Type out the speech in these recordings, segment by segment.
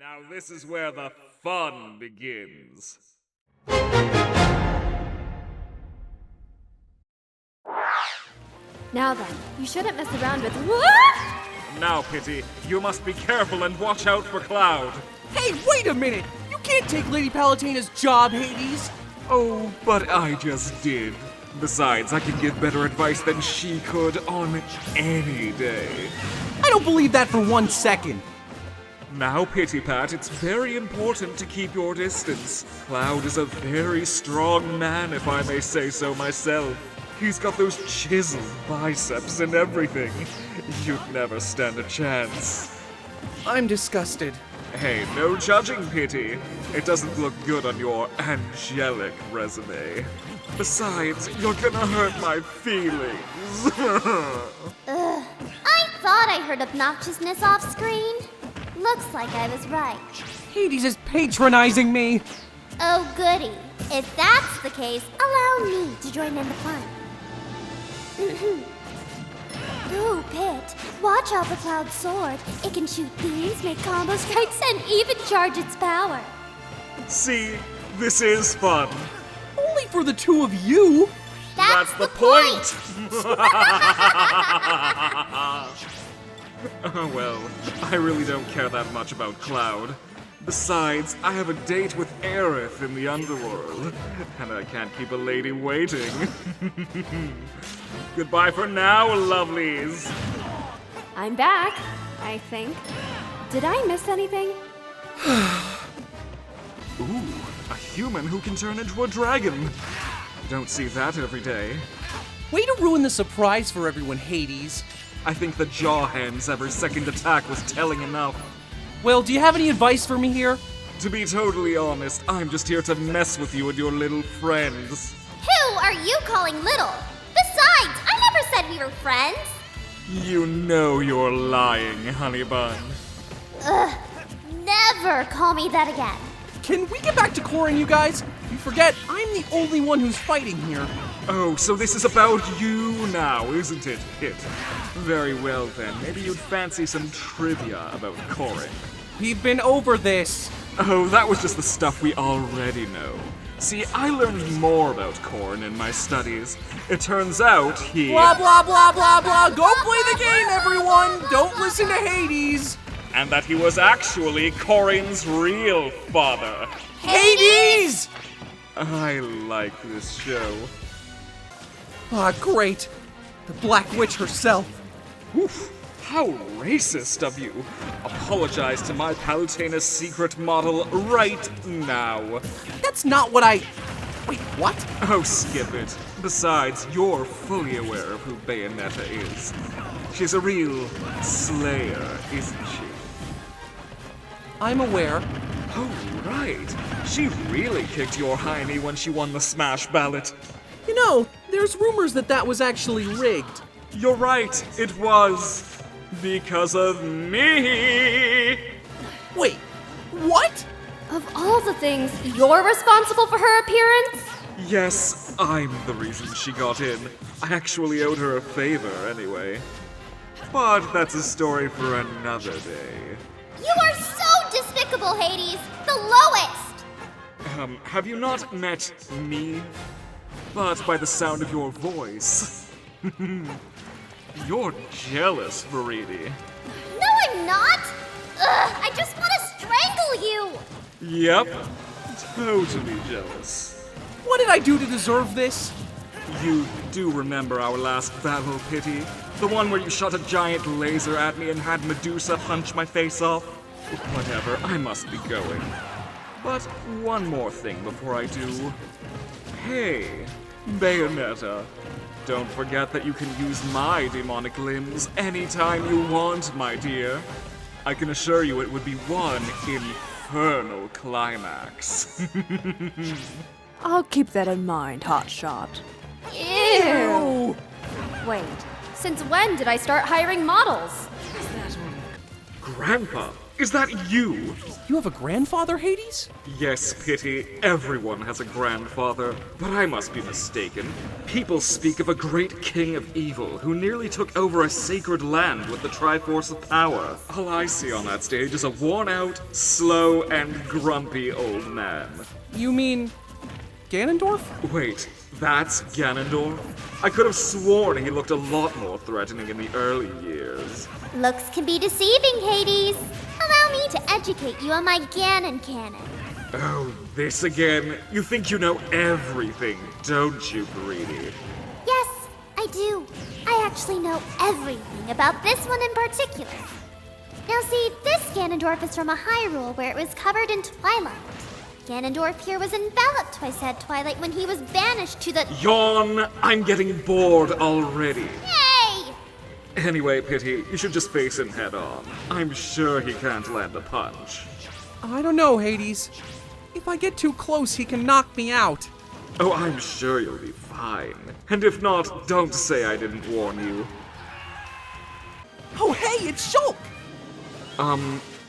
Now this is where the fun begins. Now then, you shouldn't mess around with— Now, Pity, you must be careful and watch out for Cloud. Hey, wait a minute! You can't take Lady Palutena's job, Hades! Oh, but I just did. Besides, I can give better advice than she could on any day. I don't believe that for 1 second. Now, Pity Pat, it's very important to keep your distance. Cloud is a very strong man, if I may say so myself. He's got those chiseled biceps and everything. You'd never stand a chance. I'm disgusted. Hey, no judging, Pity. It doesn't look good on your angelic resume. Besides, you're gonna hurt my feelings. I thought I heard obnoxiousness off screen. Looks like I was right. Hades is patronizing me. Oh goody. If that's the case, allow me to join in the fun. Ooh, Pit. Watch out for Cloud's sword. It can shoot beams, make combo strikes, and even charge its power. See, this is fun. Only for the two of you. That's the point! Oh well, I really don't care that much about Cloud. Besides, I have a date with Aerith in the underworld, and I can't keep a lady waiting. Goodbye for now, lovelies. I'm back, I think. Did I miss anything? Ooh, a human who can turn into a dragon. Don't see that every day. Way to ruin the surprise for everyone, Hades. I think the jaw hand's every second attack was telling enough. Well, do you have any advice for me here? To be totally honest, I'm just here to mess with you and your little friends. Who are you calling little? Besides, I never said we were friends. You know you're lying, honey bun. Ugh, never call me that again. Can we get back to Corrin, you guys? You forget, I'm the only one who's fighting here. Oh, so this is about you now, isn't it, Pit? Very well then, maybe you'd fancy some trivia about Corrin. We've been over this. Oh, that was just the stuff we already know. See, I learned more about Corrin in my studies. It turns out he— Blah, blah, blah, blah, blah. Go play the game, everyone. Don't listen to Hades. And that he was actually Corrin's real father. Hades! I like this show. Ah, great. The Black Witch herself. Oof, how racist of you. Apologize to my Palutena's secret model right now. That's not what I... Wait, what? Oh, skip it. Besides, you're fully aware of who Bayonetta is. She's a real slayer, isn't she? I'm aware. Oh, right. She really kicked your hiney when she won the Smash ballot. You know, there's rumors that that was actually rigged. You're right, it was. Because of me! Wait, what? Of all the things, you're responsible for her appearance? Yes, I'm the reason she got in. I actually owed her a favor, anyway. But that's a story for another day. You are so despicable, Hades. The lowest. Have you not met me? But by the sound of your voice, you're jealous, Veridi. No, I'm not. Ugh, I just want to strangle you. Yep, totally jealous. What did I do to deserve this? You do remember our last battle, Pity? The one where you shot a giant laser at me and had Medusa punch my face off? Whatever, I must be going. But one more thing before I do. Hey, Bayonetta. Don't forget that you can use my demonic limbs anytime you want, my dear. I can assure you it would be one infernal climax. I'll keep that in mind, hotshot. Ew. Wait, since when did I start hiring models? Grandpa, Is that you? You have a grandfather, Hades? Yes, Pity, everyone has a grandfather, but I must be mistaken. People speak of a great king of evil who nearly took over a sacred land with the Triforce of Power. All I see on that stage is a worn-out, slow, and grumpy old man. You mean Ganondorf? Wait, that's Ganondorf? I could have sworn he looked a lot more threatening in the early years. Looks can be deceiving, Hades. Allow me to educate you on my Ganon canon. Oh, this again? You think you know everything, don't you, Greedy? Yes, I do. I actually know everything about this one in particular. Now see, this Ganondorf is from a Hyrule where it was covered in twilight. Ganondorf here was enveloped by said twilight when he was banished to the— Yawn! I'm getting bored already. Hey! Anyway, Pity, you should just face him head on. I'm sure he can't land a punch. I don't know, Hades. If I get too close, he can knock me out. Oh, I'm sure you'll be fine. And if not, don't say I didn't warn you. Oh, hey, it's Shulk!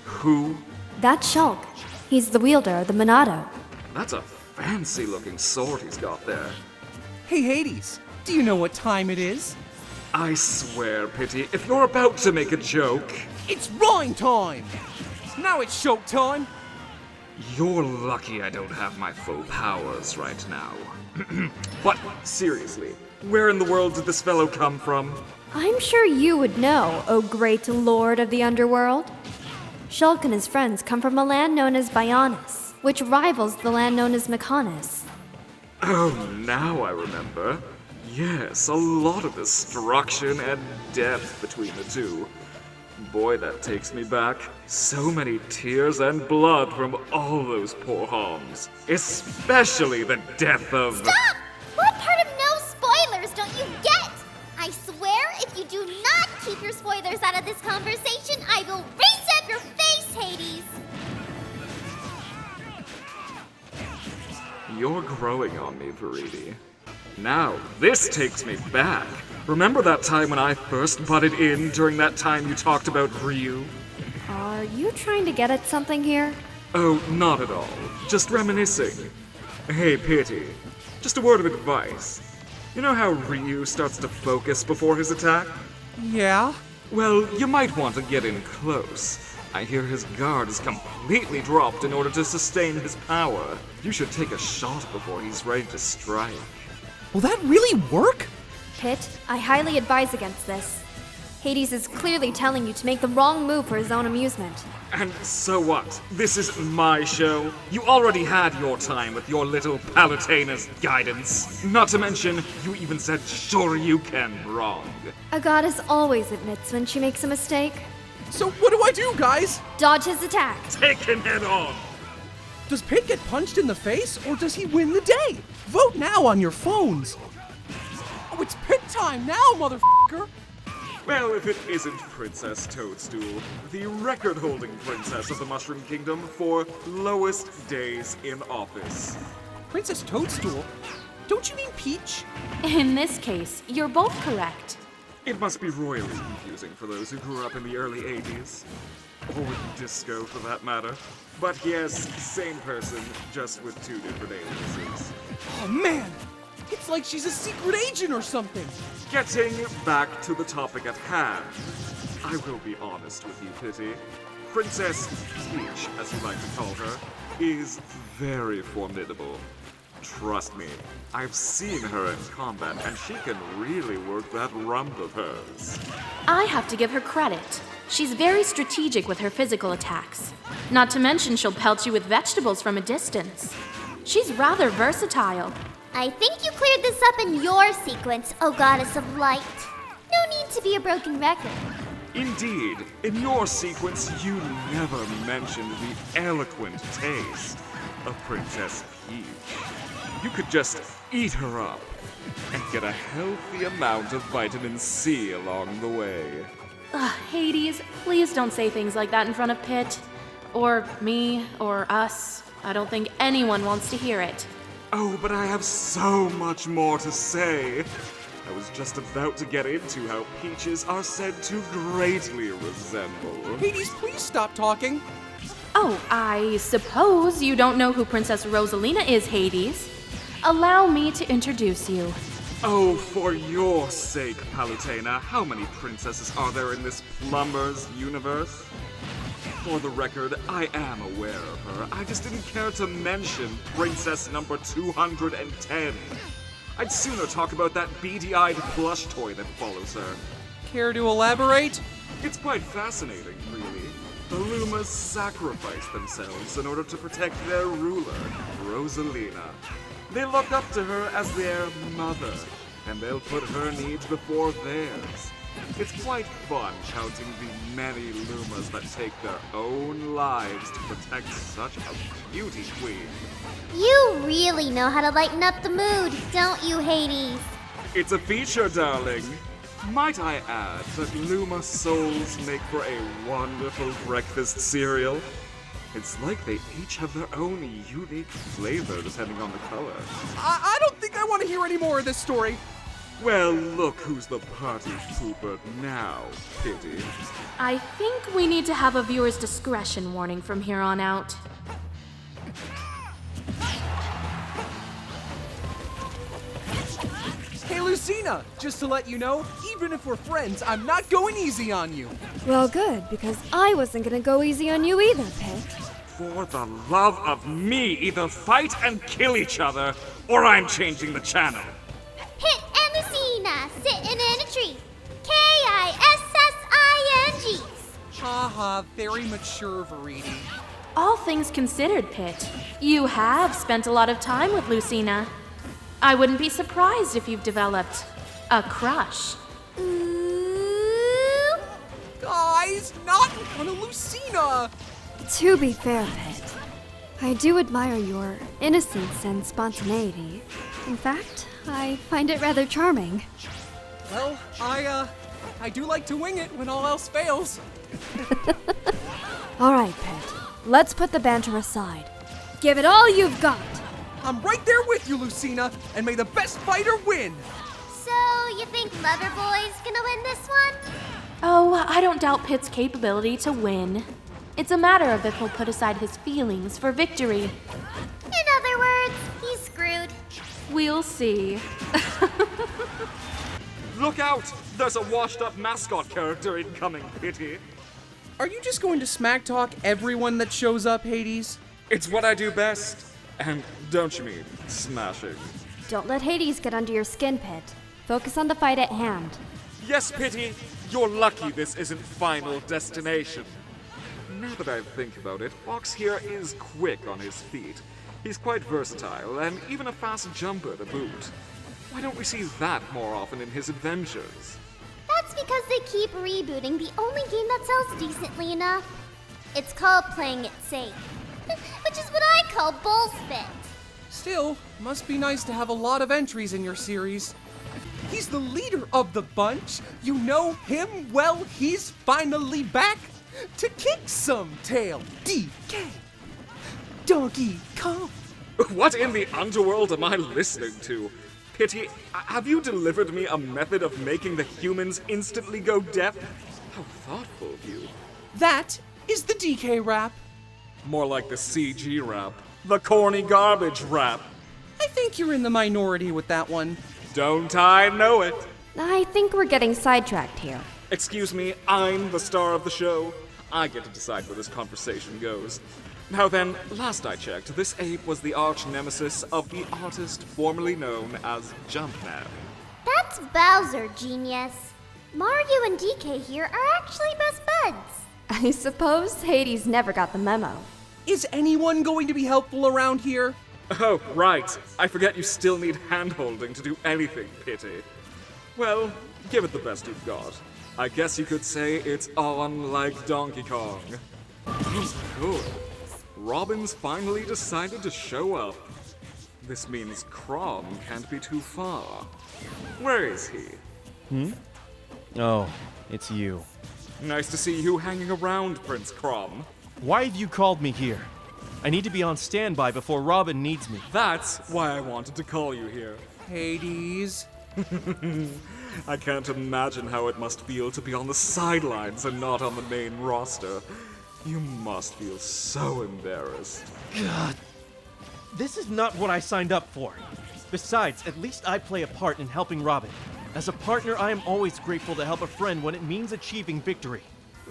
Who? That's Shulk. He's the wielder of the Monado. That's a fancy-looking sword he's got there. Hey, Hades, do you know what time it is? I swear, Pity, if you're about to make a joke... It's rhyme time! Now it's Shulk time! You're lucky I don't have my full powers right now. But, seriously, where in the world did this fellow come from? I'm sure you would know, O great lord of the underworld. Shulk and his friends come from a land known as Bayonetta, which rivals the land known as Mechonis. Oh, now I remember. Yes, a lot of destruction and death between the two. Boy, that takes me back. So many tears and blood from all those poor homes. Especially the death of... Stop! What part of no spoilers don't you get? I swear, if you do not keep your spoilers out of this conversation, I will reset your face, Hades! You're growing on me, Veridi. Now, this takes me back. Remember that time when I first butted in during that time you talked about Ryu? Are you trying to get at something here? Oh, not at all. Just reminiscing. Hey, Pity. Just a word of advice. You know how Ryu starts to focus before his attack? Yeah? Well, you might want to get in close. I hear his guard is completely dropped in order to sustain his power. You should take a shot before he's ready to strike. Will that really work? Pit, I highly advise against this. Hades is clearly telling you to make the wrong move for his own amusement. And so what? This is my show. You already had your time with your little Palutena's guidance. Not to mention, you even said "Shoryuken" wrong. A goddess always admits when she makes a mistake. So what do I do, guys? Dodge his attack. Take him head on. Does Pit get punched in the face, or does he win the day? Vote now on your phones. Oh, it's Pit time now, motherfucker! Well, if it isn't Princess Toadstool, the record-holding princess of the Mushroom Kingdom for lowest days in office. Princess Toadstool? Don't you mean Peach? In this case, you're both correct. It must be royally confusing for those who grew up in the early 80s. Or with disco, for that matter. But yes, same person, just with two different aliases. Oh man! It's like she's a secret agent or something! Getting back to the topic at hand. I will be honest with you, Pity. Princess Peach, as you like to call her, is very formidable. Trust me, I've seen her in combat, and she can really work that rump of hers. I have to give her credit. She's very strategic with her physical attacks. Not to mention she'll pelt you with vegetables from a distance. She's rather versatile. I think you cleared this up in your sequence, O Goddess of Light. No need to be a broken record. Indeed, in your sequence, you never mentioned the eloquent taste of Princess Peach. You could just eat her up and get a healthy amount of vitamin C along the way. Ugh, Hades, please don't say things like that in front of Pit. Or me, or us. I don't think anyone wants to hear it. Oh, but I have so much more to say. I was just about to get into how peaches are said to greatly resemble. Hades, please stop talking. Oh, I suppose you don't know who Princess Rosalina is, Hades. Allow me to introduce you. Oh, for your sake, Palutena, how many princesses are there in this plumber's universe? For the record, I am aware of her. I just didn't care to mention Princess number 210. I'd sooner talk about that beady-eyed plush toy that follows her. Care to elaborate? It's quite fascinating, really. The Lumas sacrifice themselves in order to protect their ruler, Rosalina. They look up to her as their mother, and they'll put her needs before theirs. It's quite fun counting the many Lumas that take their own lives to protect such a beauty queen. You really know how to lighten up the mood, don't you, Hades? It's a feature, darling. Might I add that Luma souls make for a wonderful breakfast cereal? It's like they each have their own unique flavor depending on the color. I don't think I want to hear any more of this story. Well, look who's the party pooper now, Kitty. I think we need to have a viewer's discretion warning from here on out. Hey, Lucina, just to let you know, even if we're friends, I'm not going easy on you. Well, good, because I wasn't gonna go easy on you either, Pit. For the love of me, either fight and kill each other, or I'm changing the channel. Pit and Lucina sitting in a tree. K-I-S-S-I-N-G. Haha, very mature, Verity. All things considered, Pit, you have spent a lot of time with Lucina. I wouldn't be surprised if you've developed a crush. Ooh. Guys, not in front of Lucina! To be fair, Pit, I do admire your innocence and spontaneity. In fact, I find it rather charming. Well, I do like to wing it when all else fails. All right, Pit, let's put the banter aside. Give it all you've got. I'm right there with you, Lucina, and may the best fighter win! So, you think Loverboy's gonna win this one? Oh, I don't doubt Pit's capability to win. It's a matter of if he'll put aside his feelings for victory. In other words, he's screwed. We'll see. Look out! There's a washed-up mascot character incoming, Pity. Are you just going to smack talk everyone that shows up, Hades? It's what I do best. And don't you mean smashing? Don't let Hades get under your skin, Pit. Focus on the fight at hand. Yes, Pity, you're lucky this isn't Final Destination. Now that I think about it, Fox here is quick on his feet. He's quite versatile, and even a fast jumper to boot. Why don't we see that more often in his adventures? That's because they keep rebooting the only game that sells decently enough. It's called playing it safe, which is what I call bullspit. Still, must be nice to have a lot of entries in your series. He's the leader of the bunch. You know him well. He's finally back to kick some tail. DK. Donkey Kong. What in the underworld am I listening to? Pity, have you delivered me a method of making the humans instantly go deaf? How thoughtful of you. That is the DK rap. More like the CG rap. The corny garbage rap. I think you're in the minority with that one. Don't I know it? I think we're getting sidetracked here. Excuse me, I'm the star of the show. I get to decide where this conversation goes. Now then, last I checked, this ape was the arch nemesis of the artist formerly known as Jumpman. That's Bowser, genius. Mario and DK here are actually best buds. I suppose Hades never got the memo. Is anyone going to be helpful around here? Oh, right. I forget you still need hand-holding to do anything, Pity. Well, give it the best you've got. I guess you could say it's on like Donkey Kong. Good. Robin's finally decided to show up. This means Crom can't be too far. Where is he? Oh, it's you. Nice to see you hanging around, Prince Crom. Why have you called me here? I need to be on standby before Robin needs me. That's why I wanted to call you here. Hades, I can't imagine how it must feel to be on the sidelines and not on the main roster. You must feel so embarrassed. God. This is not what I signed up for. Besides, at least I play a part in helping Robin. As a partner, I am always grateful to help a friend when it means achieving victory.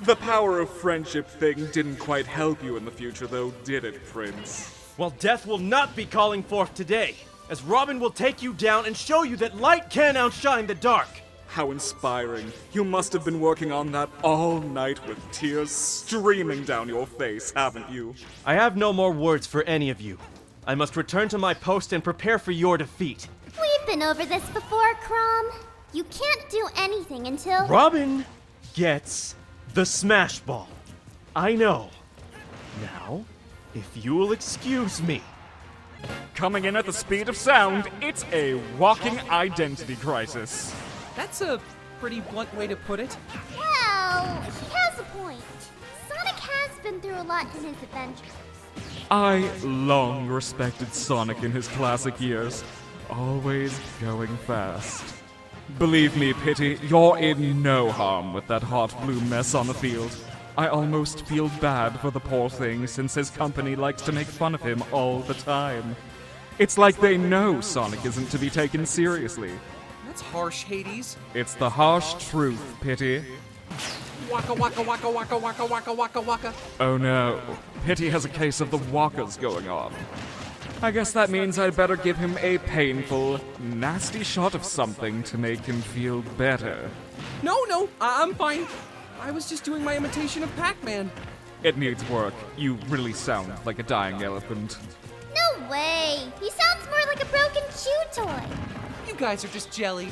The power of friendship thing didn't quite help you in the future, though, did it, Prince? Well, death will not be calling forth today, as Robin will take you down and show you that light can outshine the dark. How inspiring. You must have been working on that all night with tears streaming down your face, haven't you? I have no more words for any of you. I must return to my post and prepare for your defeat. We've been over this before, Crom. You can't do anything until... Robin gets the Smash Ball. I know. Now, if you will excuse me. Coming in at the speed of sound, it's a walking identity crisis. That's a pretty blunt way to put it. Well, he has a point. Sonic has been through a lot in his adventures. I long respected Sonic in his classic years, always going fast. Believe me, Pity, you're in no harm with that hot blue mess on the field. I almost feel bad for the poor thing since his company likes to make fun of him all the time. It's like they know Sonic isn't to be taken seriously. That's harsh, Hades. It's the harsh truth, Pity. Waka waka waka waka waka waka waka waka. Oh no, Pity has a case of the walkers going on. I guess that means I'd better give him a painful, nasty shot of something to make him feel better. No, I'm fine. I was just doing my imitation of Pac-Man. It needs work. You really sound like a dying elephant. No way! He sounds more like a broken chew toy. You guys are just jelly.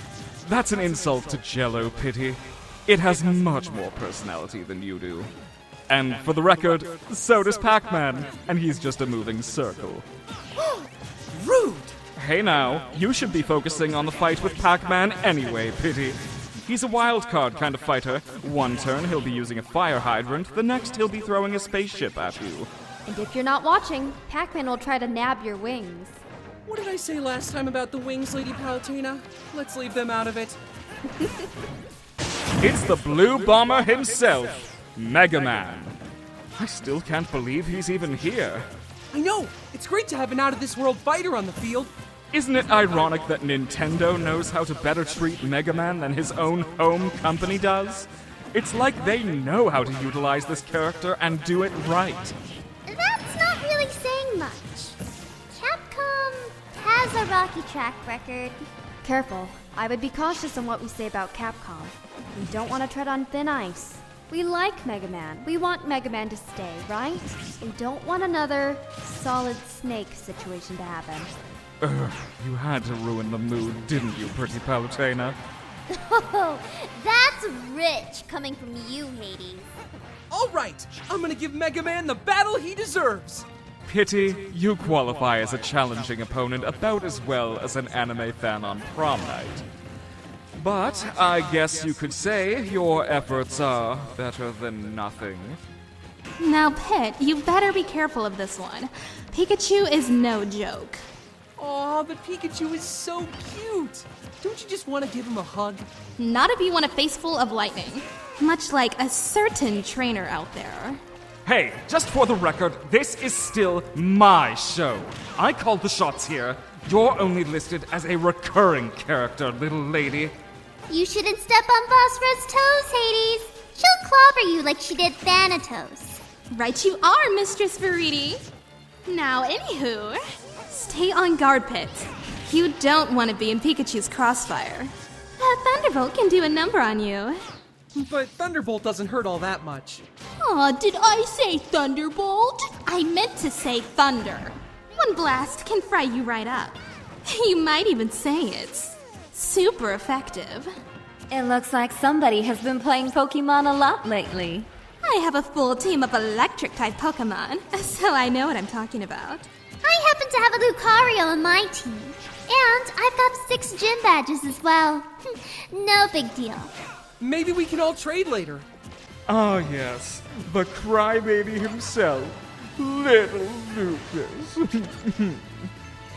That's an insult to Jello, Pity. It has much more personality than you do. And for the record, so does Pac-Man, and he's just a moving circle. Rude! Hey now, you should be focusing on the fight with Pac-Man anyway, Pity. He's a wild card kind of fighter. One turn he'll be using a fire hydrant, the next he'll be throwing a spaceship at you. And if you're not watching, Pac-Man will try to nab your wings. What did I say last time about the wings, Lady Palutena? Let's leave them out of it. It's the Blue Bomber himself, Mega Man. I still can't believe he's even here. I know! It's great to have an out-of-this-world fighter on the field. Isn't it ironic that Nintendo knows how to better treat Mega Man than his own home company does? It's like they know how to utilize this character and do it right. That's not really saying much. Capcom has a rocky track record. Careful. I would be cautious on what we say about Capcom. We don't want to tread on thin ice. We like Mega Man. We want Mega Man to stay, right? We don't want another Solid Snake situation to happen. You had to ruin the mood, didn't you, pretty Palutena? Oh, that's rich coming from you, Hades. All right, I'm gonna give Mega Man the battle he deserves. Pity, you qualify as a challenging opponent about as well as an anime fan on prom night. But I guess you could say your efforts are better than nothing. Now, Pit, you better be careful of this one. Pikachu is no joke. Aw, but Pikachu is so cute. Don't you just want to give him a hug? Not if you want a face full of lightning. Much like a certain trainer out there. Hey, just for the record, this is still my show. I called the shots here. You're only listed as a recurring character, little lady. You shouldn't step on Phosphorus' toes, Hades. She'll clobber you like she did Thanatos. Right you are, Mistress Veriti. Now, anywho, stay on guard, Pit. You don't want to be in Pikachu's crossfire. That Thunderbolt can do a number on you. But Thunderbolt doesn't hurt all that much. Aw, did I say Thunderbolt? I meant to say Thunder. One blast can fry you right up. You might even say it's super effective. It looks like somebody has been playing Pokemon a lot lately. I have a full team of electric-type Pokemon, so I know what I'm talking about. I happen to have a Lucario on my team. And I've got 6 gym badges as well. No big deal. Maybe we can all trade later. Ah, yes, the crybaby himself, little Lucas.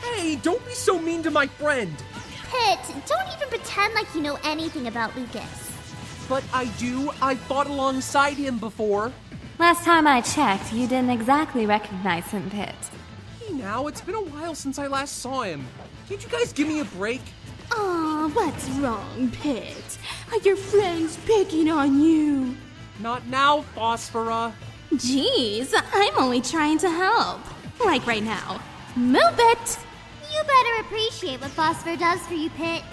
Hey, don't be so mean to my friend. Pit, don't even pretend like you know anything about Lucas. But I do. I fought alongside him before. Last time I checked, you didn't exactly recognize him, Pit. Hey now, it's been a while since I last saw him. Can't you guys give me a break? Aw, what's wrong, Pit? Are your friends picking on you? Not now, Phosphora. Jeez, I'm only trying to help. Like right now. Move it! You better appreciate what Phosphor does for you, Pit.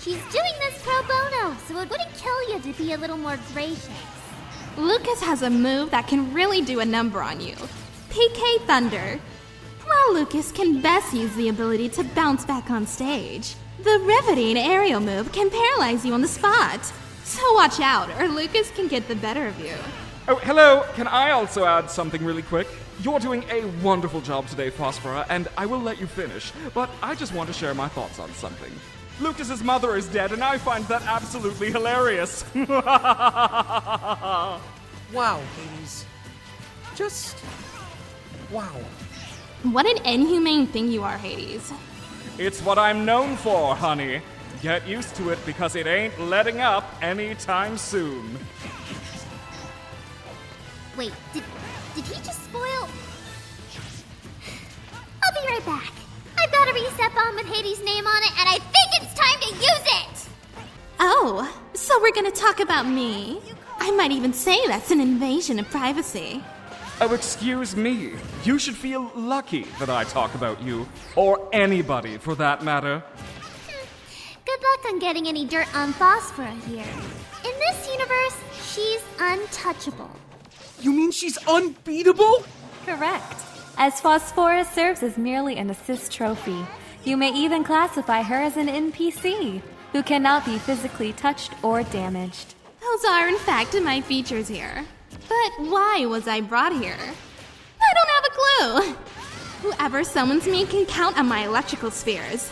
She's doing this pro bono, so it wouldn't kill you to be a little more gracious. Lucas has a move that can really do a number on you. PK Thunder. While Lucas can best use the ability to bounce back on stage, the riveting aerial move can paralyze you on the spot. So watch out, or Lucas can get the better of you. Oh, hello! Can I also add something really quick? You're doing a wonderful job today, Phosphora, and I will let you finish, but I just want to share my thoughts on something. Lucas's mother is dead, and I find that absolutely hilarious. Wow, Hades. Just... wow. What an inhumane thing you are, Hades. It's what I'm known for, honey. Get used to it because it ain't letting up anytime soon. Wait, did he just spoil? I'll be right back. I've got a reset bomb with Hades' name on it, and I think it's time to use it! Oh, so we're gonna talk about me? I might even say that's an invasion of privacy. Oh, excuse me. You should feel lucky that I talk about you, or anybody for that matter. Good luck on getting any dirt on Phosphora here. In this universe, she's untouchable. You mean she's unbeatable? Correct. As Phosphorus serves as merely an assist trophy, you may even classify her as an NPC, who cannot be physically touched or damaged. Those are, in fact, my features here. But why was I brought here? I don't have a clue. Whoever summons me can count on my electrical spheres.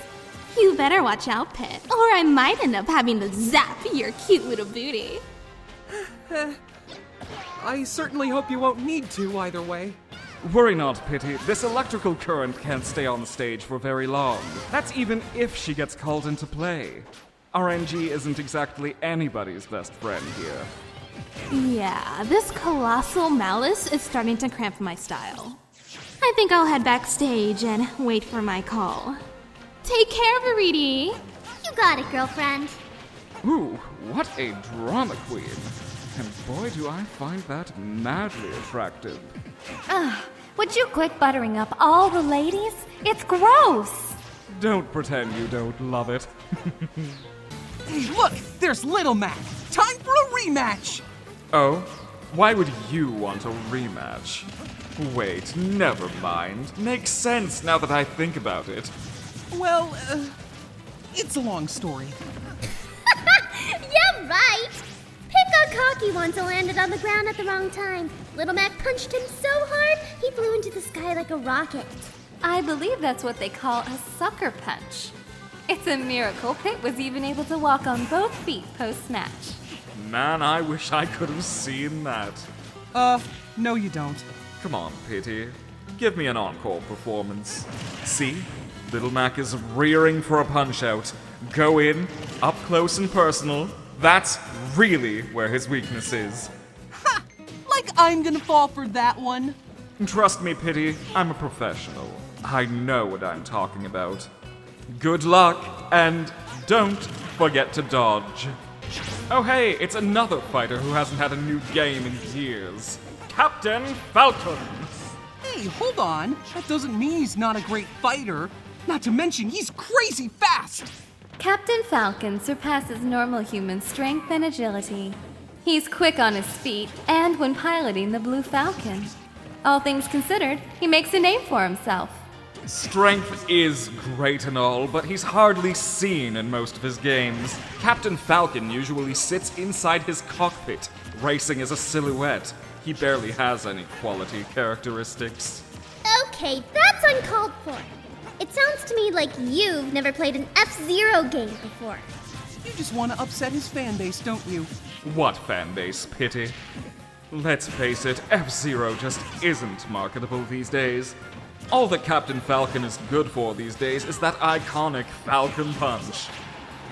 You better watch out, Pit, or I might end up having to zap your cute little booty. I certainly hope you won't need to either way. Worry not, Pity. This electrical current can't stay on the stage for very long. That's even if she gets called into play. RNG isn't exactly anybody's best friend here. Yeah, this colossal malice is starting to cramp my style. I think I'll head backstage and wait for my call. Take care, Verity. You got it, girlfriend. Ooh, what a drama queen. And boy, do I find that madly attractive. Would you quit buttering up all the ladies? It's gross! Don't pretend you don't love it. Hey, look! There's Little Mac! Time for a rematch! Oh? Why would you want a rematch? Wait, never mind. Makes sense now that I think about it. Well, it's a long story. Yeah, right! Pit got cocky once and landed on the ground at the wrong time. Little Mac punched him so hard, he flew into the sky like a rocket. I believe that's what they call a sucker punch. It's a miracle Pit was even able to walk on both feet post-match. Man, I wish I could have seen that. No you don't. Come on, Pity. Give me an encore performance. See? Little Mac is rearing for a punch-out. Go in, up close and personal. That's really where his weakness is. Ha! Like I'm gonna fall for that one. Trust me, Pity, I'm a professional. I know what I'm talking about. Good luck, and don't forget to dodge. Oh hey, it's another fighter who hasn't had a new game in years. Captain Falcon! Hey, hold on. That doesn't mean he's not a great fighter. Not to mention, he's crazy fast! Captain Falcon surpasses normal human strength and agility. He's quick on his feet and when piloting the Blue Falcon. All things considered, he makes a name for himself. Strength is great and all, but he's hardly seen in most of his games. Captain Falcon usually sits inside his cockpit, racing as a silhouette. He barely has any quality characteristics. Okay, that's uncalled for. It sounds to me like you've never played an F-Zero game before. You just want to upset his fan base, don't you? What fanbase, Pity? Let's face it, F-Zero just isn't marketable these days. All that Captain Falcon is good for these days is that iconic Falcon Punch.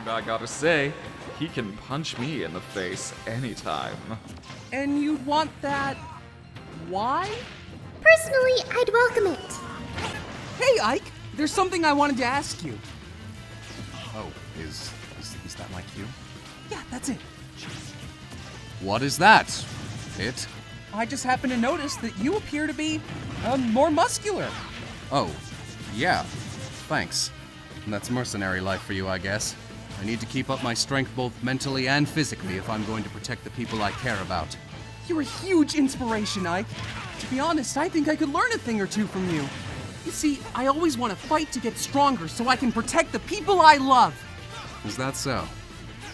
And I gotta say, he can punch me in the face anytime. And you'd want that. Why? Personally, I'd welcome it. Hey, Ike, there's something I wanted to ask you. Oh, is that my cue? Yeah, that's it. What is that? It? I just happened to notice that you appear to be more muscular. Oh, yeah. Thanks. That's mercenary life for you, I guess. I need to keep up my strength both mentally and physically if I'm going to protect the people I care about. You're a huge inspiration, Ike. To be honest, I think I could learn a thing or two from you. You see, I always want to fight to get stronger so I can protect the people I love. Is that so?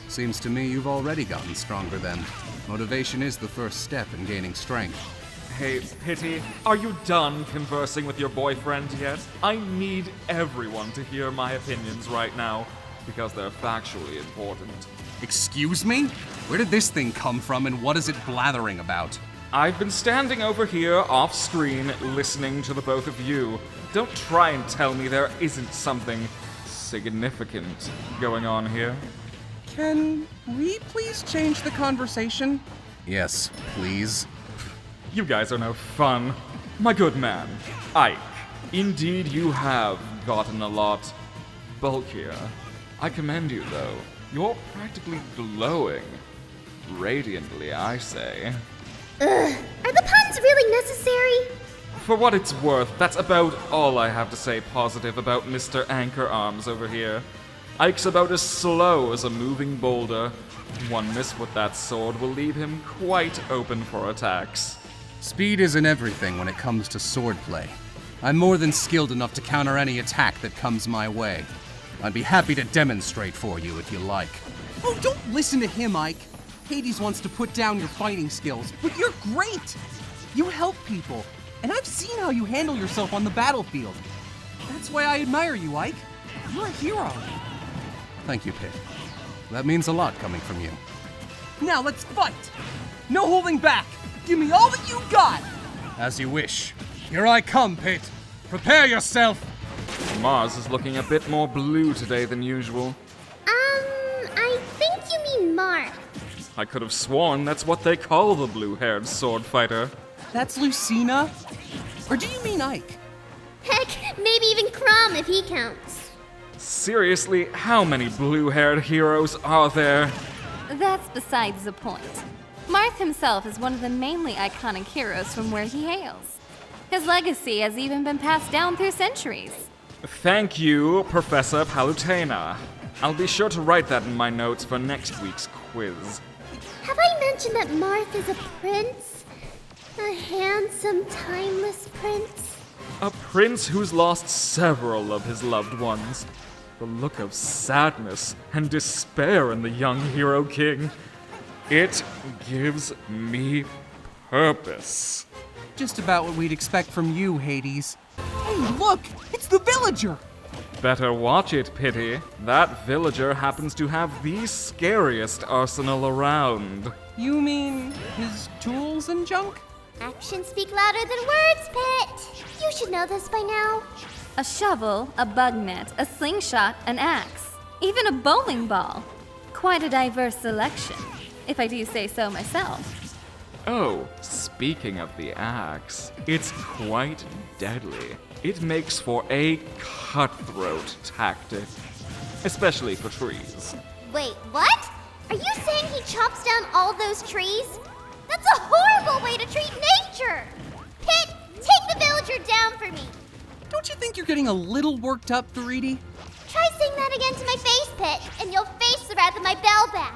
Seems to me you've already gotten stronger then. Motivation is the first step in gaining strength. Hey, Pity, are you done conversing with your boyfriend yet? I need everyone to hear my opinions right now, because they're factually important. Excuse me? Where did this thing come from and what is it blathering about? I've been standing over here off-screen listening to the both of you. Don't try and tell me there isn't something significant going on here. Can we please change the conversation? Yes, please. You guys are no fun. My good man, Ike, indeed you have gotten a lot bulkier. I commend you, though. You're practically glowing. Radiantly, I say. Ugh, are the puns really necessary? For what it's worth, that's about all I have to say positive about Mr. Anchor Arms over here. Ike's about as slow as a moving boulder. One miss with that sword will leave him quite open for attacks. Speed isn't everything when it comes to swordplay. I'm more than skilled enough to counter any attack that comes my way. I'd be happy to demonstrate for you if you like. Oh, don't listen to him, Ike. Hades wants to put down your fighting skills, but you're great! You help people, and I've seen how you handle yourself on the battlefield. That's why I admire you, Ike. You're a hero. Thank you, Pit. That means a lot coming from you. Now let's fight! No holding back! Give me all that you got! As you wish. Here I come, Pit. Prepare yourself! Mars is looking a bit more blue today than usual. I think you mean Marth. I could have sworn that's what they call the blue-haired sword fighter. That's Lucina? Or do you mean Ike? Heck, maybe even Crom if he counts. Seriously, how many blue-haired heroes are there? That's besides the point. Marth himself is one of the mainly iconic heroes from where he hails. His legacy has even been passed down through centuries. Thank you, Professor Palutena. I'll be sure to write that in my notes for next week's quiz. Have I mentioned that Marth is a prince? A handsome, timeless prince? A prince who's lost several of his loved ones. The look of sadness and despair in the young hero king. It gives me purpose. Just about what we'd expect from you, Hades. Hey, look! It's the villager! Better watch it, Pity. That villager happens to have the scariest arsenal around. You mean his tools and junk? Actions speak louder than words, Pit. You should know this by now. A shovel, a bug net, a slingshot, an axe, even a bowling ball. Quite a diverse selection, if I do say so myself. Oh, speaking of the axe, it's quite deadly. It makes for a cutthroat tactic, especially for trees. Wait, what? Are you saying he chops down all those trees? That's a horrible way to treat nature! Pit, take the villager down for me. Don't you think you're getting a little worked up, Doriti? Try saying that again to my face, Pit, and you'll face the wrath of my bell back.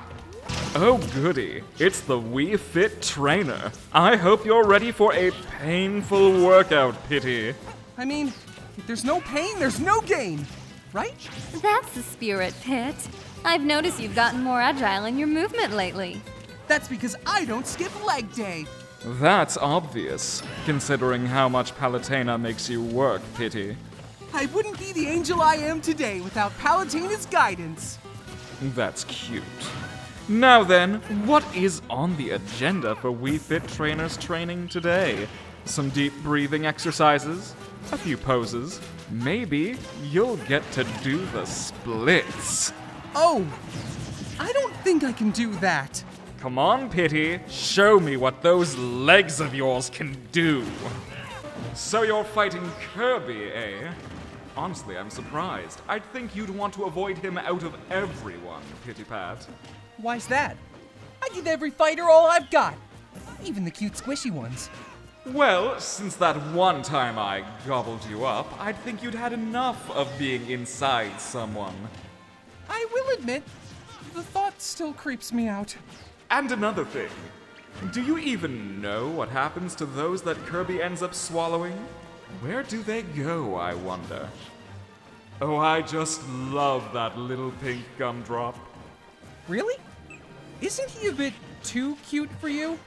Oh goody, it's the Wii Fit Trainer. I hope you're ready for a painful workout, Pity. I mean, if there's no pain, there's no gain, right? That's the spirit, Pit. I've noticed you've gotten more agile in your movement lately. That's because I don't skip leg day. That's obvious, considering how much Palutena makes you work, Pity. I wouldn't be the angel I am today without Palutena's guidance. That's cute. Now then, what is on the agenda for Wii Fit Trainer's training today? Some deep breathing exercises? A few poses? Maybe you'll get to do the splits. Oh, I don't think I can do that. Come on, Pity. Show me what those legs of yours can do. So you're fighting Kirby, eh? Honestly, I'm surprised. I'd think you'd want to avoid him out of everyone, Pity Pat. Why's that? I give every fighter all I've got, even the cute squishy ones. Well, since that one time I gobbled you up, I'd think you'd had enough of being inside someone. I will admit, the thought still creeps me out. And another thing. Do you even know what happens to those that Kirby ends up swallowing? Where do they go, I wonder? Oh, I just love that little pink gumdrop. Really? Isn't he a bit too cute for you?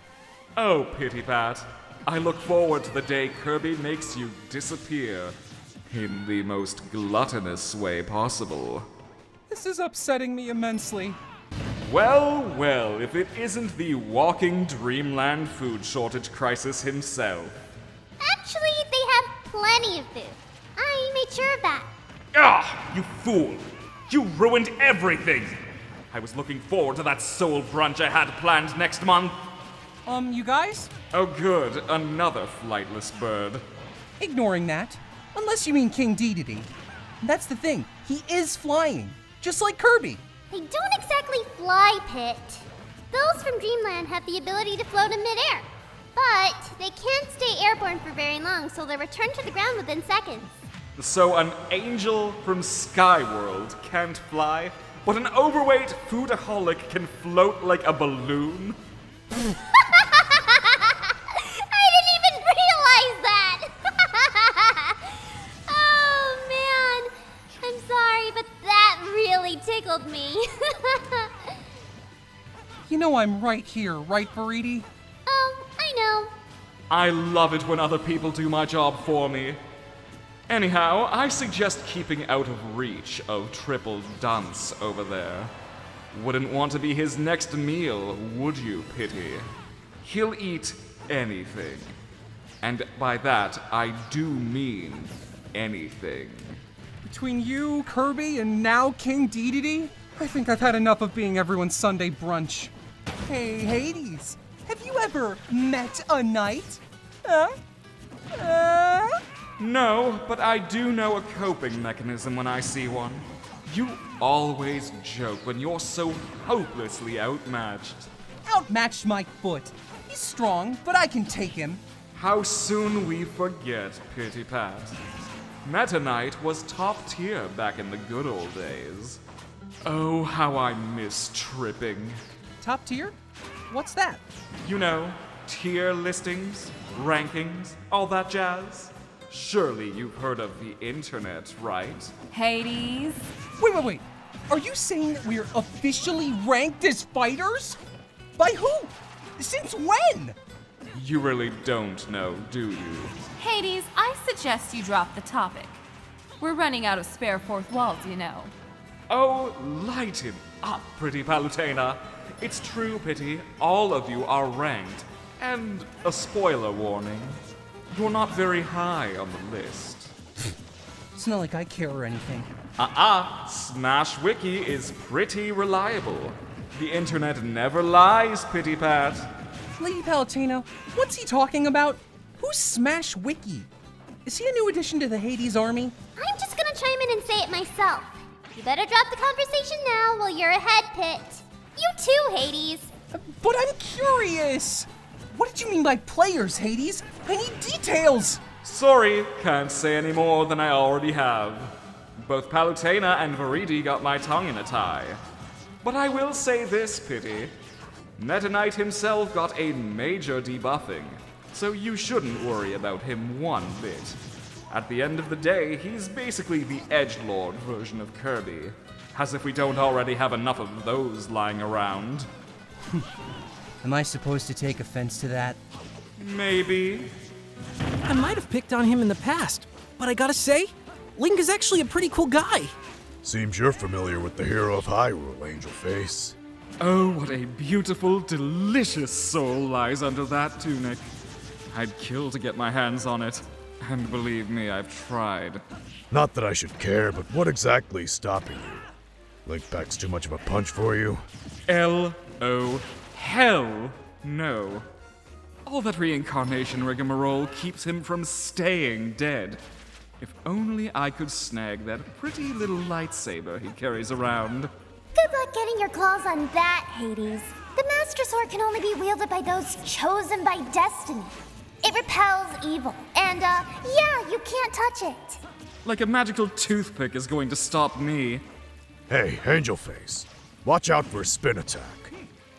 Oh, Pity Pat. I look forward to the day Kirby makes you disappear in the most gluttonous way possible. This is upsetting me immensely. Well, well, if it isn't the walking dreamland food shortage crisis himself. Actually, they have plenty of food. I made sure of that. Ah, you fool! You ruined everything! I was looking forward to that soul brunch I had planned next month. You guys? Oh good, another flightless bird. Ignoring that. Unless you mean King Dedede. That's the thing, he is flying. Just like Kirby. They don't exactly fly, Pit. Those from Dreamland have the ability to float in midair. But they can't stay airborne for very long, so they return to the ground within seconds. So an angel from Skyworld can't fly, but an overweight foodaholic can float like a balloon? I didn't even realize that! Oh man, I'm sorry, but that really tickled me. You know I'm right here, right, Verity? Oh, I know. I love it when other people do my job for me. Anyhow, I suggest keeping out of reach of Triple Dunce over there. Wouldn't want to be his next meal, would you, Pity? He'll eat anything. And by that, I do mean anything. Between you, Kirby, and now King Dedede, I think I've had enough of being everyone's Sunday brunch. Hey, Hades, have you ever met a knight? No, but I do know a coping mechanism when I see one. You always joke when you're so hopelessly outmatched. Outmatched my foot. He's strong, but I can take him. How soon we forget, Pity Pat. Meta Knight was top tier back in the good old days. Oh, how I miss tripping. Top tier? What's that? You know, tier listings, rankings, all that jazz. Surely you've heard of the internet, right? Hades. Wait. Are you saying that we're officially ranked as fighters? By who? Since when? You really don't know, do you? Hades, I suggest you drop the topic. We're running out of spare fourth walls, you know. Oh, lighten up, pretty Palutena. It's true, Pity. All of you are ranked. And a spoiler warning. You're not very high on the list. It's not like I care or anything. Smash Wiki is pretty reliable. The internet never lies, Pity Pat. Lady Palutena, what's he talking about? Who's Smash Wiki? Is he a new addition to the Hades army? I'm just gonna chime in and say it myself. You better drop the conversation now while you're ahead, Pit. You too, Hades. But I'm curious. What did you mean by players, Hades? I need details. Sorry, can't say any more than I already have. Both Palutena and Verity got my tongue in a tie. But I will say this, Pity. Meta Knight himself got a major debuffing, so you shouldn't worry about him one bit. At the end of the day, he's basically the edgelord version of Kirby. As if we don't already have enough of those lying around. Am I supposed to take offense to that? Maybe. I might have picked on him in the past, but I gotta say, Link is actually a pretty cool guy. Seems you're familiar with the hero of Hyrule, Angel Face. Oh, what a beautiful, delicious soul lies under that tunic. I'd kill to get my hands on it. And believe me, I've tried. Not that I should care, but what exactly is stopping you? Link packs too much of a punch for you? L.O. Hell no. All that reincarnation rigmarole keeps him from staying dead. If only I could snag that pretty little lightsaber he carries around. Good luck getting your claws on that, Hades. The Master Sword can only be wielded by those chosen by destiny. It repels evil, and, yeah, you can't touch it. Like a magical toothpick is going to stop me. Hey, Angel Face. Watch out for a spin attack.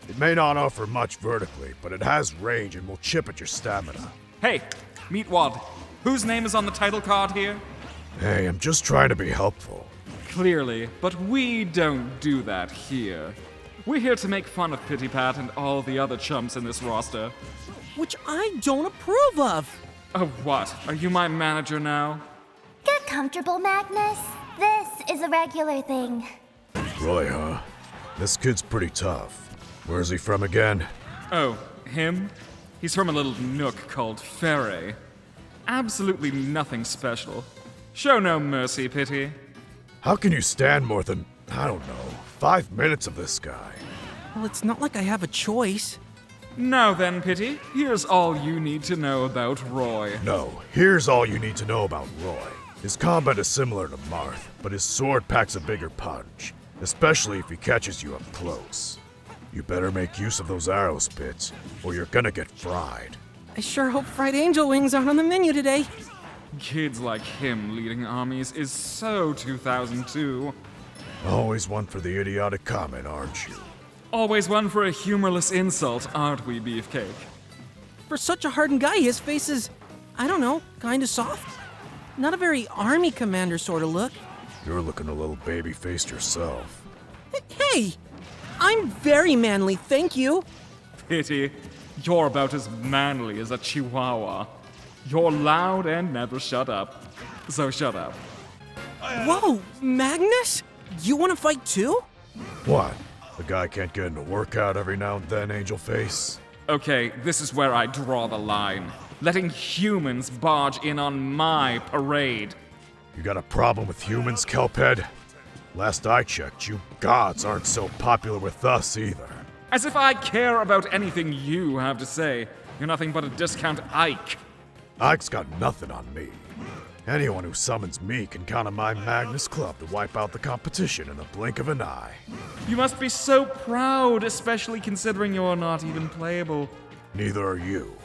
It may not offer much vertically, but it has range and will chip at your stamina. Hey, meet Walt. Whose name is on the title card here? Hey, I'm just trying to be helpful. Clearly, but we don't do that here. We're here to make fun of Pity Pat and all the other chumps in this roster. Which I don't approve of. Oh, what? Are you my manager now? Get comfortable, Magnus. This is a regular thing. Really, huh? This kid's pretty tough. Where's he from again? Oh, him? He's from a little nook called Ferre. Absolutely nothing special. Show no mercy, Pity. How can you stand more than, I don't know, 5 minutes of this guy? Well, it's not like I have a choice. Now then, Pity, here's all you need to know about Roy. No, here's all you need to know about Roy. His combat is similar to Marth, but his sword packs a bigger punch, especially if he catches you up close. You better make use of those arrow spits, or you're gonna get fried. I sure hope fried angel wings aren't on the menu today. Kids like him leading armies is so 2002. Always one for the idiotic comment, aren't you? Always one for a humorless insult, aren't we, Beefcake? For such a hardened guy, his face is, I don't know, kinda soft. Not a very army commander sort of look. You're looking a little baby-faced yourself. Hey! I'm very manly, thank you. Pity, you're about as manly as a chihuahua. You're loud and never shut up. So shut up. Whoa, Magnus? You want to fight too? What? The guy can't get in a workout every now and then, Angel Face? Okay, this is where I draw the line. Letting humans barge in on my parade. You got a problem with humans, Kelphead? Last I checked, you gods aren't so popular with us either. As if I care about anything you have to say. You're nothing but a discount Ike. Ike's got nothing on me. Anyone who summons me can count on my Magnus Club to wipe out the competition in a blink of an eye. You must be so proud, especially considering you're not even playable. Neither are you.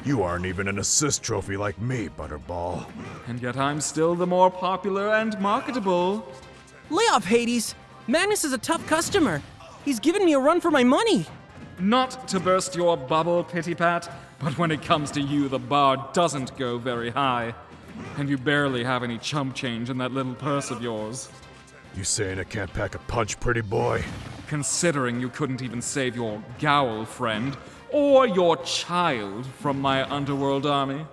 You aren't even an assist trophy like me, Butterball. And yet I'm still the more popular and marketable. Lay off, Hades. Magnus is a tough customer. He's given me a run for my money. Not to burst your bubble, Pity Pat, but when it comes to you, the bar doesn't go very high. And you barely have any chump change in that little purse of yours. You saying I can't pack a punch, pretty boy? Considering you couldn't even save your Gowl friend, or your child from my underworld army,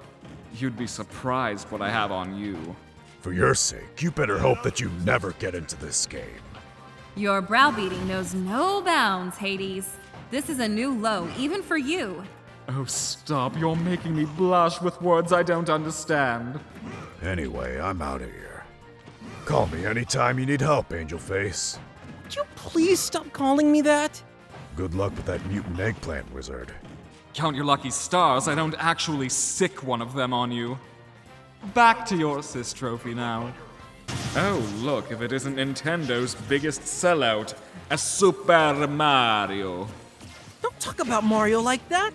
you'd be surprised what I have on you. For your sake, you better hope that you never get into this game. Your browbeating knows no bounds, Hades. This is a new low, even for you. Oh, stop. You're making me blush with words I don't understand. Anyway, I'm out of here. Call me anytime you need help, Angel Face. Would you please stop calling me that? Good luck with that mutant eggplant wizard. Count your lucky stars, I don't actually sick one of them on you. Back to your assist trophy now. Oh, look, if it isn't Nintendo's biggest sellout, a Super Mario. Don't talk about Mario like that.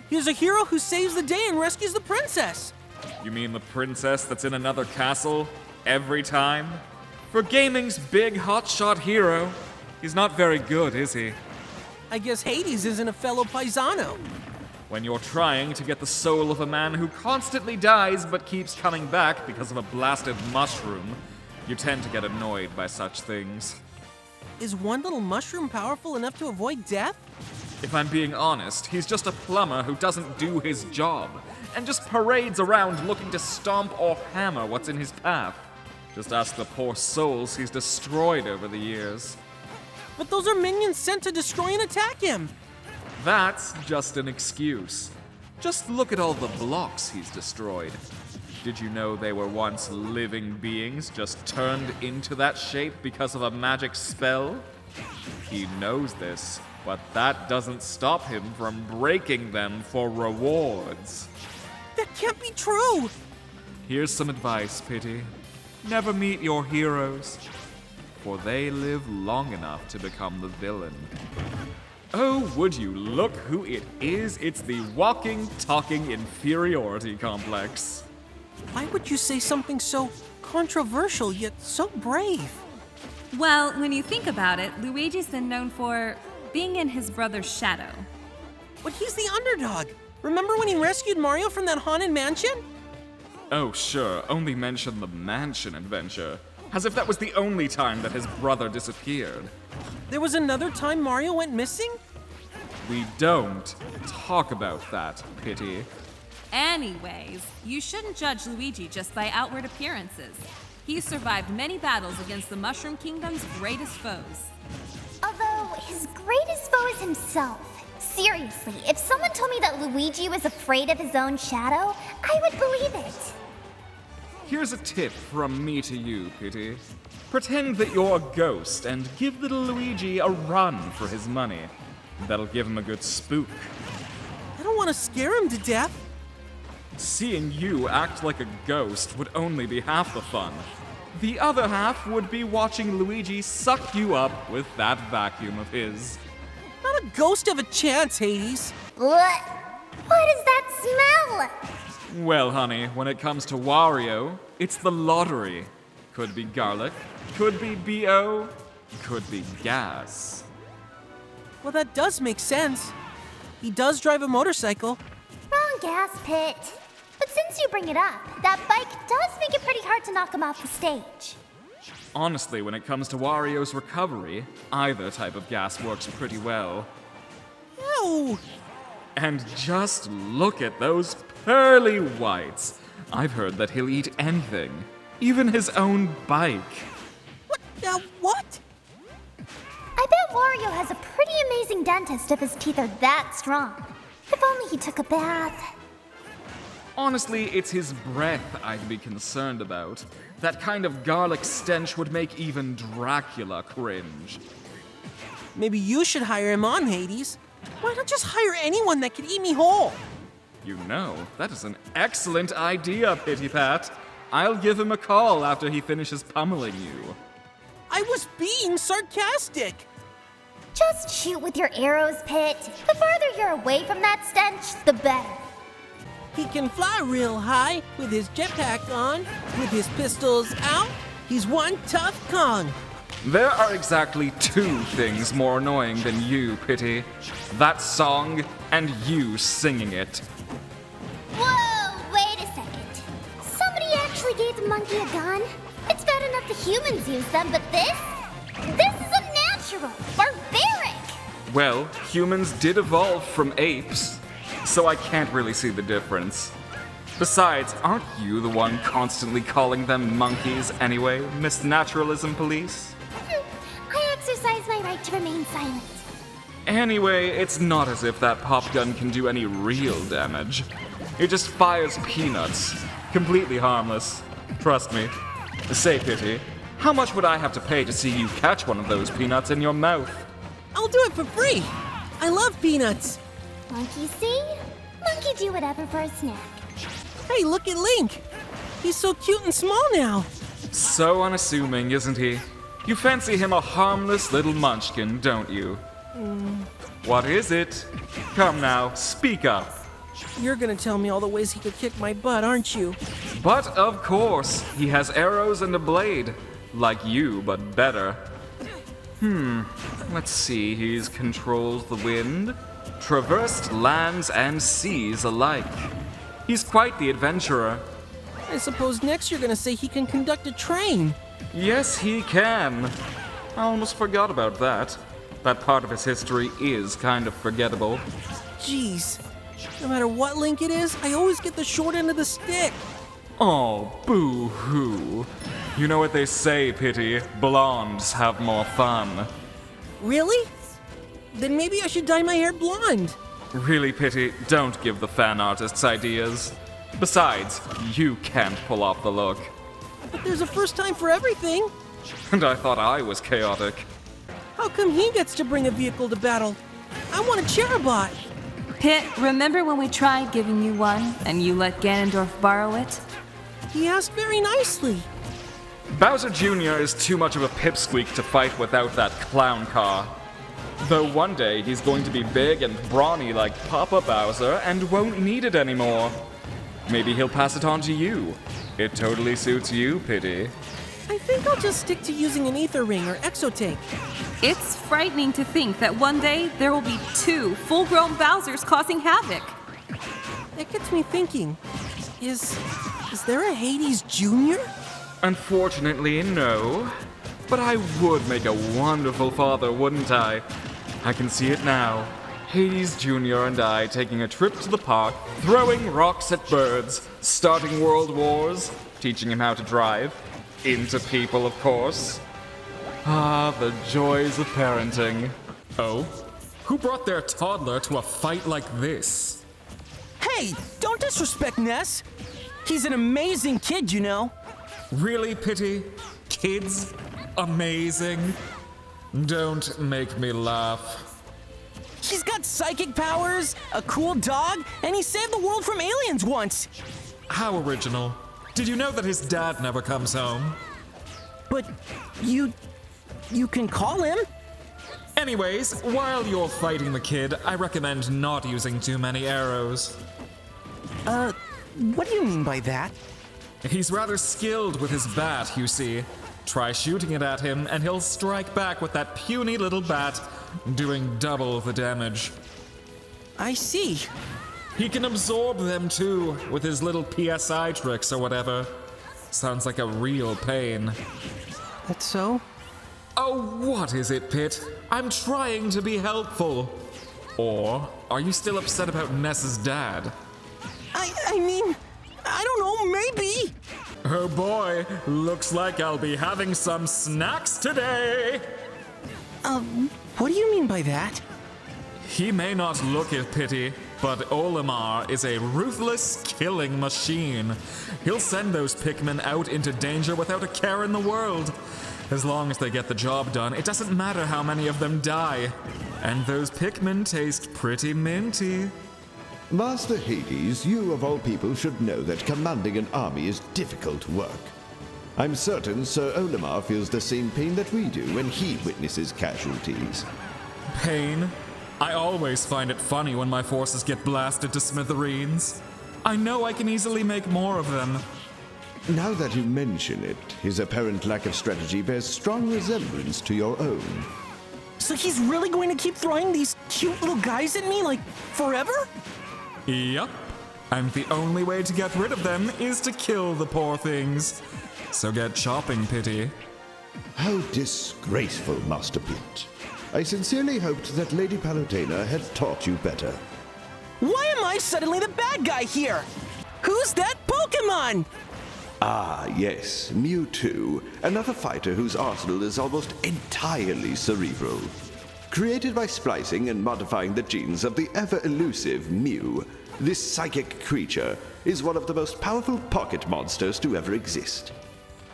He's a hero who saves the day and rescues the princess. You mean the princess that's in another castle every time? For gaming's big hotshot hero, he's not very good, is he? I guess Hades isn't a fellow paisano. When you're trying to get the soul of a man who constantly dies but keeps coming back because of a blasted mushroom, you tend to get annoyed by such things. Is one little mushroom powerful enough to avoid death? If I'm being honest, he's just a plumber who doesn't do his job, and just parades around looking to stomp or hammer what's in his path. Just ask the poor souls he's destroyed over the years. But those are minions sent to destroy and attack him. That's just an excuse. Just look at all the blocks he's destroyed. Did you know they were once living beings just turned into that shape because of a magic spell? He knows this, but that doesn't stop him from breaking them for rewards. That can't be true! Here's some advice, Pity. Never meet your heroes, for they live long enough to become the villain. Oh, would you look who it is? It's the walking, talking inferiority complex. Why would you say something so controversial yet so brave? Well, when you think about it, Luigi's been known for being in his brother's shadow. But he's the underdog. Remember when he rescued Mario from that haunted mansion? Oh, sure, only mention the mansion adventure. As if that was the only time that his brother disappeared. There was another time Mario went missing? We don't talk about that, Pity. Anyways, you shouldn't judge Luigi just by outward appearances. He's survived many battles against the Mushroom Kingdom's greatest foes. Although his greatest foe is himself. Seriously, if someone told me that Luigi was afraid of his own shadow, I would believe it. Here's a tip from me to you, Pity. Pretend that you're a ghost and give little Luigi a run for his money. That'll give him a good spook. I don't want to scare him to death. Seeing you act like a ghost would only be half the fun. The other half would be watching Luigi suck you up with that vacuum of his. Not a ghost of a chance, Hades. What? What is that smell? Well, honey, when it comes to Wario, it's the lottery. Could be garlic, could be B.O., could be gas. Well, that does make sense. He does drive a motorcycle. Wrong gas pit. But since you bring it up, that bike does make it pretty hard to knock him off the stage. Honestly, when it comes to Wario's recovery, either type of gas works pretty well. Ew! And just look at those pearly whites. I've heard that he'll eat anything, even his own bike. What? What? I bet Wario has a pretty amazing dentist if his teeth are that strong. If only he took a bath. Honestly, it's his breath I'd be concerned about. That kind of garlic stench would make even Dracula cringe. Maybe you should hire him on, Hades. Why not just hire anyone that could eat me whole? You know, that is an excellent idea, Pity Pat. I'll give him a call after he finishes pummeling you. I was being sarcastic. Just shoot with your arrows, Pit. The farther you're away from that stench, the better. He can fly real high with his jetpack on, with his pistols out. He's one tough Kong. There are exactly two things more annoying than you, Pity. That song and you singing it. Whoa, wait a second. Somebody actually gave the monkey a gun? It's bad enough the humans use them, but this? This is unnatural, barbaric! Well, humans did evolve from apes, so I can't really see the difference. Besides, aren't you the one constantly calling them monkeys anyway, Miss Naturalism Police? I exercise my right to remain silent. Anyway, it's not as if that pop gun can do any real damage. It just fires peanuts. Completely harmless. Trust me. Say, Pity, how much would I have to pay to see you catch one of those peanuts in your mouth? I'll do it for free. I love peanuts. Monkey see? Monkey do whatever for a snack. Hey, look at Link. He's so cute and small now. So unassuming, isn't he? You fancy him a harmless little munchkin, don't you? What is it? Come now, speak up. You're gonna tell me all the ways he could kick my butt, aren't you? But of course, he has arrows and a blade. Like you, but better. Let's see, he controls the wind, traversed lands and seas alike. He's quite the adventurer. I suppose next you're gonna say he can conduct a train. Yes, he can. I almost forgot about that. That part of his history is kind of forgettable. Jeez. No matter what Link it is, I always get the short end of the stick. Oh, boo-hoo. You know what they say, Pity. Blondes have more fun. Really? Then maybe I should dye my hair blonde. Really, Pity, don't give the fan artists ideas. Besides, you can't pull off the look. But there's a first time for everything. And I thought I was chaotic. How come he gets to bring a vehicle to battle? I want a Cherubot. Pit, remember when we tried giving you one and you let Ganondorf borrow it? He asked very nicely. Bowser Jr. is too much of a pipsqueak to fight without that clown car. Though one day he's going to be big and brawny like Papa Bowser and won't need it anymore. Maybe he'll pass it on to you. It totally suits you, Pity. I think I'll just stick to using an ether ring or exotank. It's frightening to think that one day there will be 2 full-grown Bowsers causing havoc. That gets me thinking. Is there a Hades Jr.? Unfortunately, no. But I would make a wonderful father, wouldn't I? I can see it now. Hades Jr. and I taking a trip to the park, throwing rocks at birds, starting world wars, teaching him how to drive. Into people, of course. Ah, the joys of parenting. Oh? Who brought their toddler to a fight like this? Hey, don't disrespect Ness. He's an amazing kid, you know. Really, Pity? Kids? Amazing? Don't make me laugh. He's got psychic powers, a cool dog, and he saved the world from aliens once. How original. Did you know that his dad never comes home? But you can call him. Anyways, while you're fighting the kid, I recommend not using too many arrows. What do you mean by that? He's rather skilled with his bat, you see. Try shooting it at him, and he'll strike back with that puny little bat, doing double the damage. I see. He can absorb them too, with his little PSI tricks or whatever. Sounds like a real pain. That's so? Oh, what is it, Pit? I'm trying to be helpful. Or are you still upset about Ness's dad? I mean, I don't know, maybe. Oh boy, looks like I'll be having some snacks today. What do you mean by that? He may not look it, Pity, but Olimar is a ruthless killing machine. He'll send those Pikmin out into danger without a care in the world. As long as they get the job done, it doesn't matter how many of them die. And those Pikmin taste pretty minty. Master Hades, you of all people should know that commanding an army is difficult work. I'm certain Sir Olimar feels the same pain that we do when he witnesses casualties. Pain? I always find it funny when my forces get blasted to smithereens. I know I can easily make more of them. Now that you mention it, his apparent lack of strategy bears strong resemblance to your own. So he's really going to keep throwing these cute little guys at me, like, forever? Yup. And the only way to get rid of them is to kill the poor things. So get chopping, Pity. How disgraceful, Master Pit. I sincerely hoped that Lady Palutena had taught you better. Why am I suddenly the bad guy here? Who's that Pokemon? Ah, yes, Mewtwo, another fighter whose arsenal is almost entirely cerebral. Created by splicing and modifying the genes of the ever-elusive Mew, this psychic creature is one of the most powerful pocket monsters to ever exist.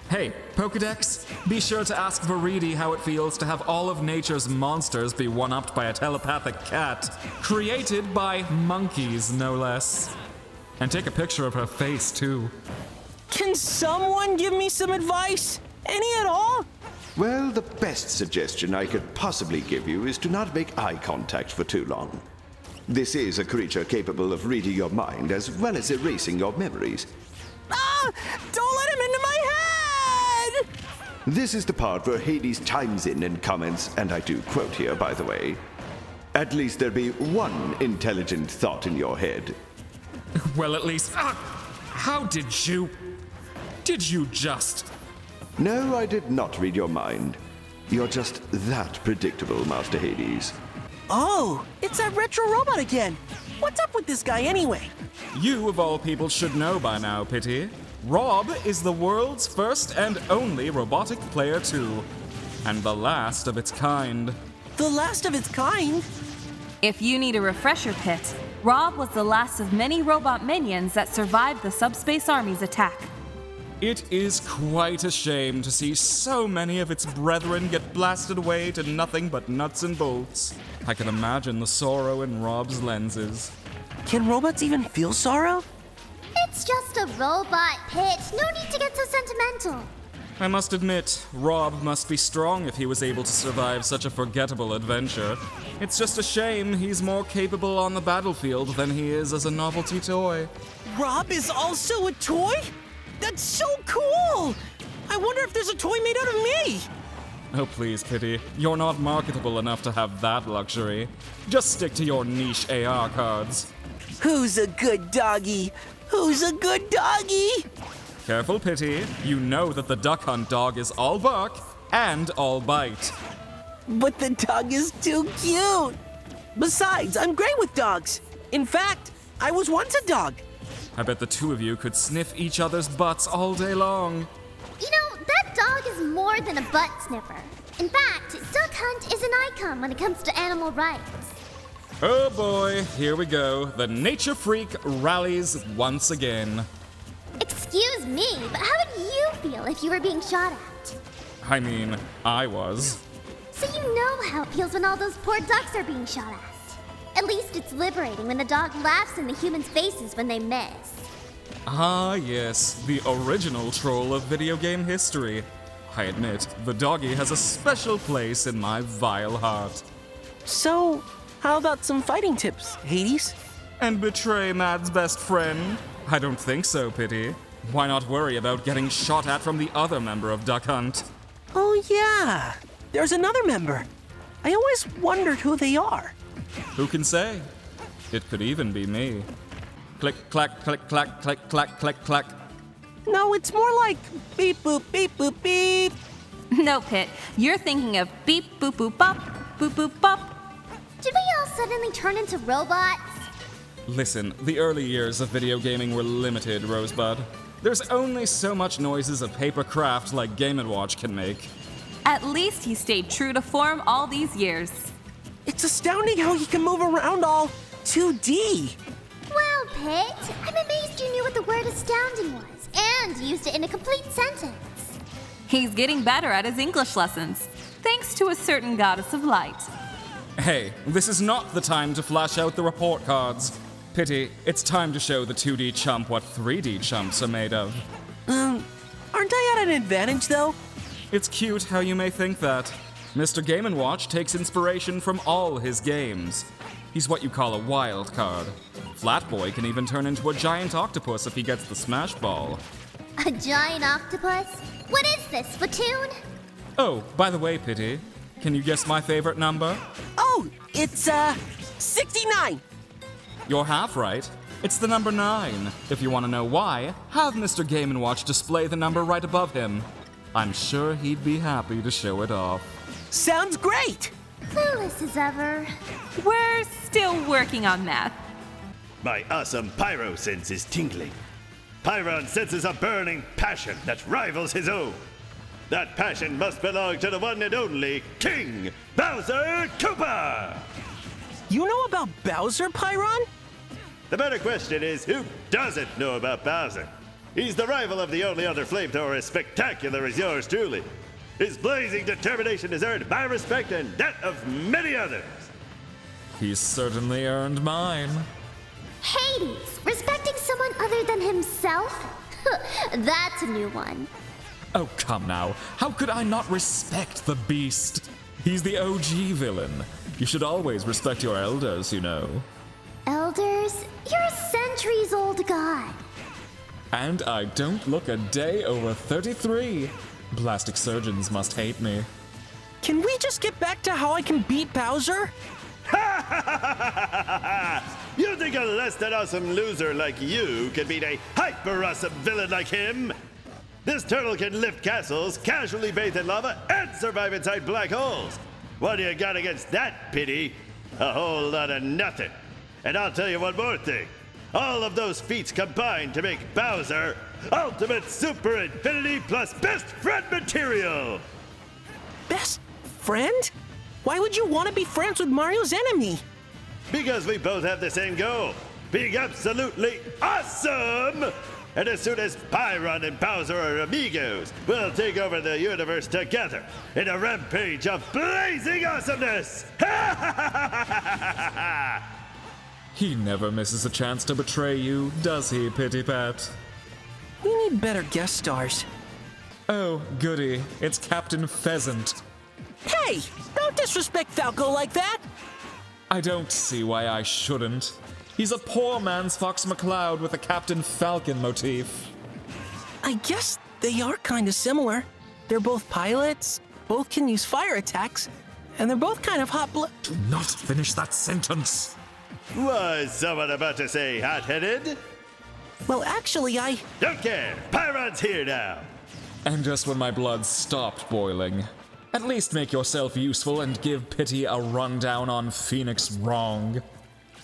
Hey, Pokedex, be sure to ask Viridi how it feels to have all of nature's monsters be one-upped by a telepathic cat, created by monkeys, no less. And take a picture of her face, too. Can someone give me some advice? Any at all? Well, the best suggestion I could possibly give you is to not make eye contact for too long. This is a creature capable of reading your mind as well as erasing your memories. Ah! Don't let him into my head! This is the part where Hades chimes in and comments, and I do quote here, by the way, "At least there be one intelligent thought in your head." Well, at least... how did you... Did you just... No, I did not read your mind. You're just that predictable, Master Hades. Oh, it's that retro robot again. What's up with this guy anyway? You, of all people, should know by now, Pity. R.O.B is the world's first and only robotic player too. And the last of its kind. The last of its kind? If you need a refresher, Pit, R.O.B was the last of many robot minions that survived the Subspace Army's attack. It is quite a shame to see so many of its brethren get blasted away to nothing but nuts and bolts. I can imagine the sorrow in R.O.B's lenses. Can robots even feel sorrow? It's just a robot, Pit. No need to get so sentimental. I must admit, R.O.B must be strong if he was able to survive such a forgettable adventure. It's just a shame he's more capable on the battlefield than he is as a novelty toy. R.O.B is also a toy? That's so cool! I wonder if there's a toy made out of me! Oh please, Pity. You're not marketable enough to have that luxury. Just stick to your niche AR cards. Who's a good doggy? Who's a good doggy? Careful, Pity. You know that the duck hunt dog is all bark and all bite. But the dog is too cute! Besides, I'm great with dogs. In fact, I was once a dog. I bet the two of you could sniff each other's butts all day long. You know, that dog is more than a butt sniffer. In fact, Duck Hunt is an icon when it comes to animal rights. Oh boy, here we go. The nature freak rallies once again. Excuse me, but how would you feel if you were being shot at? I mean, I was. So you know how it feels when all those poor ducks are being shot at. At least it's liberating when the dog laughs in the humans' faces when they miss. Ah, yes, the original troll of video game history. I admit, the doggy has a special place in my vile heart. So, how about some fighting tips, Hades? And betray Mad's best friend? I don't think so, Pity. Why not worry about getting shot at from the other member of Duck Hunt? Oh yeah, there's another member. I always wondered who they are. Who can say? It could even be me. Click, clack, click, clack, click, clack, click, clack. No, it's more like beep, boop, beep, boop, beep. No, Pit, you're thinking of beep, boop, boop, bop, boop, boop, bop. Did we all suddenly turn into robots? Listen, the early years of video gaming were limited, Rosebud. There's only so much noises a paper craft like Game & Watch can make. At least he stayed true to form all these years. It's astounding how he can move around all 2D. Well, Pit, I'm amazed you knew what the word astounding was and used it in a complete sentence. He's getting better at his English lessons, thanks to a certain goddess of light. Hey, this is not the time to flash out the report cards. Pity, it's time to show the 2D chump what 3D chumps are made of. Aren't I at an advantage, though? It's cute how you may think that. Mr. Game & Watch takes inspiration from all his games. He's what you call a wild card. Flatboy can even turn into a giant octopus if he gets the smash ball. A giant octopus? What is this, Splatoon? Oh, by the way, Pity, can you guess my favorite number? Oh, it's, 69! You're half right. It's the number 9. If you want to know why, have Mr. Game & Watch display the number right above him. I'm sure he'd be happy to show it off. Sounds great! Clueless as ever. We're still working on that. My awesome pyro sense is tingling. Pyron senses a burning passion that rivals his own. That passion must belong to the one and only King Bowser Koopa! You know about Bowser, Pyron? The better question is, who doesn't know about Bowser? He's the rival of the only other flamethrower as spectacular as yours truly. His blazing determination has earned my respect and that of many others. He's certainly earned mine. Hades, respecting someone other than himself? That's a new one. Oh, come now. How could I not respect the beast? He's the OG villain. You should always respect your elders, you know. Elders? You're a centuries-old god. And I don't look a day over 33. Plastic surgeons must hate me. Can we just get back to how I can beat Bowser? You think a less than awesome loser like you can beat a hyper-awesome villain like him? This turtle can lift castles, casually bathe in lava, and survive inside black holes. What do you got against that, Pity? A whole lot of nothing. And I'll tell you one more thing. All of those feats combined to make Bowser ultimate super infinity plus best friend material! Best friend? Why would you want to be friends with Mario's enemy? Because we both have the same goal, being absolutely awesome! And as soon as Pyron and Bowser are amigos, we'll take over the universe together in a rampage of blazing awesomeness! He never misses a chance to betray you, does he, Pity Pat? We need better guest stars. Oh, goody. It's Captain Pheasant. Hey! Don't disrespect Falco like that! I don't see why I shouldn't. He's a poor man's Fox McCloud with a Captain Falcon motif. I guess they are kind of similar. They're both pilots, both can use fire attacks, and they're both kind of hot-blooded. Do not finish that sentence. Was someone about to say hot-headed? Well, actually, I... Don't care! Pyron's here now! And just when my blood stopped boiling. At least make yourself useful and give Pity a rundown on Phoenix Wrong.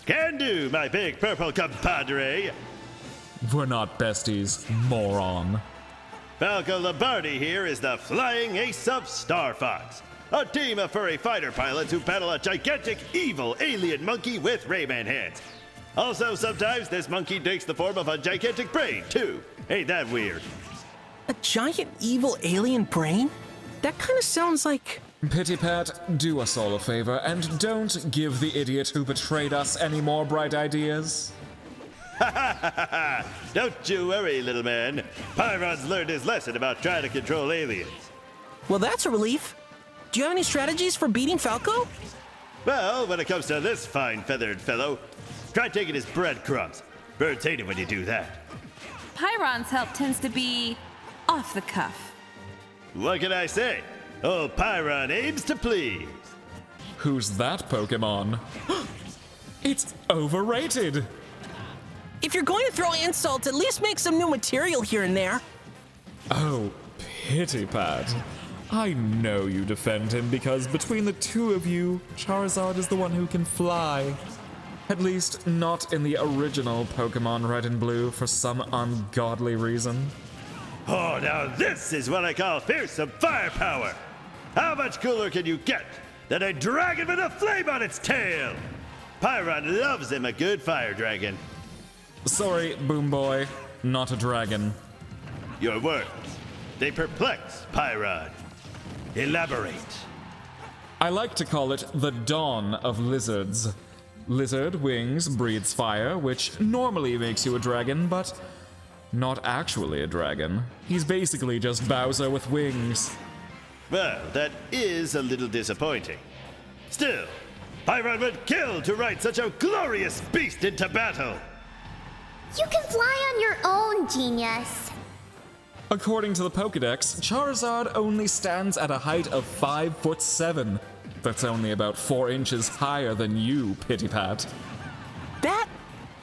Can do, my big purple compadre! We're not besties, moron. Falco Lombardi here is the flying ace of Star Fox, a team of furry fighter pilots who battle a gigantic evil alien monkey with Rayman hands. Also, sometimes this monkey takes the form of a gigantic brain, too. Ain't that weird? A giant evil alien brain? That kind of sounds like... Pity Pat, do us all a favor and don't give the idiot who betrayed us any more bright ideas. Don't you worry, little man. Pyron's learned his lesson about trying to control aliens. Well, that's a relief. Do you have any strategies for beating Falco? Well, when it comes to this fine feathered fellow, try taking his breadcrumbs. Birds hate it when you do that. Pyron's help tends to be off the cuff. What can I say? Old Pyron aims to please. Who's that Pokemon? It's overrated! If you're going to throw insults, at least make some new material here and there. Oh, Pity Pat. I know you defend him because between the two of you, Charizard is the one who can fly. At least not in the original Pokemon Red and Blue for some ungodly reason. Oh, now this is what I call fearsome firepower! How much cooler can you get than a dragon with a flame on its tail? Pyron loves him a good fire dragon. Sorry, Boom Boy, not a dragon. Your words, they perplex Pyron. Elaborate. I like to call it the dawn of lizards. Lizard wings breathes fire, which normally makes you a dragon, but not actually a dragon. He's basically just Bowser with wings. Well, that is a little disappointing. Still, Pyron would kill to ride such a glorious beast into battle. You can fly on your own, genius. According to the Pokedex, Charizard only stands at a height of 5'7". That's only about 4 inches higher than you, Pity Pat. That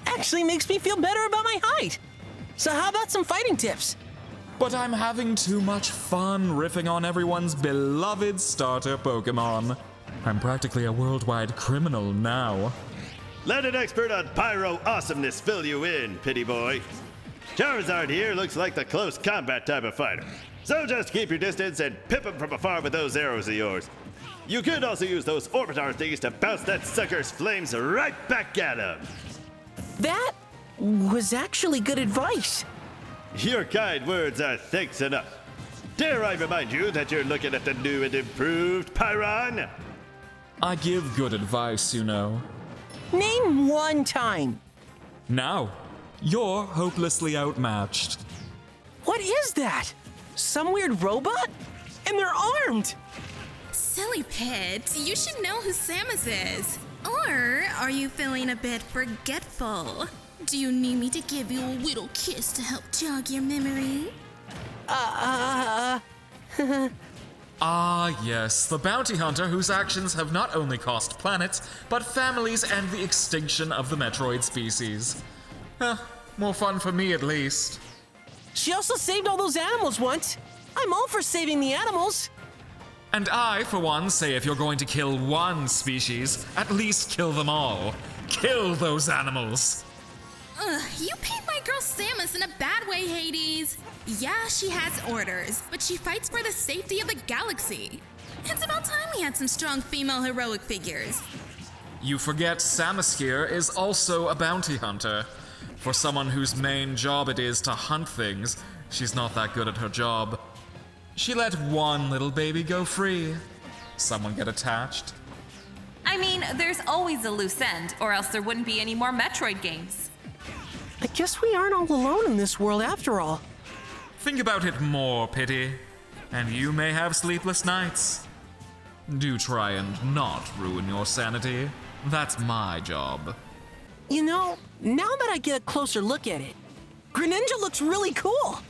actually makes me feel better about my height. So how about some fighting tips? But I'm having too much fun riffing on everyone's beloved starter Pokemon. I'm practically a worldwide criminal now. Let an expert on pyro awesomeness fill you in, Pity Boy. Charizard here looks like the close combat type of fighter. So just keep your distance and pip him from afar with those arrows of yours. You could also use those Orbitar things to bounce that sucker's flames right back at him. That was actually good advice. Your kind words are thanks enough. Dare I remind you that you're looking at the new and improved Pyron? I give good advice, you know. Name one time. Now, you're hopelessly outmatched. What is that? Some weird robot? And they're armed! Silly Pit, you should know who Samus is. Or are you feeling a bit forgetful? Do you need me to give you a little kiss to help jog your memory? Ah, yes, the bounty hunter whose actions have not only cost planets, but families and the extinction of the Metroid species. More fun for me at least. She also saved all those animals once. I'm all for saving the animals. And I, for one, say if you're going to kill one species, at least kill them all. Kill those animals. You paint my girl Samus in a bad way, Hades. Yeah, she has orders, but she fights for the safety of the galaxy. It's about time we had some strong female heroic figures. You forget Samus here is also a bounty hunter. For someone whose main job it is to hunt things, she's not that good at her job. She let one little baby go free. Someone get attached? I mean, there's always a loose end, or else there wouldn't be any more Metroid games. I guess we aren't all alone in this world after all. Think about it more, Pity, and you may have sleepless nights. Do try and not ruin your sanity. That's my job. You know, now that I get a closer look at it, Greninja looks really cool.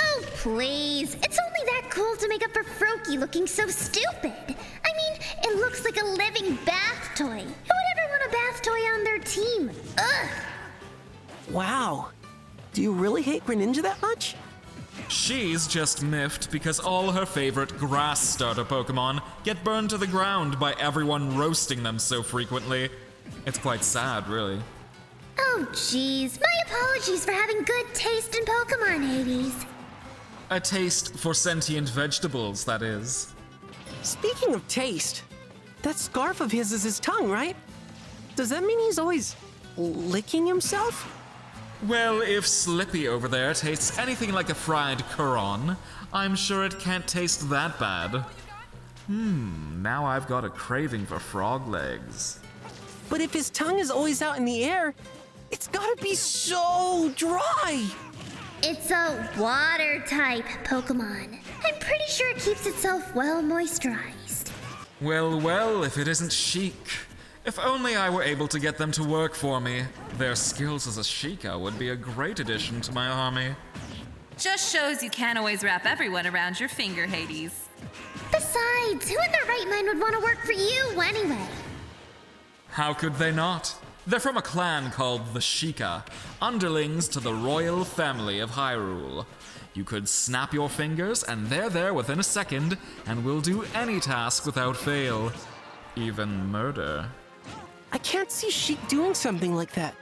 Oh, please. It's only that cool to make up for Froakie looking so stupid. I mean, it looks like a living bath toy. Who would ever want a bath toy on their team? Ugh. Wow. Do you really hate Greninja that much? She's just miffed because all her favorite grass starter Pokemon get burned to the ground by everyone roasting them so frequently. It's quite sad, really. Oh, jeez. My apologies for having good taste in Pokemon, Hades. A taste for sentient vegetables, that is. Speaking of taste, that scarf of his is his tongue, right? Does that mean he's always licking himself? Well, if Slippy over there tastes anything like a fried Corrin, I'm sure it can't taste that bad. Now I've got a craving for frog legs. But if his tongue is always out in the air, it's gotta be so dry. It's a water type Pokemon. I'm pretty sure it keeps itself well moisturized. Well, if it isn't Sheik. If only I were able to get them to work for me. Their skills as a Sheikah would be a great addition to my army. Just shows you can't always wrap everyone around your finger, Hades. Besides, who in their right mind would want to work for you anyway? How could they not? They're from a clan called the Sheikah, underlings to the royal family of Hyrule. You could snap your fingers and they're there within a second and will do any task without fail. Even murder. I can't see Sheik doing something like that.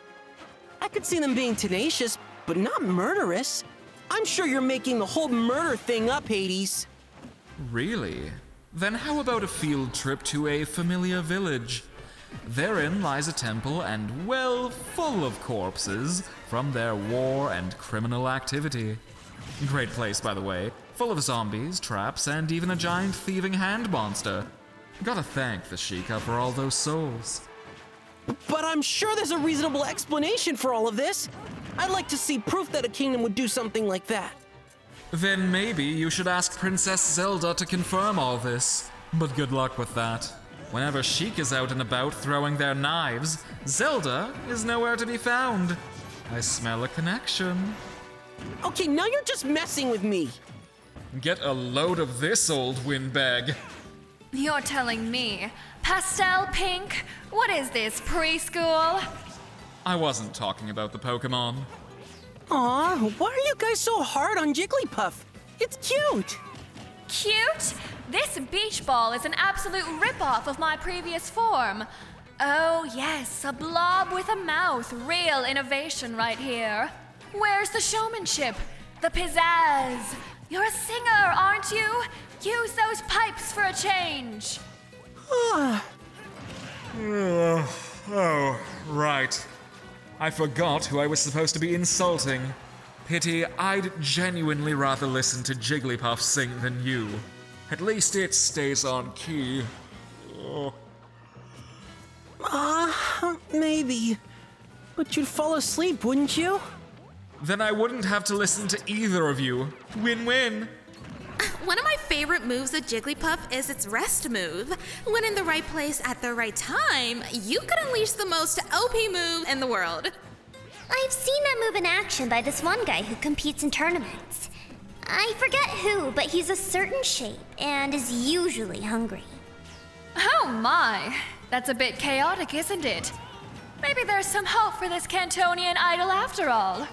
I could see them being tenacious, but not murderous. I'm sure you're making the whole murder thing up, Hades. Really? Then how about a field trip to a familiar village? Therein lies a temple and, well, full of corpses from their war and criminal activity. Great place, by the way. Full of zombies, traps, and even a giant thieving hand monster. Gotta thank the Sheikah for all those souls. But I'm sure there's a reasonable explanation for all of this. I'd like to see proof that a kingdom would do something like that. Then maybe you should ask Princess Zelda to confirm all this. But good luck with that. Whenever Sheik is out and about throwing their knives, Zelda is nowhere to be found. I smell a connection. Okay, now you're just messing with me. Get a load of this, old windbag. You're telling me, pastel pink? What is this, preschool? I wasn't talking about the Pokemon. Aw, why are you guys so hard on Jigglypuff? It's cute. Cute? This beach ball is an absolute rip-off of my previous form. Oh yes, a blob with a mouth. Real innovation right here. Where's the showmanship? The pizzazz? You're a singer, aren't you? Use those pipes for a change. Oh, right. I forgot who I was supposed to be insulting. Pity, I'd genuinely rather listen to Jigglypuff sing than you. At least it stays on key. Maybe. But you'd fall asleep, wouldn't you? Then I wouldn't have to listen to either of you. Win-win. One of my favorite moves of Jigglypuff is its rest move. When in the right place at the right time, you could unleash the most OP move in the world. I've seen that move in action by this one guy who competes in tournaments. I forget who, but he's a certain shape and is usually hungry. Oh my, that's a bit chaotic, isn't it? Maybe there's some hope for this Cantonian idol after all.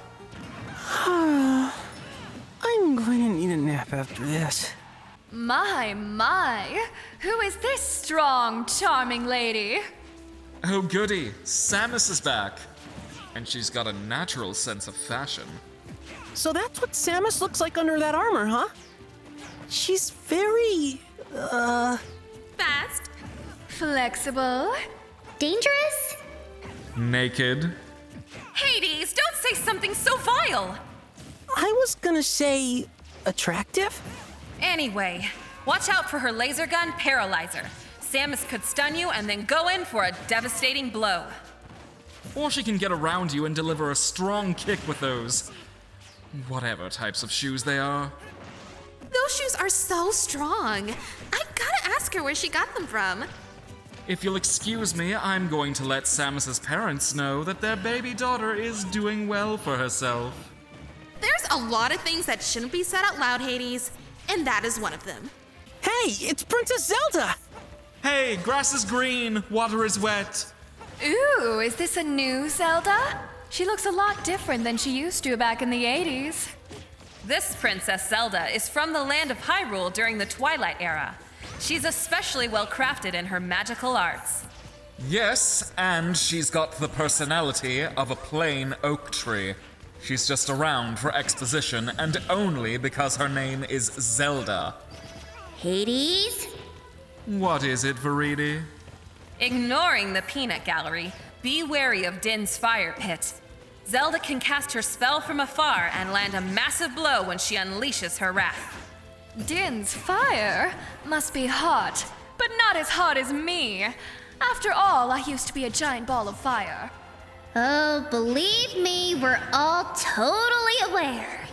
I'm going to need a nap after this. My, who is this strong, charming lady? Oh goody, Samus is back. And she's got a natural sense of fashion. So that's what Samus looks like under that armor, huh? She's very, fast. Flexible. dangerous? Naked. Hades, don't say something so vile! I was gonna say attractive? Anyway, watch out for her laser gun paralyzer. Samus could stun you and then go in for a devastating blow. Or she can get around you and deliver a strong kick with those whatever types of shoes they are. Those shoes are so strong. I gotta ask her where she got them from. If you'll excuse me, I'm going to let Samus's parents know that their baby daughter is doing well for herself. There's a lot of things that shouldn't be said out loud, Hades, and that is one of them. Hey, it's Princess Zelda! Hey, grass is green, water is wet. Ooh, is this a new Zelda? She looks a lot different than she used to back in the 80s. This Princess Zelda is from the land of Hyrule during the Twilight era. She's especially well crafted in her magical arts. Yes, and she's got the personality of a plain oak tree. She's just around for exposition, and only because her name is Zelda. Hades? What is it, Veridi? Ignoring the peanut gallery, be wary of Din's fire pit. Zelda can cast her spell from afar and land a massive blow when she unleashes her wrath. Din's fire must be hot, but not as hot as me. After all, I used to be a giant ball of fire. Oh, believe me, we're all totally aware.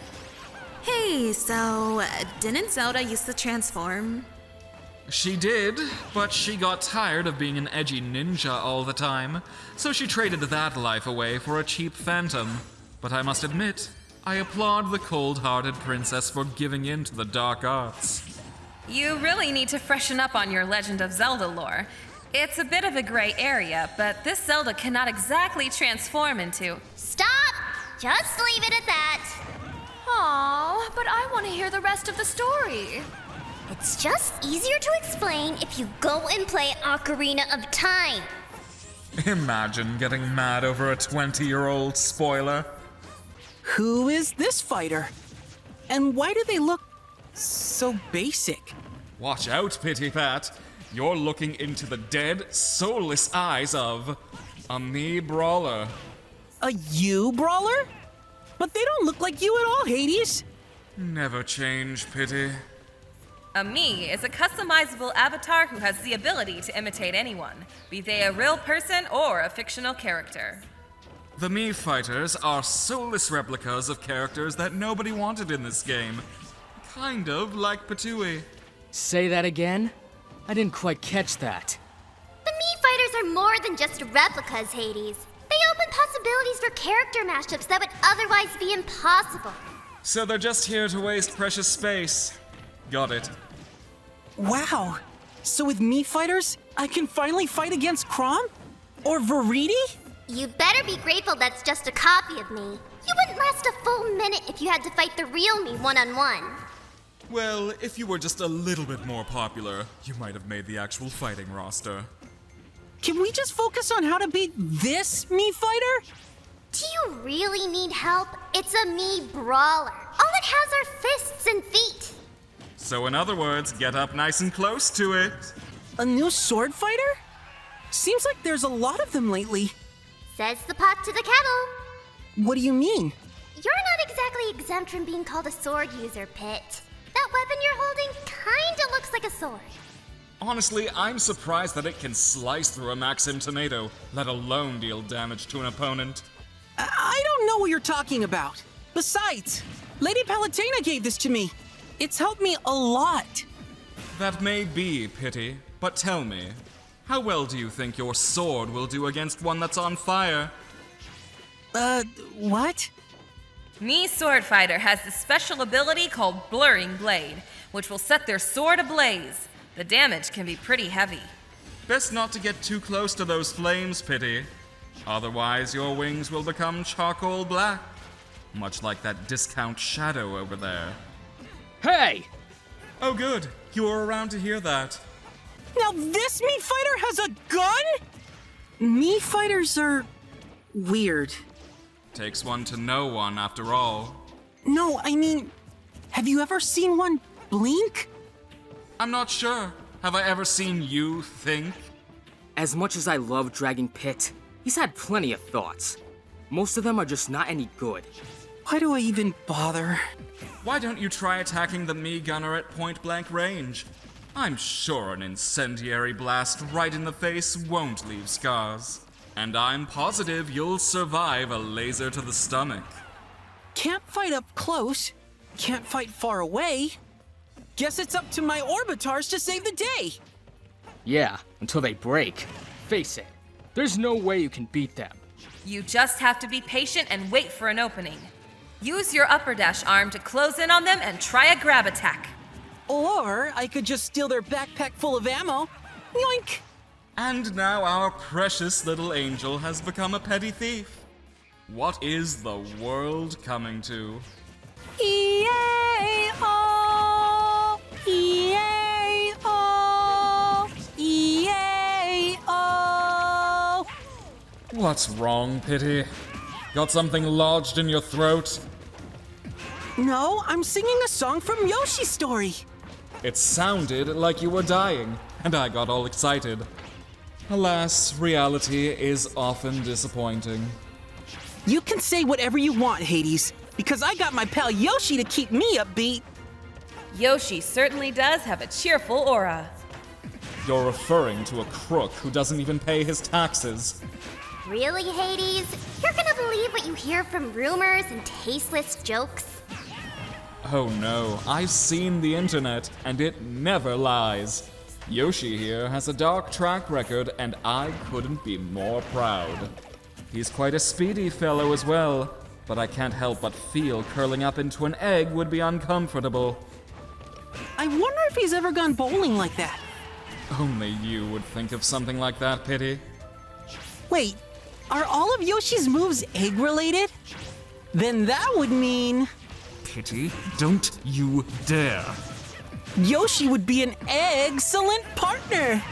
Hey, so didn't Zelda used to transform? She did, but she got tired of being an edgy ninja all the time, so she traded that life away for a cheap phantom. But I must admit, I applaud the cold-hearted princess for giving in to the dark arts. You really need to freshen up on your Legend of Zelda lore. It's a bit of a gray area, but this Zelda cannot exactly transform into... Stop! Just leave it at that. Aw, but I want to hear the rest of the story. It's just easier to explain if you go and play Ocarina of Time. Imagine getting mad over a 20-year-old spoiler. Who is this fighter? And why do they look so basic? Watch out, Pity Pat. You're looking into the dead, soulless eyes of a Mii brawler. A you brawler? But they don't look like you at all, Hades. Never change, Pity. A Mii is a customizable avatar who has the ability to imitate anyone, be they a real person or a fictional character. The Mii Fighters are soulless replicas of characters that nobody wanted in this game. Kind of like Patui. Say that again? I didn't quite catch that. The Mii Fighters are more than just replicas, Hades. They open possibilities for character mashups that would otherwise be impossible. So they're just here to waste precious space. Got it. Wow. So with Mii Fighters, I can finally fight against Chrom? Or Veridi? You better be grateful that's just a copy of me. You wouldn't last a full minute if you had to fight the real me one-on-one. Well, if you were just a little bit more popular, you might have made the actual fighting roster. Can we just focus on how to beat this Mii Fighter? Do you really need help? It's a Mii brawler. All it has are fists and feet. So in other words, get up nice and close to it. A new sword fighter? Seems like there's a lot of them lately. Says the pot to the kettle. What do you mean? You're not exactly exempt from being called a sword user, Pit. That weapon you're holding kinda looks like a sword. Honestly, I'm surprised that it can slice through a Maxim tomato, let alone deal damage to an opponent. I don't know what you're talking about. Besides, Lady Palutena gave this to me. It's helped me a lot. That may be, Pity, but tell me, how well do you think your sword will do against one that's on fire? What? Mii Sword Fighter has this special ability called Blurring Blade, which will set their sword ablaze. The damage can be pretty heavy. Best not to get too close to those flames, Pity. Otherwise, your wings will become charcoal black. Much like that discount shadow over there. Hey! Oh good, you were around to hear that. Now this Mii Fighter has a gun? Mii Fighters are weird. Takes one to know one, after all. No, I mean, have you ever seen one blink? I'm not sure. Have I ever seen you think? As much as I love dragging Pit, he's had plenty of thoughts. Most of them are just not any good. Why do I even bother? Why don't you try attacking the Mii gunner at point-blank range? I'm sure an incendiary blast right in the face won't leave scars. And I'm positive you'll survive a laser to the stomach. Can't fight up close. Can't fight far away. Guess it's up to my Orbitars to save the day. Yeah, until they break. Face it, there's no way you can beat them. You just have to be patient and wait for an opening. Use your upper dash arm to close in on them and try a grab attack. Or I could just steal their backpack full of ammo. Yoink! And now our precious little angel has become a petty thief. What is the world coming to? E-A-O! E-A-O! E-A-O! What's wrong, Pity? Got something lodged in your throat? No, I'm singing a song from Yoshi's story. It sounded like you were dying, and I got all excited. Alas, reality is often disappointing. You can say whatever you want, Hades, because I got my pal Yoshi to keep me upbeat. Yoshi certainly does have a cheerful aura. You're referring to a crook who doesn't even pay his taxes. Really, Hades? You're gonna believe what you hear from rumors and tasteless jokes? Oh no, I've seen the internet, and it never lies. Yoshi here has a dark track record, and I couldn't be more proud. He's quite a speedy fellow as well, but I can't help but feel curling up into an egg would be uncomfortable. I wonder if he's ever gone bowling like that. Only you would think of something like that, Pity. Wait, are all of Yoshi's moves egg-related? Then that would mean... Pity, don't you dare. Yoshi would be an excellent partner.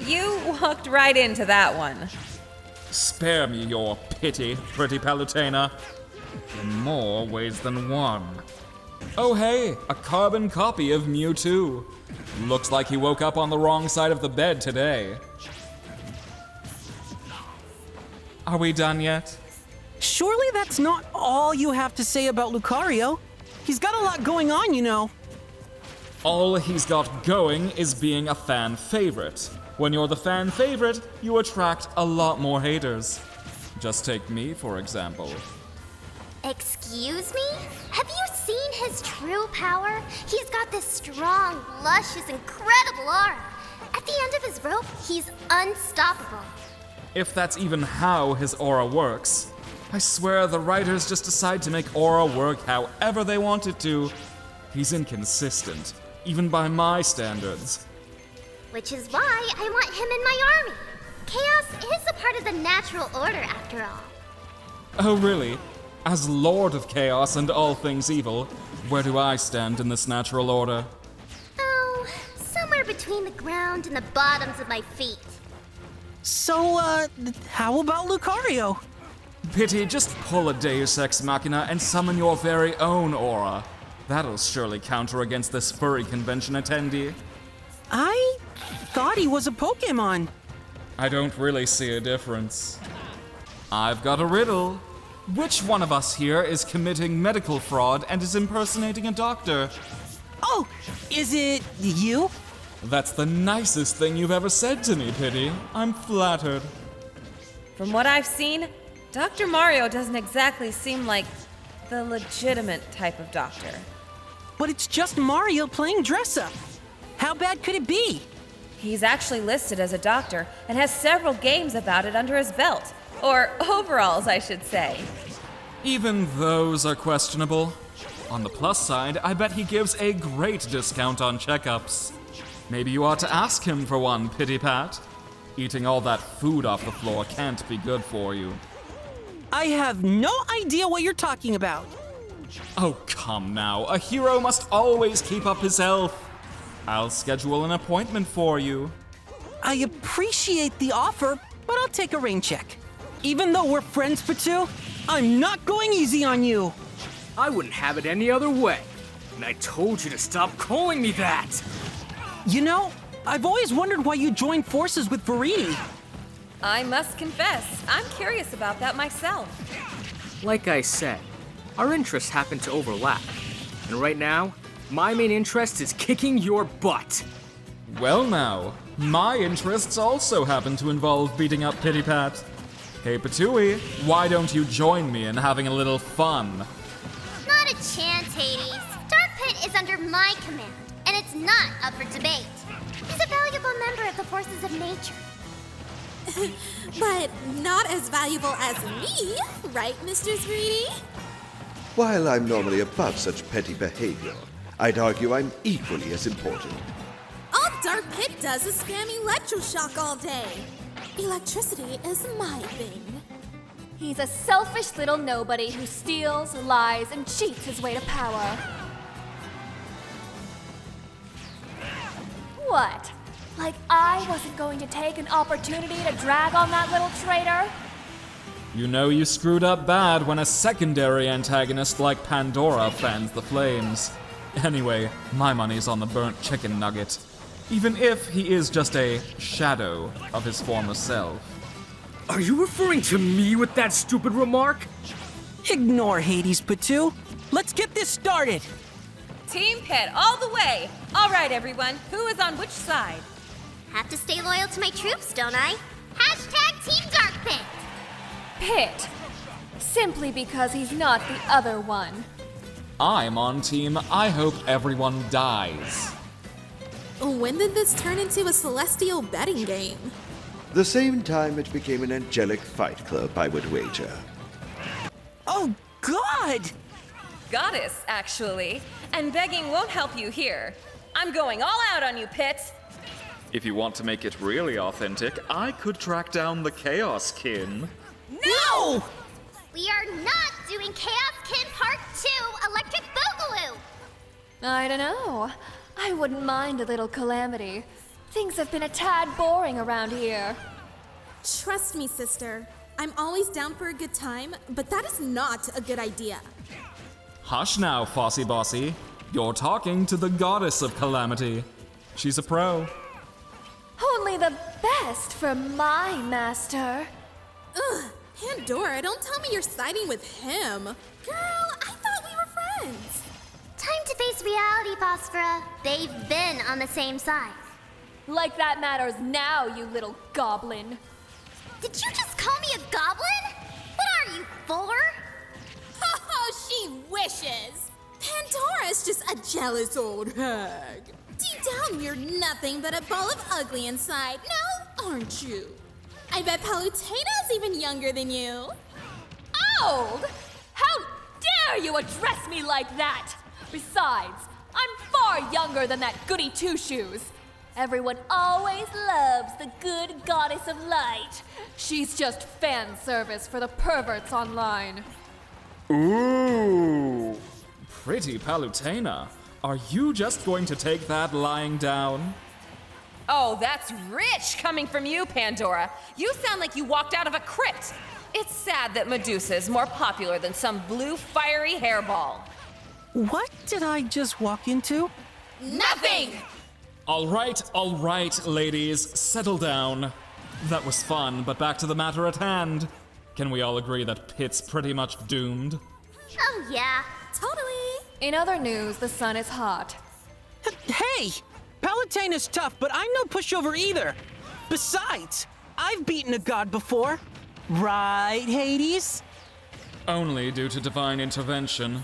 You walked right into that one. Spare me your pity, pretty Palutena. In more ways than one. Oh hey, a carbon copy of Mewtwo. Looks like he woke up on the wrong side of the bed today. Are we done yet? Surely that's not all you have to say about Lucario. He's got a lot going on, you know. All he's got going is being a fan favorite. When you're the fan favorite, you attract a lot more haters. Just take me, for example. Excuse me? Have you seen his true power? He's got this strong, luscious, incredible aura. At the end of his rope, he's unstoppable. If that's even how his aura works. I swear the writers just decide to make aura work however they want it to. He's inconsistent, even by my standards. Which is why I want him in my army. Chaos is a part of the natural order, after all. Oh really? As Lord of Chaos and all things evil, where do I stand in this natural order? Oh, somewhere between the ground and the bottoms of my feet. So, how about Lucario? Pity, just pull a Deus Ex Machina and summon your very own aura. That'll surely counter against this furry convention attendee. I thought he was a Pokemon. I don't really see a difference. I've got a riddle. Which one of us here is committing medical fraud and is impersonating a doctor? Oh, is it you? That's the nicest thing you've ever said to me, Pity. I'm flattered. From what I've seen, Dr. Mario doesn't exactly seem like the legitimate type of doctor. But it's just Mario playing dress-up. How bad could it be? He's actually listed as a doctor and has several games about it under his belt. Or overalls, I should say. Even those are questionable. On the plus side, I bet he gives a great discount on checkups. Maybe you ought to ask him for one, Pity Pat. Eating all that food off the floor can't be good for you. I have no idea what you're talking about. Oh, come now. A hero must always keep up his health. I'll schedule an appointment for you. I appreciate the offer, but I'll take a rain check. Even though we're friends, Patu, I'm not going easy on you. I wouldn't have it any other way. And I told you to stop calling me that. You know, I've always wondered why you joined forces with Veriti. I must confess, I'm curious about that myself. Like I said, our interests happen to overlap. And right now, my main interest is kicking your butt. Well now, my interests also happen to involve beating up Pity Pat. Hey Patooey, why don't you join me in having a little fun? Not a chance, Hades. Dark Pit is under my command, and it's not up for debate. He's a valuable member of the forces of nature. But not as valuable as me, right, Mr. Sweetie? While I'm normally above such petty behavior, I'd argue I'm equally as important. All Dark Pit does is spam electroshock all day. Electricity is my thing. He's a selfish little nobody who steals, lies, and cheats his way to power. What? Like I wasn't going to take an opportunity to drag on that little traitor? You know you screwed up bad when a secondary antagonist like Pandora fans the flames. Anyway, my money's on the burnt chicken nugget. Even if he is just a shadow of his former self. Are you referring to me with that stupid remark? Ignore Hades, Patoo. Let's get this started. Team Pit, all the way! All right, everyone, who is on which side? Have to stay loyal to my troops, don't I? Hashtag Team Dark Pit! Pit. Simply because he's not the other one. I'm on team I hope everyone dies. When did this turn into a celestial betting game? The same time it became an angelic fight club, I would wager. Oh, God! Goddess, actually. And begging won't help you here. I'm going all out on you, Pit. If you want to make it really authentic, I could track down the Chaos Kin. No! We are not doing Chaos Kin Part 2 Electric Boogaloo! I don't know. I wouldn't mind a little calamity. Things have been a tad boring around here. Trust me, sister. I'm always down for a good time, but that is not a good idea. Hush now, Fossy Bossy. You're talking to the goddess of calamity. She's a pro. Only the best for my master. Ugh, Pandora, don't tell me you're siding with him. Girl, I thought we were friends. Time to face reality, Phosphora. They've been on the same side. Like that matters now, you little goblin. Did you just call me a goblin? What are you, 4? Oh, she wishes. Pandora's just a jealous old hag. Deep down, you're nothing but a ball of ugly inside, no, aren't you? I bet Palutena's even younger than you. Old? How dare you address me like that? Besides, I'm far younger than that goody two-shoes. Everyone always loves the good goddess of light. She's just fan service for the perverts online. Ooh. Pretty Palutena. Are you just going to take that lying down? Oh, that's rich coming from you, Pandora. You sound like you walked out of a crypt. It's sad that Medusa is more popular than some blue fiery hairball. What did I just walk into? Nothing! All right, ladies, settle down. That was fun, but back to the matter at hand. Can we all agree that Pit's pretty much doomed? Oh, yeah. Totally. In other news, the sun is hot. Hey! Palutena's tough, but I'm no pushover either. Besides, I've beaten a god before. Right, Hades? Only due to divine intervention.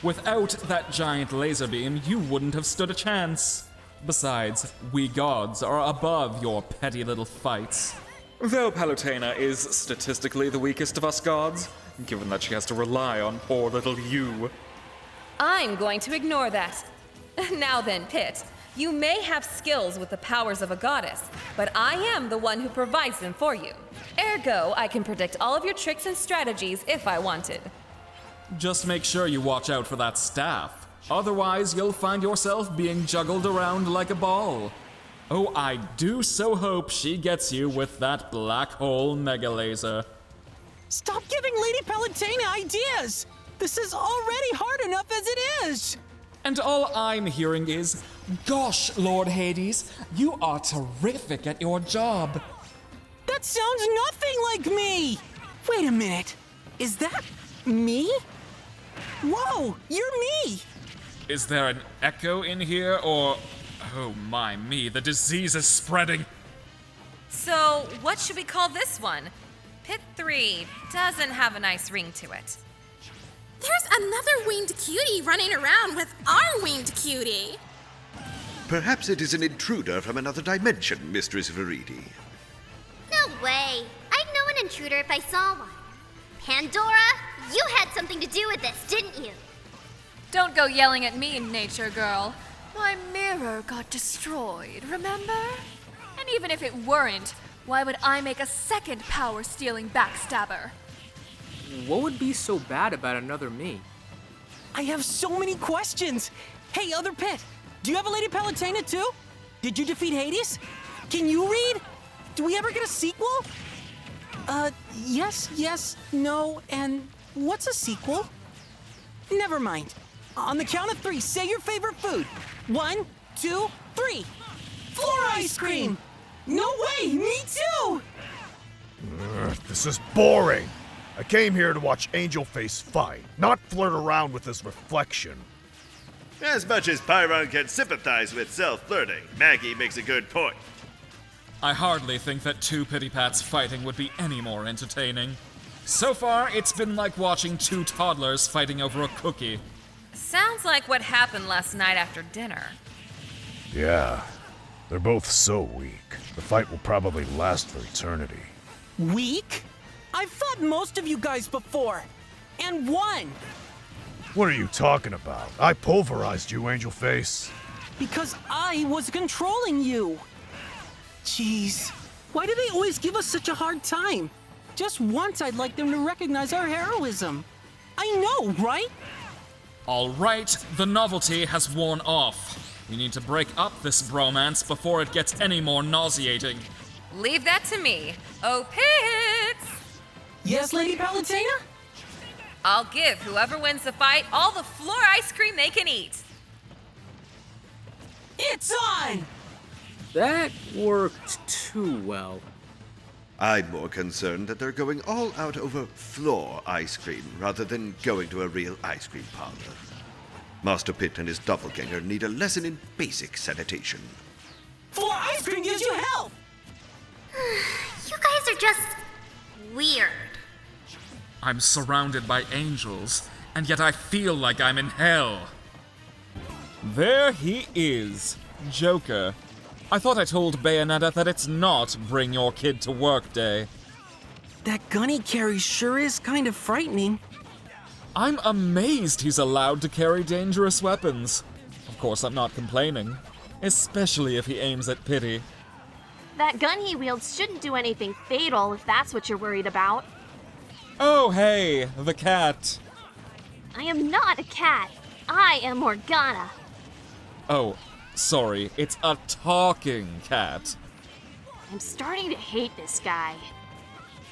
Without that giant laser beam, you wouldn't have stood a chance. Besides, we gods are above your petty little fights. Though Palutena is statistically the weakest of us gods, given that she has to rely on poor little you. I'm going to ignore that. Now then, Pit, you may have skills with the powers of a goddess, but I am the one who provides them for you. Ergo, I can predict all of your tricks and strategies if I wanted. Just make sure you watch out for that staff. Otherwise, you'll find yourself being juggled around like a ball. Oh, I do so hope she gets you with that black hole mega laser. Stop giving Lady Palutena ideas! This is already hard enough as it is! And all I'm hearing is, "Gosh, Lord Hades, you are terrific at your job." That sounds nothing like me! Wait a minute. Is that me? Whoa, you're me! Is there an echo in here, or... Oh my me, the disease is spreading. So, what should we call this one? Pit 3 doesn't have a nice ring to it. There's another winged cutie running around with our winged cutie. Perhaps it is an intruder from another dimension, Mistress Veridi. No way. I'd know an intruder if I saw one. Pandora, you had something to do with this, didn't you? Don't go yelling at me, nature girl. My mirror got destroyed, remember? And even if it weren't, why would I make a second power-stealing backstabber? What would be so bad about another me? I have so many questions. Hey, other pit, do you have a Lady Palutena too? Did you defeat Hades? Can you read? Do we ever get a sequel? Yes, no, and what's a sequel? Never mind. On the count of 3, say your favorite food. 1, 2, 3. Floor ice cream! No way, me too! This is boring. I came here to watch Angelface fight, not flirt around with his reflection. As much as Pyron can sympathize with self-flirting, Maggie makes a good point. I hardly think that two pity-pats fighting would be any more entertaining. So far, it's been like watching two toddlers fighting over a cookie. Sounds like what happened last night after dinner. Yeah, they're both so weak. The fight will probably last for eternity. Weak? I've fought most of you guys before, and won! What are you talking about? I pulverized you, Angelface. Because I was controlling you. Jeez, why do they always give us such a hard time? Just once I'd like them to recognize our heroism. I know, right? All right, the novelty has worn off. We need to break up this bromance before it gets any more nauseating. Leave that to me. Oh, Pits! Yes, Lady Palutena? I'll give whoever wins the fight all the floor ice cream they can eat. It's on! That worked too well. I'm more concerned that they're going all out over floor ice cream rather than going to a real ice cream parlor. Master Pit and his doppelganger need a lesson in basic sanitation. Floor ice cream gives you health! You guys are just weird. I'm surrounded by angels, and yet I feel like I'm in hell. There he is, Joker. I thought I told Bayonetta that it's not Bring Your Kid to Work Day. That gun he carries sure is kind of frightening. I'm amazed he's allowed to carry dangerous weapons. Of course, I'm not complaining, especially if he aims at Pity. That gun he wields shouldn't do anything fatal if that's what you're worried about. Oh, hey, the cat. I am not a cat. I am Morgana. Oh, sorry, it's a talking cat. I'm starting to hate this guy.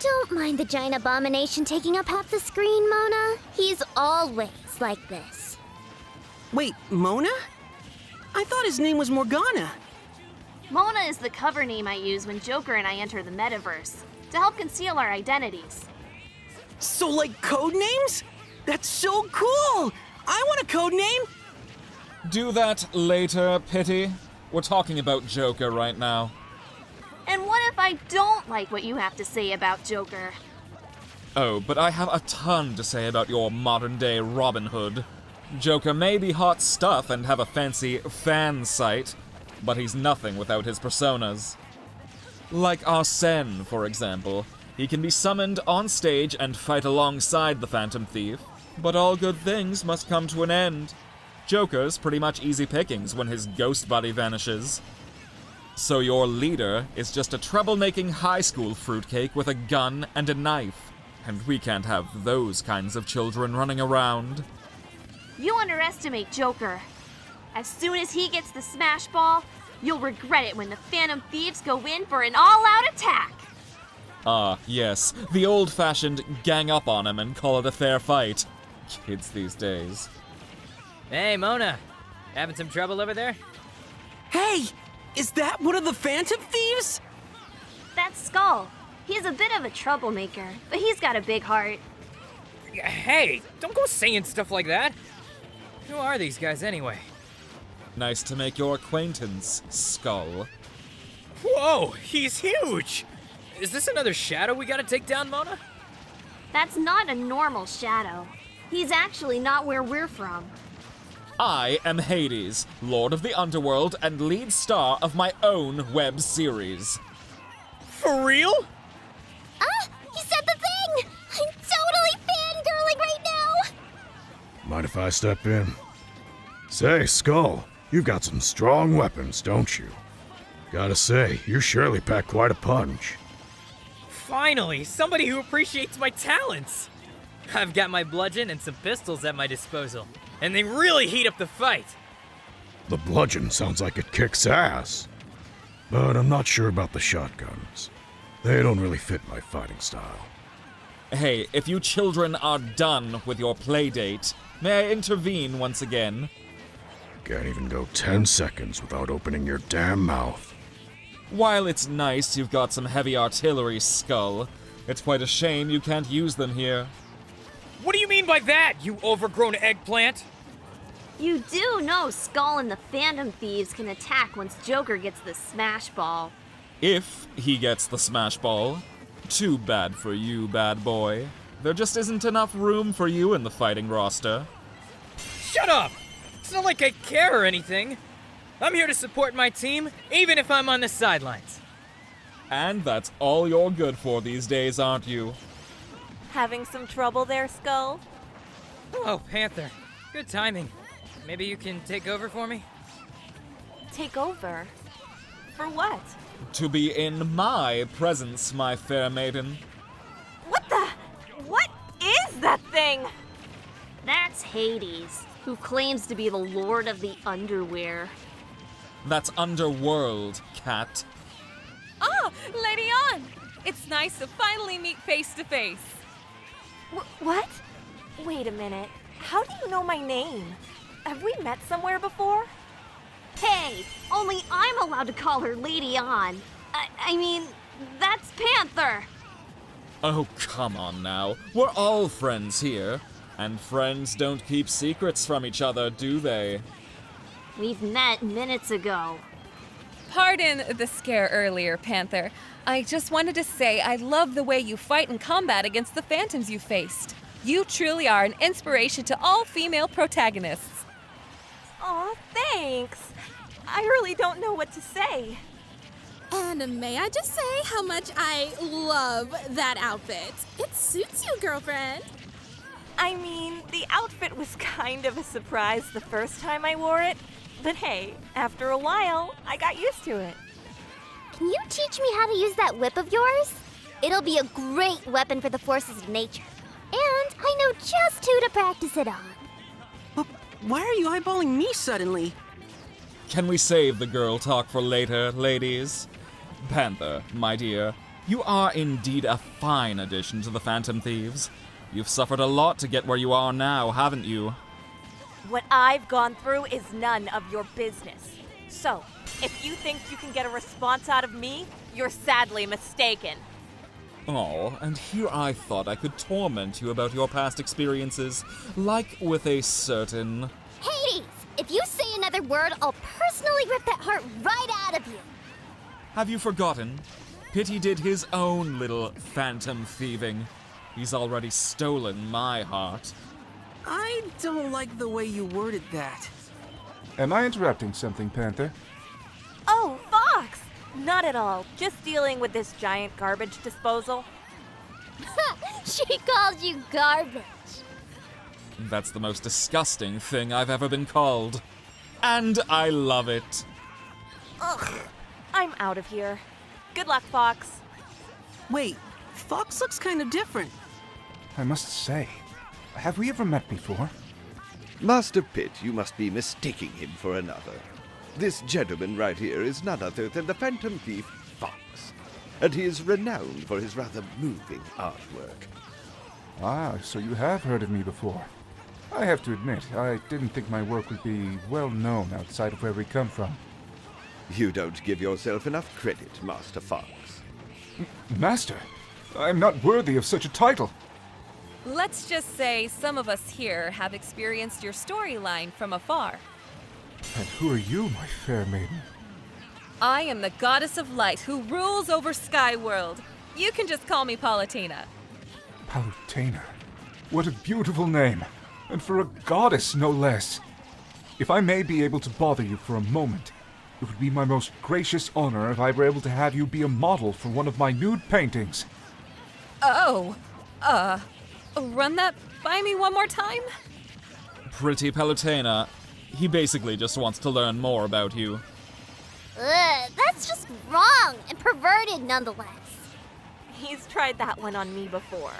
Don't mind the giant abomination taking up half the screen, Mona. He's always like this. Wait, Mona? I thought his name was Morgana. Mona is the cover name I use when Joker and I enter the metaverse, to help conceal our identities. So like code names? That's so cool! I want a code name! Do that later, Pity. We're talking about Joker right now. And what if I don't like what you have to say about Joker? Oh, but I have a ton to say about your modern-day Robin Hood. Joker may be hot stuff and have a fancy fan site, but he's nothing without his personas. Like Arsene, for example. He can be summoned on stage and fight alongside the Phantom Thief, but all good things must come to an end. Joker's pretty much easy pickings when his ghost buddy vanishes. So your leader is just a troublemaking high school fruitcake with a gun and a knife, and we can't have those kinds of children running around. You underestimate Joker. As soon as he gets the smash ball, you'll regret it when the Phantom Thieves go in for an all-out attack. Ah, yes, the old-fashioned gang up on him and call it a fair fight. Kids these days. Hey, Mona, Having some trouble over there? Hey! Is that one of the Phantom Thieves? That's Skull. He's a bit of a troublemaker, but he's got a big heart. Hey, don't go saying stuff like that. Who are these guys anyway? Nice to make your acquaintance, Skull. Whoa, he's huge! Is this another shadow we gotta take down, Mona? That's not a normal shadow. He's actually not where we're from. I am Hades, Lord of the Underworld and lead star of my own web series. For real? He said the thing! I'm totally fangirling right now! Mind if I step in? Say, Skull, you've got some strong weapons, don't you? Gotta say, you surely pack quite a punch. Finally, somebody who appreciates my talents! I've got my bludgeon and some pistols at my disposal, and they really heat up the fight. The bludgeon sounds like it kicks ass. But I'm not sure about the shotguns. They don't really fit my fighting style. Hey, if you children are done with your playdate, may I intervene once again? Can't even go 10 seconds without opening your damn mouth. While it's nice you've got some heavy artillery, Skull, it's quite a shame you can't use them here. What do you mean by that, you overgrown eggplant? You do know Skull and the Phantom Thieves can attack once Joker gets the smash ball. If he gets the smash ball. Too bad for you, bad boy. There just isn't enough room for you in the fighting roster. Shut up! It's not like I care or anything. I'm here to support my team, even if I'm on the sidelines. And that's all you're good for these days, aren't you? Having some trouble there, Skull? Oh, Panther. Good timing. Maybe you can take over for me? Take over? For what? To be in my presence, my fair maiden. What is that thing? That's Hades, who claims to be the Lord of the Underwear. That's Underworld, cat. Ah, Lady On! It's nice to finally meet face to face. What? Wait a minute. How do you know my name? Have we met somewhere before? Hey, only I'm allowed to call her Lady On. I mean, that's Panther. Oh, come on now. We're all friends here. And friends don't keep secrets from each other, do they? We've met minutes ago. Pardon the scare earlier, Panther. I just wanted to say I love the way you fight in combat against the phantoms you faced. You truly are an inspiration to all female protagonists. Aw, thanks. I really don't know what to say. And may I just say how much I love that outfit? It suits you, girlfriend. I mean, the outfit was kind of a surprise the first time I wore it. But hey, after a while, I got used to it. Can you teach me how to use that whip of yours? It'll be a great weapon for the forces of nature. And I know just who to practice it on. But why are you eyeballing me suddenly? Can we save the girl talk for later, ladies? Panther, my dear, you are indeed a fine addition to the Phantom Thieves. You've suffered a lot to get where you are now, haven't you? What I've gone through is none of your business. So, if you think you can get a response out of me, you're sadly mistaken. Oh, and here I thought I could torment you about your past experiences, like with a certain... Hades! If you say another word, I'll personally rip that heart right out of you. Have you forgotten? Pity did his own little phantom thieving. He's already stolen my heart. I don't like the way you worded that. Am I interrupting something, Panther? Oh, Fox! Not at all. Just dealing with this giant garbage disposal. She called you garbage. That's the most disgusting thing I've ever been called. And I love it. Ugh. I'm out of here. Good luck, Fox. Wait, Fox looks kind of different. I must say, have we ever met before? Master Pitt, you must be mistaking him for another. This gentleman right here is none other than the Phantom Thief Fox, and he is renowned for his rather moving artwork. Ah, so you have heard of me before. I have to admit, I didn't think my work would be well known outside of where we come from. You don't give yourself enough credit, Master Fox. Master, I'm not worthy of such a title. Let's just say some of us here have experienced your storyline from afar. And who are you, my fair maiden? I am the goddess of light who rules over Skyworld. You can just call me Palutena. Palutena. What a beautiful name. And for a goddess, no less. If I may be able to bother you for a moment, it would be my most gracious honor if I were able to have you be a model for one of my nude paintings. Oh, run that by me one more time? Pretty Palutena. He basically just wants to learn more about you. Ugh, that's just wrong and perverted nonetheless. He's tried that one on me before.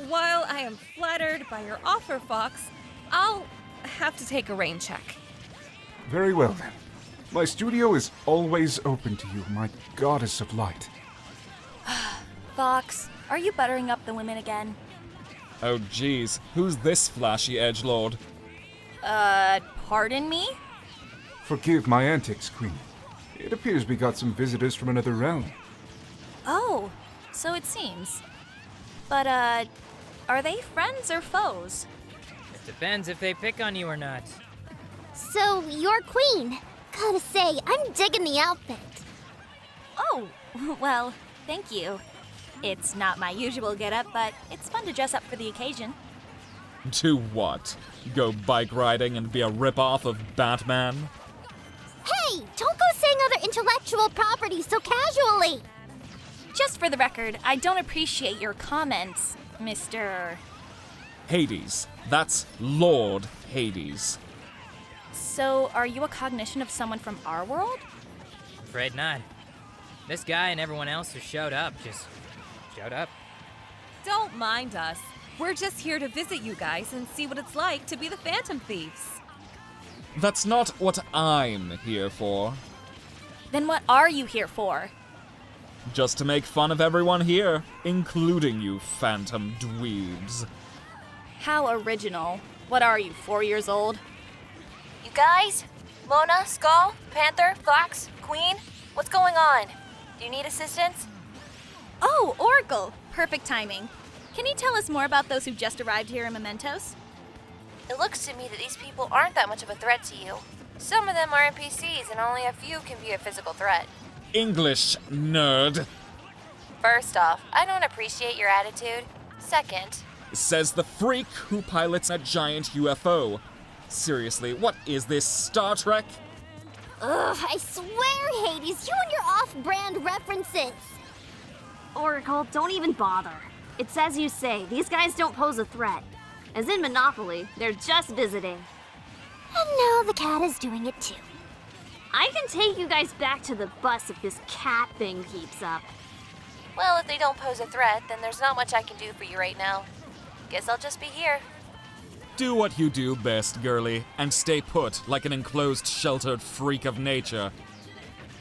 While I am flattered by your offer, Fox, I'll have to take a rain check. Very well, then. My studio is always open to you, my goddess of light. Fox, are you buttering up the women again? Oh geez, who's this flashy edgelord? Pardon me? Forgive my antics, Queen. It appears we got some visitors from another realm. Oh, so it seems. But, are they friends or foes? It depends if they pick on you or not. So, you're queen. Gotta say, I'm digging the outfit. Oh, well, thank you. It's not my usual getup, but it's fun to dress up for the occasion. Do what? Go bike riding and be a ripoff of Batman? Hey, don't go saying other intellectual property so casually. Just for the record, I don't appreciate your comments, Mr. Hades. That's Lord Hades. So, are you a cognition of someone from our world? Afraid not. This guy and everyone else who showed up just showed up. Don't mind us. We're just here to visit you guys and see what it's like to be the Phantom Thieves. That's not what I'm here for. Then what are you here for? Just to make fun of everyone here, including you phantom dweebs. How original. What are you, 4 years old? You guys? Mona, Skull, Panther, Fox, Queen? What's going on? Do you need assistance? Oh, Oracle! Perfect timing. Can you tell us more about those who just arrived here in Mementos? It looks to me that these people aren't that much of a threat to you. Some of them are NPCs and only a few can be a physical threat. English, nerd. First off, I don't appreciate your attitude. Second, Says the freak who pilots a giant UFO. Seriously, what is this, Star Trek? Ugh, I swear, Hades, you and your off-brand references. Oracle, don't even bother. It's as you say, these guys don't pose a threat. As in Monopoly, they're just visiting. And now the cat is doing it too. I can take you guys back to the bus if this cat thing keeps up. well, if they don't pose a threat, then there's not much I can do for you right now. Guess I'll just be here. Do what you do best, girlie, and stay put like an enclosed, sheltered freak of nature.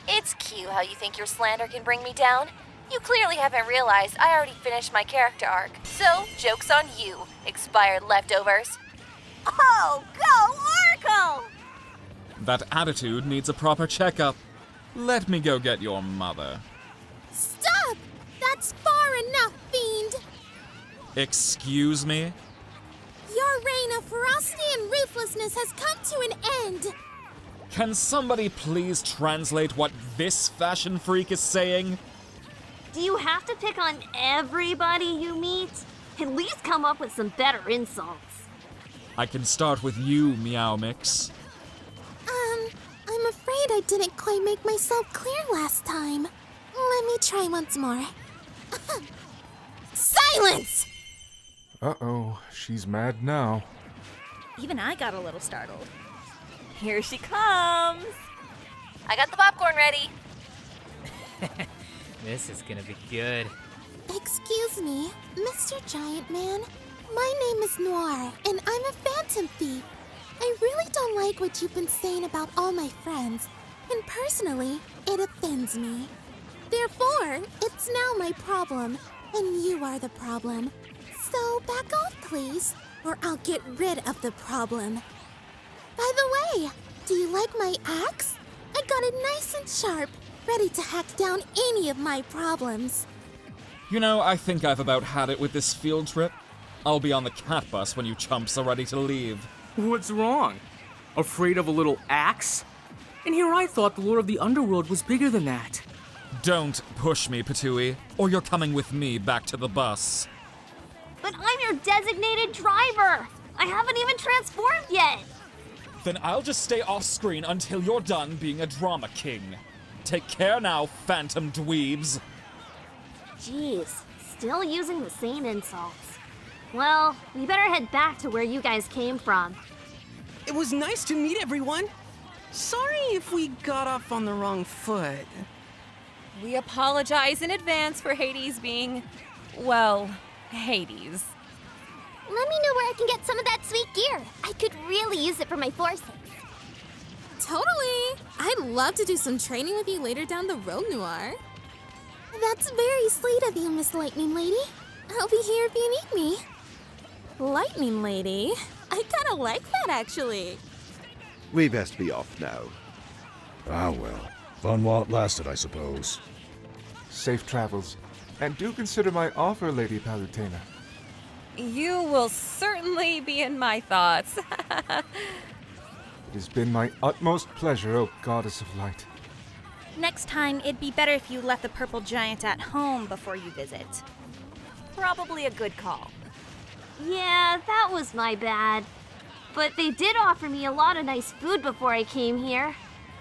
It's cute how you think your slander can bring me down. You clearly haven't realized I already finished my character arc. So, joke's on you, expired leftovers. Oh, go Oracle! That attitude needs a proper checkup. Let me go get your mother. Stop! That's far enough, fiend! Excuse me? Your reign of ferocity and ruthlessness has come to an end! Can somebody please translate what this fashion freak is saying? Do you have to pick on everybody you meet? At least come up with some better insults. I can start with you, Meow Mix. I'm afraid I didn't quite make myself clear last time. Let me try once more. Silence! Uh-oh, she's mad now. Even I got a little startled. Here she comes! I got the popcorn ready. This is gonna be good. Excuse me, Mr. Giant Man. My name is Noir, and I'm a phantom thief. I really don't like what you've been saying about all my friends, and personally, it offends me. Therefore, it's now my problem, and you are the problem. So back off, please. or I'll get rid of the problem. By the way, do you like my axe? I got it nice and sharp, ready to hack down any of my problems. You know, I think I've about had it with this field trip. I'll be on the cat bus when you chumps are ready to leave. What's wrong? Afraid of a little axe? And here I thought the Lord of the Underworld was bigger than that. Don't push me, Patooey, or you're coming with me back to the bus. But I'm your designated driver! I haven't even transformed yet! Then I'll just stay off-screen until you're done being a drama king. Take care now, phantom dweebs. Jeez, still using the same insults. Well, we better head back to where you guys came from. It was nice to meet everyone. Sorry if we got off on the wrong foot. We apologize in advance for Hades being, well, Hades. Let me know where I can get some of that sweet gear. I could really use it for my forces. Totally! I'd love to do some training with you later down the road, Noir. That's very sweet of you, Miss Lightning Lady. I'll be here if you need me. Lightning Lady? I kinda like that, actually. We best be off now. Ah well. Fun while it lasted, I suppose. Safe travels. And do consider my offer, Lady Palutena. You will certainly be in my thoughts. It has been my utmost pleasure, O Goddess of Light. Next time, it'd be better if you left the purple giant at home before you visit. Probably a good call. Yeah, that was my bad. But they did offer me a lot of nice food before I came here.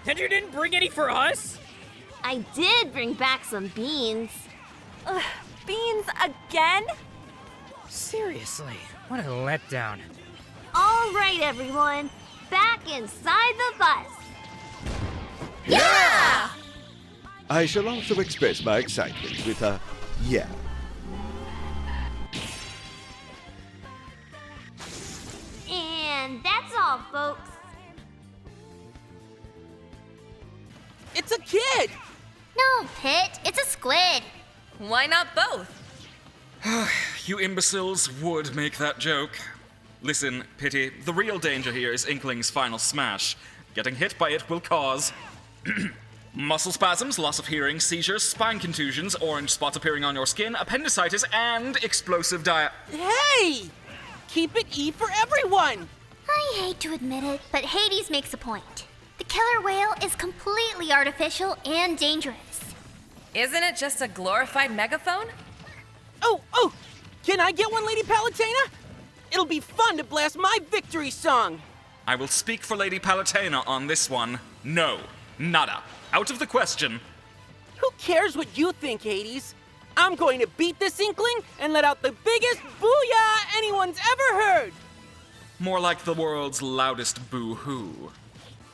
And you didn't bring any for us? I did bring back some beans. Ugh, beans again? Seriously, what a letdown. All right, everyone. Back inside the bus. Yeah! I shall also express my excitement with a yeah. And that's all, folks. It's a kid! No, Pit, it's a squid. Why not both? You imbeciles would make that joke. Listen, Pity, the real danger here is Inkling's final smash. Getting hit by it will cause muscle spasms, loss of hearing, seizures, spine contusions, orange spots appearing on your skin, appendicitis, and explosive Hey! Keep it E for everyone! I hate to admit it, but Hades makes a point. The killer whale is completely artificial and dangerous. Isn't it just a glorified megaphone? Oh! Can I get one, Lady Palutena? It'll be fun to blast my victory song! I will speak for Lady Palutena on this one. No. Nada. Out of the question. Who cares what you think, Hades? I'm going to beat this Inkling and let out the biggest booyah anyone's ever heard! More like the world's loudest boo-hoo.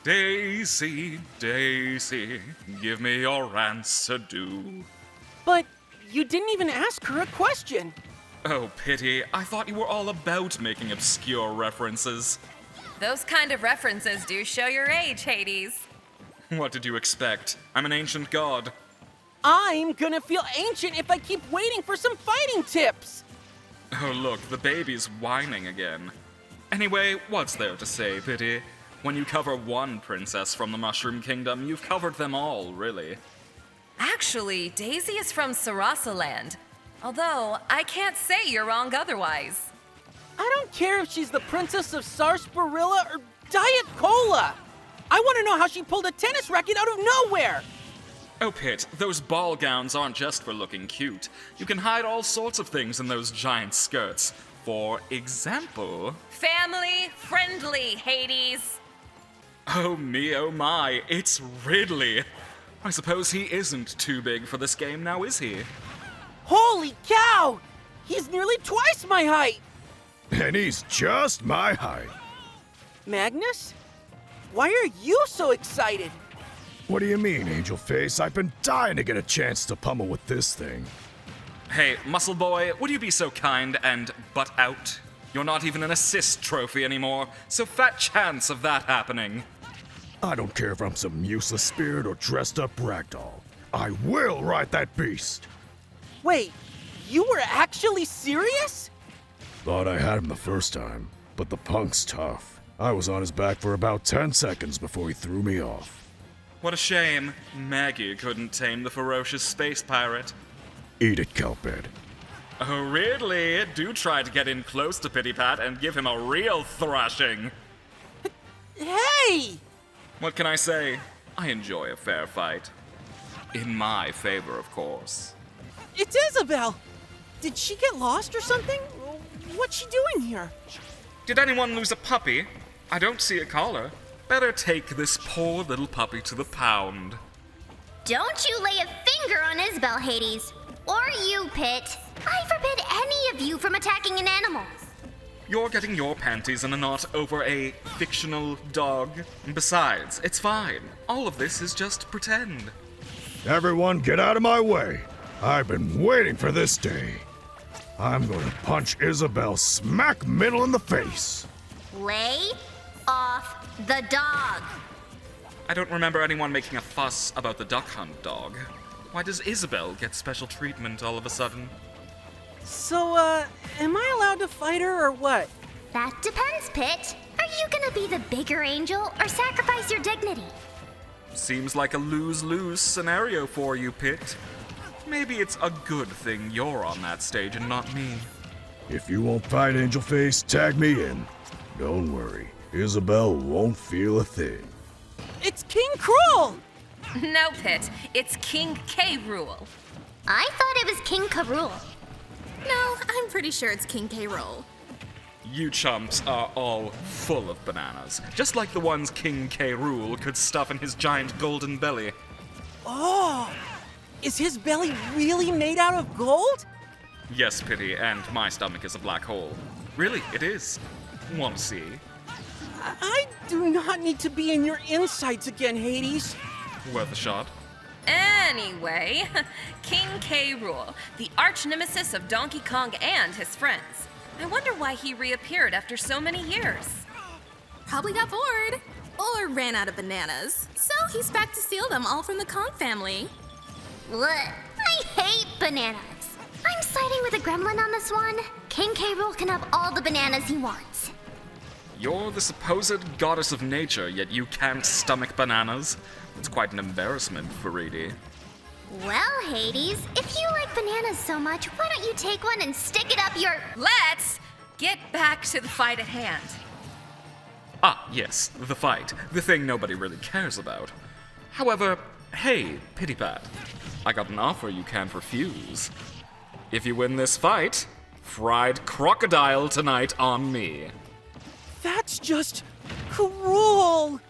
Daisy, Daisy, give me your answer due. But you didn't even ask her a question. Oh, Pity, I thought you were all about making obscure references. Those kind of references do show your age, Hades. What did you expect? I'm an ancient god. I'm gonna feel ancient if I keep waiting for some fighting tips! Oh look, the baby's whining again. Anyway, what's there to say, Pity? When you cover one princess from the Mushroom Kingdom, you've covered them all, really. Actually, Daisy is from Sarasa Land. Although, I can't say you're wrong otherwise. I don't care if she's the princess of Sarsaparilla or Diet Cola! I want to know how she pulled a tennis racket out of nowhere! Oh, Pit, those ball gowns aren't just for looking cute. You can hide all sorts of things in those giant skirts. For example... Family friendly, Hades! Oh me, oh my, it's Ridley! I suppose he isn't too big for this game now, is he? Holy cow! He's nearly twice my height! And he's just my height. Magnus? Why are you so excited? What do you mean, Angel Face? I've been dying to get a chance to pummel with this thing. Hey, Muscle Boy, would you be so kind and butt out? You're not even an assist trophy anymore, so fat chance of that happening. I don't care if I'm some useless spirit or dressed up ragdoll. I will ride that beast! Wait, you were actually serious? Thought I had him the first time, but the punk's tough. I was on his back for about 10 seconds before he threw me off. What a shame. Maggie couldn't tame the ferocious space pirate. Eat it, Kelphead. Oh, really? Do try to get in close to Pity Pat and give him a real thrashing. Hey! What can I say? I enjoy a fair fight. In my favor, of course. It's Isabelle! Did she get lost or something? What's she doing here? Did anyone lose a puppy? I don't see a collar. Better take this poor little puppy to the pound. Don't you lay a finger on Isabelle, Hades. Or you, Pit. I forbid any of you from attacking an animal. You're getting your panties in a knot over a fictional dog. Besides, it's fine. All of this is just pretend. Everyone get out of my way. I've been waiting for this day. I'm going to punch Isabelle smack middle in the face. Lay off the dog. I don't remember anyone making a fuss about the duck hunt dog. Why does Isabelle get special treatment all of a sudden? So, am I allowed to fight her or what? That depends, Pit. Are you gonna be the bigger angel or sacrifice your dignity? Seems like a lose-lose scenario for you, Pit. Maybe it's a good thing you're on that stage and not me. If you won't fight Angel Face, tag me in. Don't worry, Isabelle won't feel a thing. It's King Cruel! No, Pit. It's King K. Rule. I thought it was King K. Rool. No, I'm pretty sure it's King K. Rool. You chumps are all full of bananas, just like the ones King K. Rool could stuff in his giant golden belly. Oh! Is his belly really made out of gold? Yes, Pity, and my stomach is a black hole. Really, it is. Want to see? I do not need to be in your insides again, Hades. Worth a shot. Anyway, King K. Rool, the arch nemesis of Donkey Kong and his friends. I wonder why he reappeared after so many years. Probably got bored. Or ran out of bananas. So he's back to steal them all from the Kong family. What? I hate bananas. I'm siding with a gremlin on this one. King K. Rool can have all the bananas he wants. You're the supposed goddess of nature, yet you can't stomach bananas. It's quite an embarrassment, Faridi. Well, Hades, if you like bananas so much, why don't you take one and stick it up your... Let's get back to the fight at hand. Ah, yes, the fight. The thing nobody really cares about. However, hey, Pity Pat, I got an offer you can't refuse. If you win this fight, fried crocodile tonight on me. That's just cruel.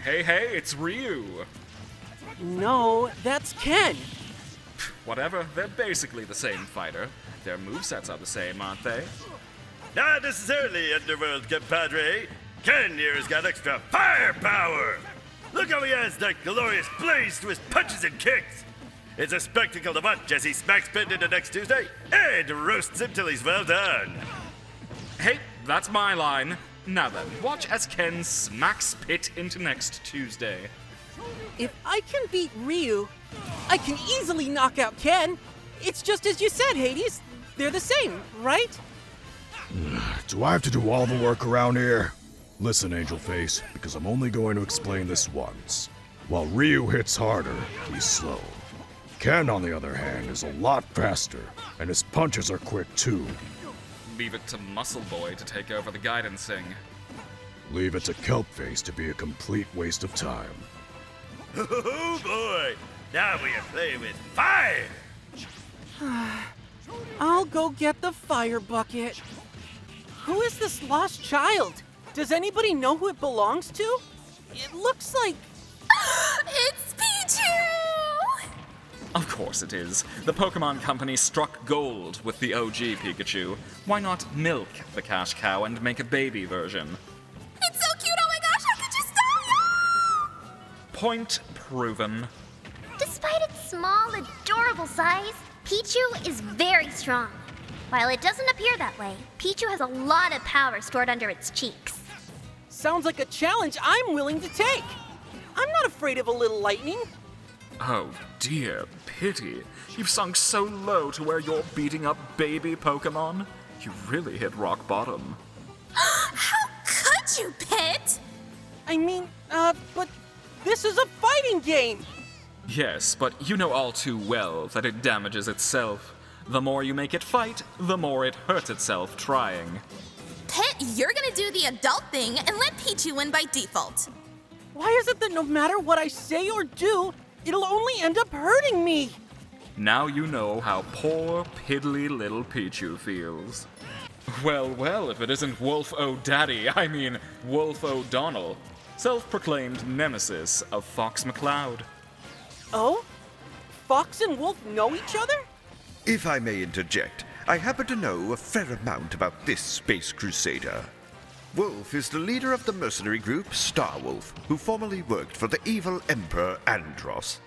Hey, it's Ryu. No, that's Ken. Whatever, they're basically the same fighter. Their movesets are the same, aren't they? Not necessarily, Underworld compadre. Ken here's got extra firepower. Look how he adds that glorious blaze to his punches and kicks. It's a spectacle to watch as he smacks Pit into next Tuesday and roasts him till he's well done. Hey, that's my line. Now then, watch as Ken smacks Pit into next Tuesday. If I can beat Ryu, I can easily knock out Ken. It's just as you said, Hades. They're the same, right? Do I have to do all the work around here? Listen, Angel Face, because I'm only going to explain this once. While Ryu hits harder, he's slow. Ken, on the other hand, is a lot faster, and his punches are quick too. Leave it to Muscle Boy to take over the guidancing. Leave it to Kelp Face to be a complete waste of time. Oh boy! Now we are playing with fire! I'll go get the fire bucket. Who is this lost child? Does anybody know who it belongs to? It looks like... It's Pichu! Of course it is. The Pokemon Company struck gold with the OG Pikachu. Why not milk the cash cow and make a baby version? It's so cute, oh my gosh, I could just tell you! Point proven. Despite its small, adorable size, Pichu is very strong. While it doesn't appear that way, Pichu has a lot of power stored under its cheeks. Sounds like a challenge I'm willing to take. I'm not afraid of a little lightning. Oh dear, Pity. You've sunk so low to where you're beating up baby Pokemon. You really hit rock bottom. How could you, Pit? I mean, but this is a fighting game! Yes, but you know all too well that it damages itself. The more you make it fight, the more it hurts itself trying. Pit, you're gonna do the adult thing and let Pichu win by default. Why is it that no matter what I say or do, it'll only end up hurting me? Now you know how poor, piddly little Pichu feels. Well, if it isn't Wolf O'Daddy, I mean Wolf O'Donnell, self-proclaimed nemesis of Fox McCloud. Oh? Fox and Wolf know each other? If I may interject, I happen to know a fair amount about this space crusader. Wolf is the leader of the mercenary group Starwolf, who formerly worked for the evil Emperor Andros.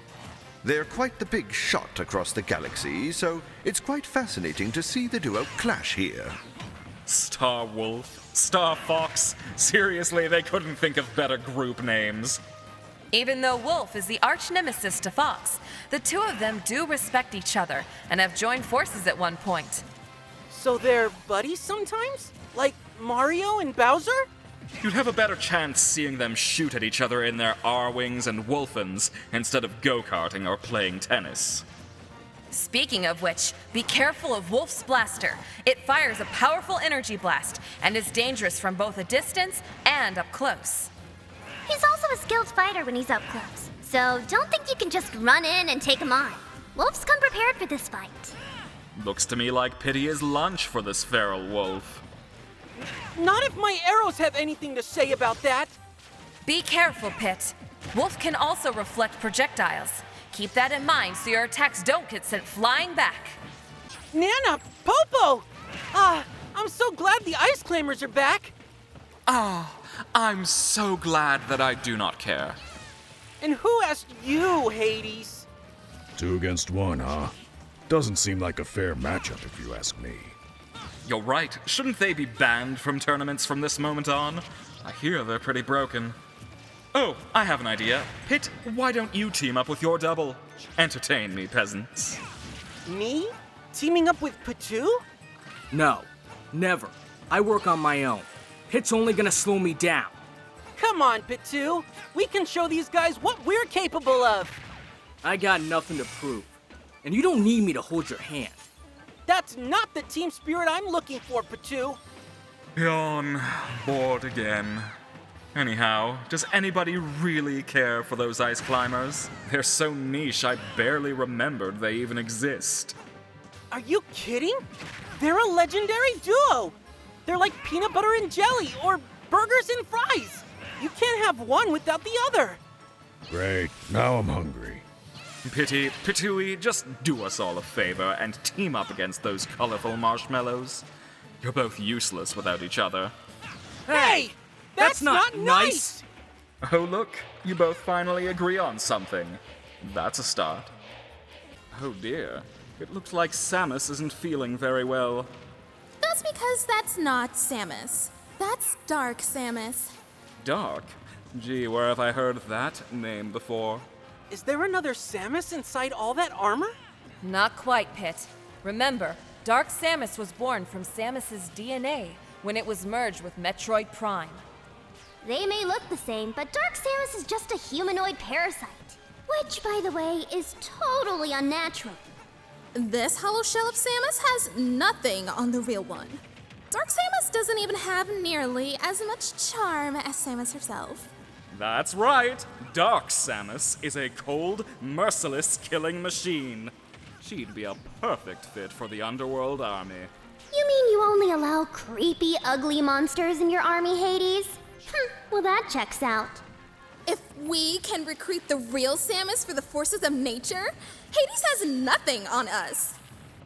They're quite the big shot across the galaxy, so it's quite fascinating to see the duo clash here. Star Wolf, Star Fox, seriously, they couldn't think of better group names. Even though Wolf is the arch nemesis to Fox, the two of them do respect each other and have joined forces at one point. So they're buddies sometimes? Like Mario and Bowser? You'd have a better chance seeing them shoot at each other in their R-Wings and Wolfens instead of go-karting or playing tennis. Speaking of which, be careful of Wolf's blaster. It fires a powerful energy blast and is dangerous from both a distance and up close. He's also a skilled fighter when he's up close, so don't think you can just run in and take him on. Wolf's come prepared for this fight. Looks to me like pity is lunch for this feral wolf. Not if my arrows have anything to say about that. Be careful, Pit. Wolf can also reflect projectiles. Keep that in mind so your attacks don't get sent flying back. Nana, Popo! I'm so glad the Ice Claimers are back. I'm so glad that I do not care. And who asked you, Hades? 2 against 1, huh? Doesn't seem like a fair matchup if you ask me. You're right. Shouldn't they be banned from tournaments from this moment on? I hear they're pretty broken. Oh, I have an idea. Pit, why don't you team up with your double? Entertain me, peasants. Me? Teaming up with Pichu? No, never. I work on my own. Pit's only gonna slow me down. Come on, Pichu. We can show these guys what we're capable of. I got nothing to prove. And you don't need me to hold your hand. That's not the team spirit I'm looking for, Pichu. Yawn. Bored again. Anyhow, does anybody really care for those ice climbers? They're so niche I barely remembered they even exist. Are you kidding? They're a legendary duo. They're like peanut butter and jelly, or burgers and fries. You can't have one without the other. Great, now I'm hungry. Pitui, just do us all a favor and team up against those colorful marshmallows. You're both useless without each other. Hey! That's not nice! Oh, look, you both finally agree on something. That's a start. Oh dear, it looks like Samus isn't feeling very well. That's because that's not Samus. That's Dark Samus. Dark? Gee, where have I heard that name before? Is there another Samus inside all that armor? Not quite, Pit. Remember, Dark Samus was born from Samus's DNA when it was merged with Metroid Prime. They may look the same, but Dark Samus is just a humanoid parasite. Which, by the way, is totally unnatural. This hollow shell of Samus has nothing on the real one. Dark Samus doesn't even have nearly as much charm as Samus herself. That's right! Dark Samus is a cold, merciless killing machine. She'd be a perfect fit for the Underworld Army. You mean you only allow creepy, ugly monsters in your army, Hades? Well, that checks out. If we can recruit the real Samus for the forces of nature, Hades has nothing on us.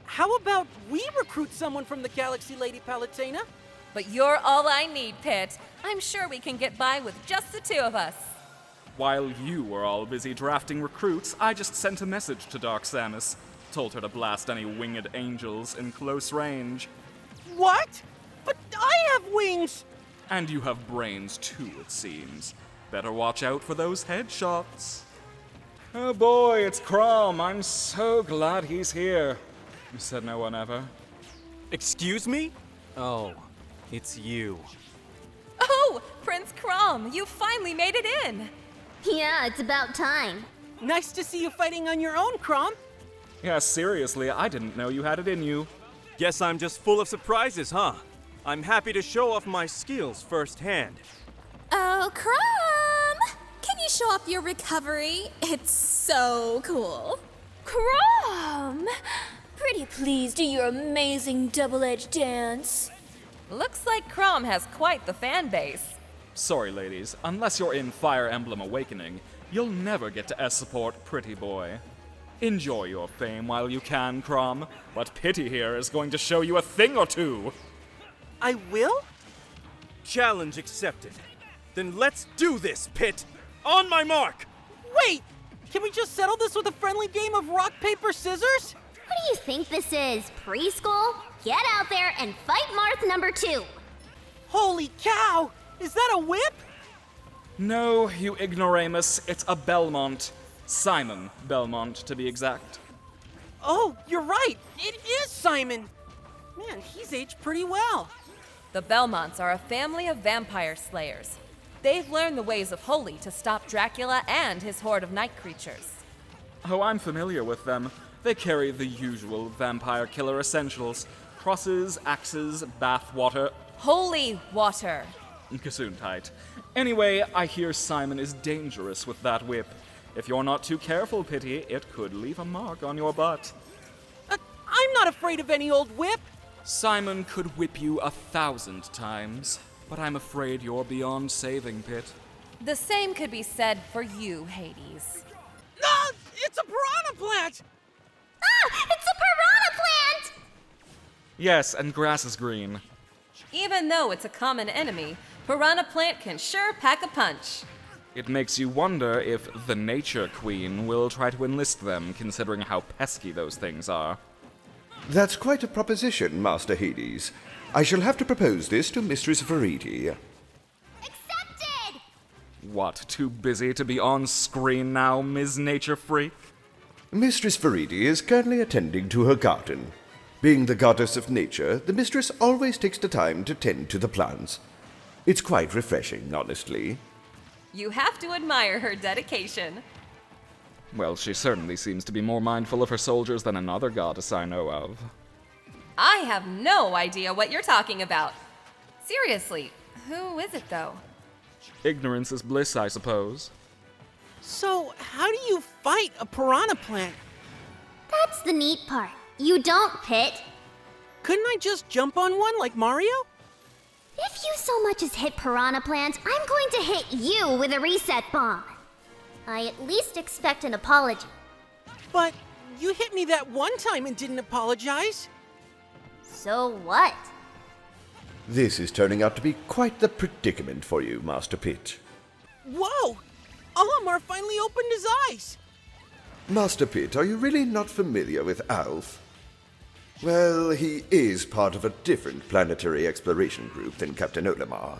How about we recruit someone from the galaxy, Lady Palutena? But you're all I need, Pit. I'm sure we can get by with just the two of us. While you were all busy drafting recruits, I just sent a message to Dark Samus. Told her to blast any winged angels in close range. What? But I have wings! And you have brains too, it seems. Better watch out for those headshots. Oh boy, it's Crom. I'm so glad he's here. You said no one ever. Excuse me? Oh, it's you. Oh, Prince Crom, you finally made it in! Yeah, it's about time. Nice to see you fighting on your own, Crom. Yeah, seriously, I didn't know you had it in you. Guess I'm just full of surprises, huh? I'm happy to show off my skills firsthand. Oh, Crom! Can you show off your recovery? It's so cool. Crom! Pretty please do your amazing double-edged dance. Looks like Crom has quite the fan base. Sorry, ladies, unless you're in Fire Emblem Awakening, you'll never get to S-support Pretty Boy. Enjoy your fame while you can, Crom, but Pity here is going to show you a thing or two. I will? Challenge accepted. Then let's do this, Pit! On my mark! Wait! Can we just settle this with a friendly game of rock, paper, scissors? What do you think this is, preschool? Get out there and fight Marth number 2. Holy cow! Is that a whip? No, you ignoramus, it's a Belmont. Simon Belmont, to be exact. Oh, you're right! It is Simon! Man, he's aged pretty well. The Belmonts are a family of vampire slayers. They've learned the ways of Holy to stop Dracula and his horde of night creatures. Oh, I'm familiar with them. They carry the usual vampire killer essentials. Crosses, axes, bath water. Holy water! Gesundheit. Anyway, I hear Simon is dangerous with that whip. If you're not too careful, Pity, it could leave a mark on your butt. I'm not afraid of any old whip! Simon could whip you 1,000 times, but I'm afraid you're beyond saving, Pit. The same could be said for you, Hades. Ah! It's a piranha plant! Ah! It's a piranha plant! Yes, and grass is green. Even though it's a common enemy, Piranha Plant can sure pack a punch. It makes you wonder if the Nature Queen will try to enlist them, considering how pesky those things are. That's quite a proposition, Master Hades. I shall have to propose this to Mistress Verity. Accepted! What, too busy to be on screen now, Ms. Nature Freak? Mistress Verity is currently attending to her garden. Being the goddess of nature, the mistress always takes the time to tend to the plants. It's quite refreshing, honestly. You have to admire her dedication. Well, she certainly seems to be more mindful of her soldiers than another goddess I know of. I have no idea what you're talking about. Seriously, who is it though? Ignorance is bliss, I suppose. So, how do you fight a piranha plant? That's the neat part. You don't, Pit. Couldn't I just jump on one like Mario? If you so much as hit piranha plants, I'm going to hit you with a reset bomb. I at least expect an apology. But you hit me that one time and didn't apologize. So what? This is turning out to be quite the predicament for you, Master Pit. Whoa! Olimar finally opened his eyes! Master Pit, are you really not familiar with Alf? Well, he is part of a different planetary exploration group than Captain Olimar.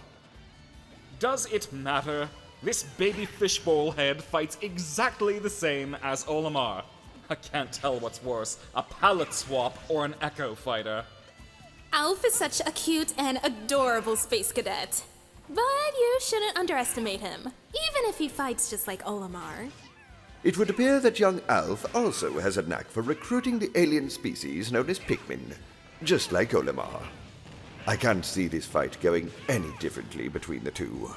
Does it matter? This baby fishbowl head fights exactly the same as Olimar. I can't tell what's worse, a palette swap or an echo fighter. Alf is such a cute and adorable space cadet. But you shouldn't underestimate him, even if he fights just like Olimar. It would appear that young Alf also has a knack for recruiting the alien species known as PAC-MAN, just like Olimar. I can't see this fight going any differently between the two.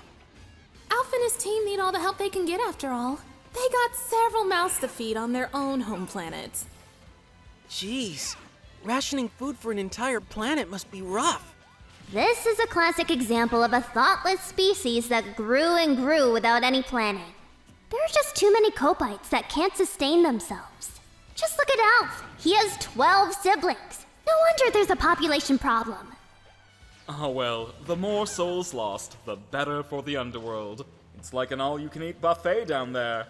Alf and his team need all the help they can get after all. They got several mouths to feed on their own home planet. Jeez, rationing food for an entire planet must be rough. This is a classic example of a thoughtless species that grew and grew without any planning. There are just too many copites that can't sustain themselves. Just look at Alf. He has 12 siblings. No wonder there's a population problem. Oh well, the more souls lost, the better for the underworld. It's like an all-you-can-eat buffet down there.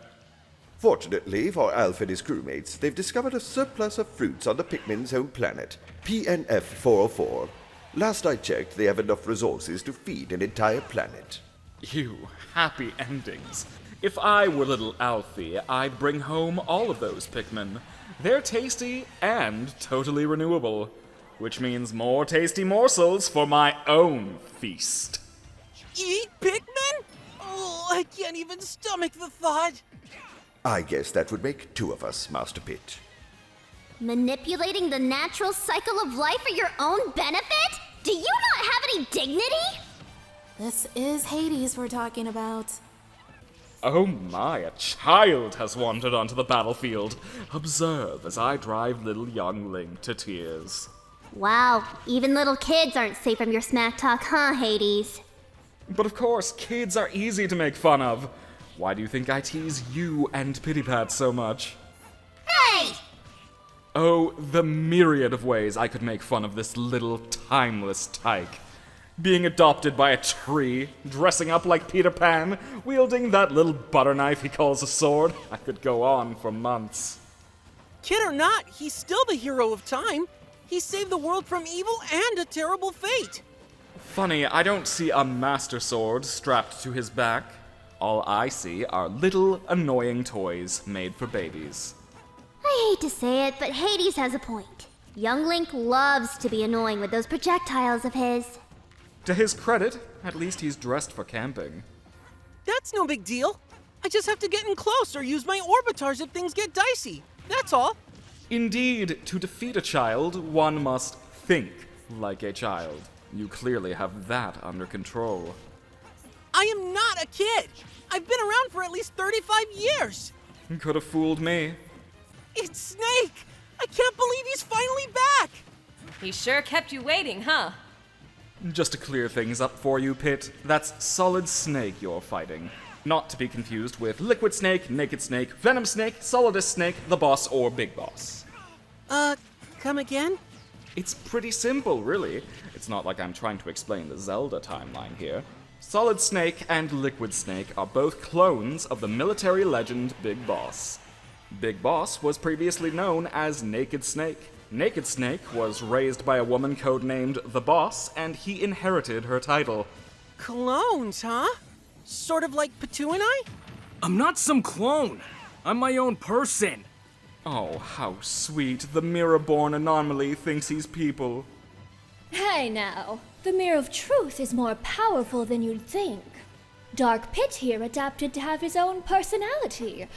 Fortunately for Alf and his crewmates, they've discovered a surplus of fruits on the PAC-MAN's home planet, PNF 404. Last I checked, they have enough resources to feed an entire planet. You happy endings. If I were little Alfie, I'd bring home all of those Pikmin. They're tasty and totally renewable. which means more tasty morsels for my own feast. Eat Pikmin? Oh, I can't even stomach the thought. I guess that would make two of us, Master Pit. Manipulating the natural cycle of life for your own benefit? Do you not have any dignity? This is Hades we're talking about. Oh my, a child has wandered onto the battlefield. Observe as I drive little young Link to tears. Wow, even little kids aren't safe from your smack talk, huh, Hades? But of course, kids are easy to make fun of. Why do you think I tease you and Pity Pat so much? Hey! Oh, the myriad of ways I could make fun of this little timeless tyke. Being adopted by a tree, dressing up like Peter Pan, wielding that little butter knife he calls a sword. I could go on for months. Kid or not, he's still the hero of time. He saved the world from evil and a terrible fate. Funny, I don't see a master sword strapped to his back. All I see are little, annoying toys made for babies. I hate to say it, but Hades has a point. Young Link loves to be annoying with those projectiles of his. To his credit, at least he's dressed for camping. That's no big deal. I just have to get in close or use my orbitars if things get dicey. That's all. Indeed, to defeat a child, one must think like a child. You clearly have that under control. I am not a kid. I've been around for at least 35 years. Could have fooled me. It's Snake! I can't believe he's finally back! He sure kept you waiting, huh? Just to clear things up for you, Pit, that's Solid Snake you're fighting. Not to be confused with Liquid Snake, Naked Snake, Venom Snake, Solidus Snake, the boss, or Big Boss. Come again? It's pretty simple, really. It's not like I'm trying to explain the Zelda timeline here. Solid Snake and Liquid Snake are both clones of the military legend Big Boss. Big Boss was previously known as Naked Snake. Naked Snake was raised by a woman codenamed The Boss, and he inherited her title. Clones, huh? Sort of like Patu and I? I'm not some clone. I'm my own person. Oh, how sweet. The mirror-born anomaly thinks he's people. Hey now, the Mirror of Truth is more powerful than you'd think. Dark Pit here adapted to have his own personality.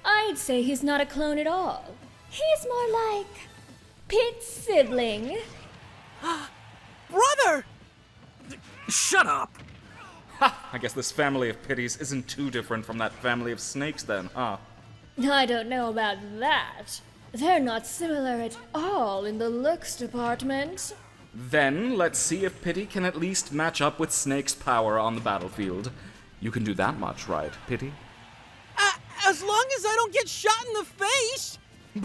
I'd say he's not a clone at all. He's more like Pit's sibling. Brother! Shut up! Ha! I guess this family of Pitties isn't too different from that family of snakes then, huh? I don't know about that. They're not similar at all in the looks department. Then, let's see if Pity can at least match up with Snake's power on the battlefield. You can do that much, right, Pity? As long as I don't get shot in the face!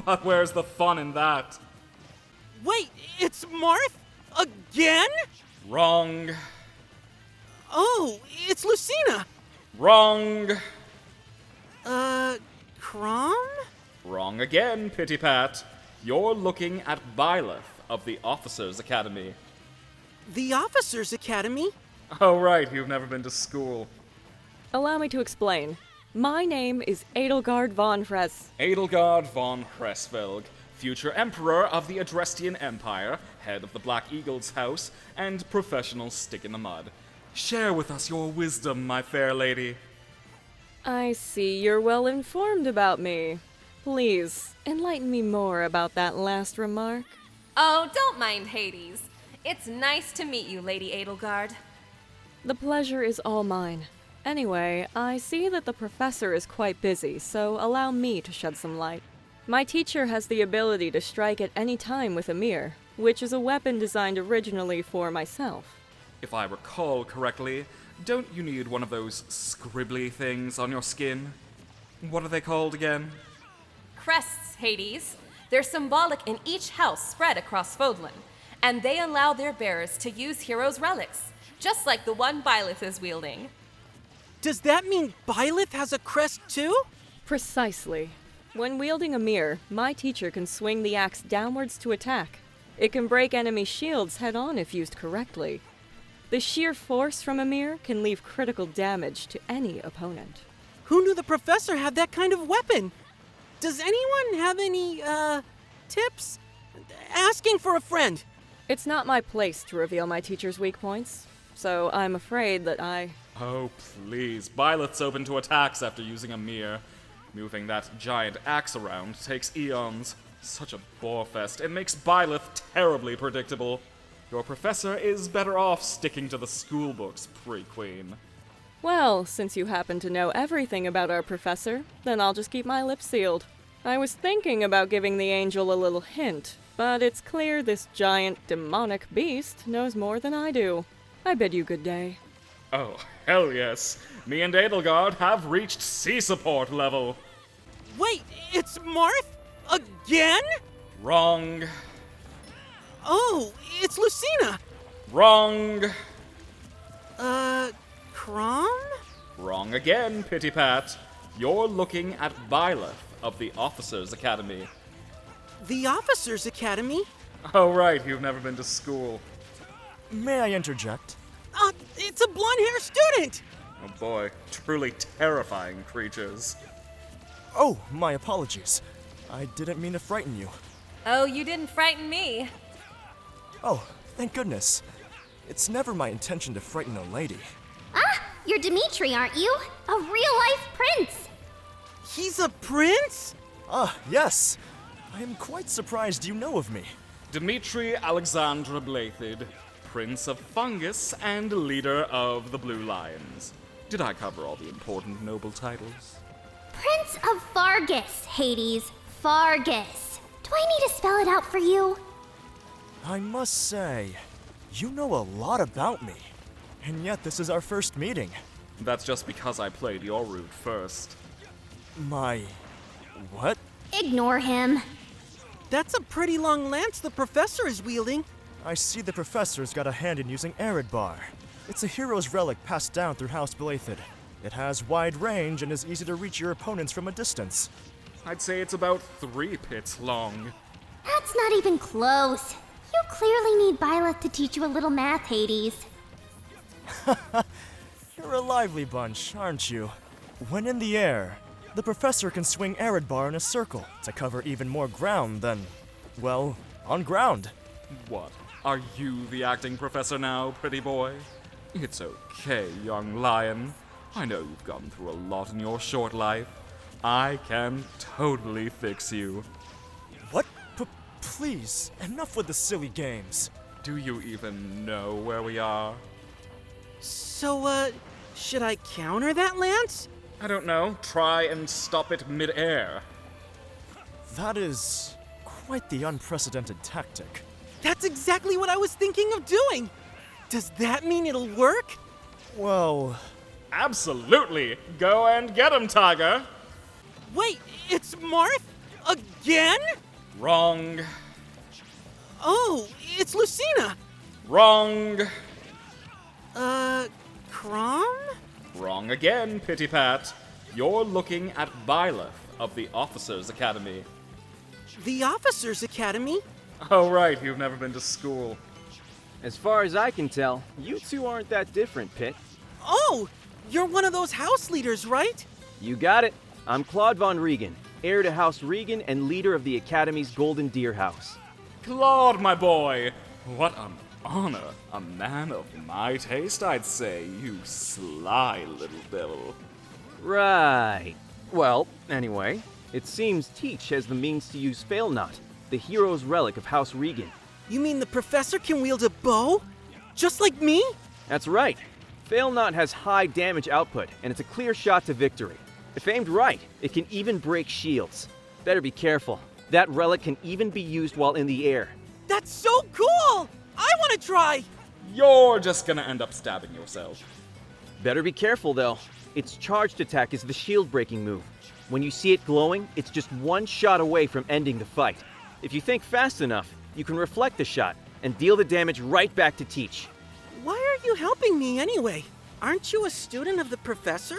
But where's the fun in that? Wait, it's Marth? Again? Wrong. Oh, it's Lucina! Wrong. Crom? Wrong again, Pity Pat. You're looking at Byleth of the Officers Academy. The Officers Academy? Oh, right, you've never been to school. Allow me to explain. My name is Edelgard von Edelgard von Hresvelg, future Emperor of the Adrestian Empire, head of the Black Eagle's house, and professional stick-in-the-mud. Share with us your wisdom, my fair lady. I see you're well informed about me. Please, enlighten me more about that last remark. Oh, don't mind Hades. It's nice to meet you, Lady Edelgard. The pleasure is all mine. Anyway, I see that the professor is quite busy, so allow me to shed some light. My teacher has the ability to strike at any time with a mirror, which is a weapon designed originally for myself. If I recall correctly, don't you need one of those scribbly things on your skin? What are they called again? Crests, Hades. They're symbolic in each house spread across Fodlan, and they allow their bearers to use heroes' relics, just like the one Byleth is wielding. Does that mean Byleth has a crest too? Precisely. When wielding a mirror, my teacher can swing the axe downwards to attack. It can break enemy shields head-on if used correctly. The sheer force from a mirror can leave critical damage to any opponent. Who knew the professor had that kind of weapon? Does anyone have any, tips? Asking for a friend. It's not my place to reveal my teacher's weak points, so I'm afraid that I... Oh, please. Byleth's open to attacks after using a mirror. Moving that giant axe around takes eons. Such a bore fest. It makes Byleth terribly predictable. Your professor is better off sticking to the school books, pre-queen. Well, since you happen to know everything about our professor, then I'll just keep my lips sealed. I was thinking about giving the angel a little hint, but it's clear this giant demonic beast knows more than I do. I bid you good day. Oh, hell yes. Me and Edelgard have reached sea support level. Wait, it's Marth? Again? Wrong. Oh, it's Lucina. Wrong. Crom? Wrong again, Pity Pat. You're looking at Byleth of the Officers Academy. The Officers Academy? Oh, right, you've never been to school. May I interject? It's a blonde-haired student! Oh boy, truly terrifying creatures. Oh, my apologies. I didn't mean to frighten you. Oh, you didn't frighten me. Oh, thank goodness. It's never my intention to frighten a lady. Ah, you're Dimitri, aren't you? A real-life prince! He's a prince? Ah, yes. I am quite surprised you know of me. Dimitri Alexandra Blathid, Prince of Fungus and leader of the Blue Lions. Did I cover all the important noble titles? Prince of Fargus, Hades. Fargus. Do I need to spell it out for you? I must say, you know a lot about me. And yet this is our first meeting. That's just because I played your route first. My... what? Ignore him. That's a pretty long lance the professor is wielding. I see the professor's got a hand in using Eridbar. It's a hero's relic passed down through House Blathid. It has wide range and is easy to reach your opponents from a distance. I'd say it's about 3 pits long. That's not even close. You clearly need Byleth to teach you a little math, Hades. You're a lively bunch, aren't you? When in the air, the professor can swing Eridbar in a circle to cover even more ground than, well, on ground. What? Are you the acting professor now, pretty boy? It's okay, young lion. I know you've gone through a lot in your short life. I can totally fix you. What? Please, enough with the silly games. Do you even know where we are? So, should I counter that lance? I don't know. Try and stop it mid-air. That is quite the unprecedented tactic. That's exactly what I was thinking of doing. Does that mean it'll work? Well... absolutely. Go and get him, Taggart. Wait, it's Marth? Again? Wrong. Oh, it's Lucina. Wrong. Crom? Wrong again, Pity Pat. You're looking at Byleth of the Officers Academy. The Officers Academy? Oh, right, you've never been to school. As far as I can tell, you two aren't that different, Pit. Oh, you're one of those house leaders, right? You got it. I'm Claude von Regan, heir to House Regan and leader of the Academy's Golden Deer House. Claude, my boy! What an honor. A man of my taste, I'd say, you sly little devil. Right. Well, anyway, it seems Teach has the means to use Failnaught, the hero's relic of House Regan. You mean the professor can wield a bow? Just like me? That's right. Failnaught has high damage output, and it's a clear shot to victory. If aimed right, it can even break shields. Better be careful. That relic can even be used while in the air. That's so cool! I want to try! You're just gonna end up stabbing yourself. Better be careful, though. Its charged attack is the shield-breaking move. When you see it glowing, it's just one shot away from ending the fight. If you think fast enough, you can reflect the shot and deal the damage right back to Teach. Why are you helping me anyway? Aren't you a student of the professor?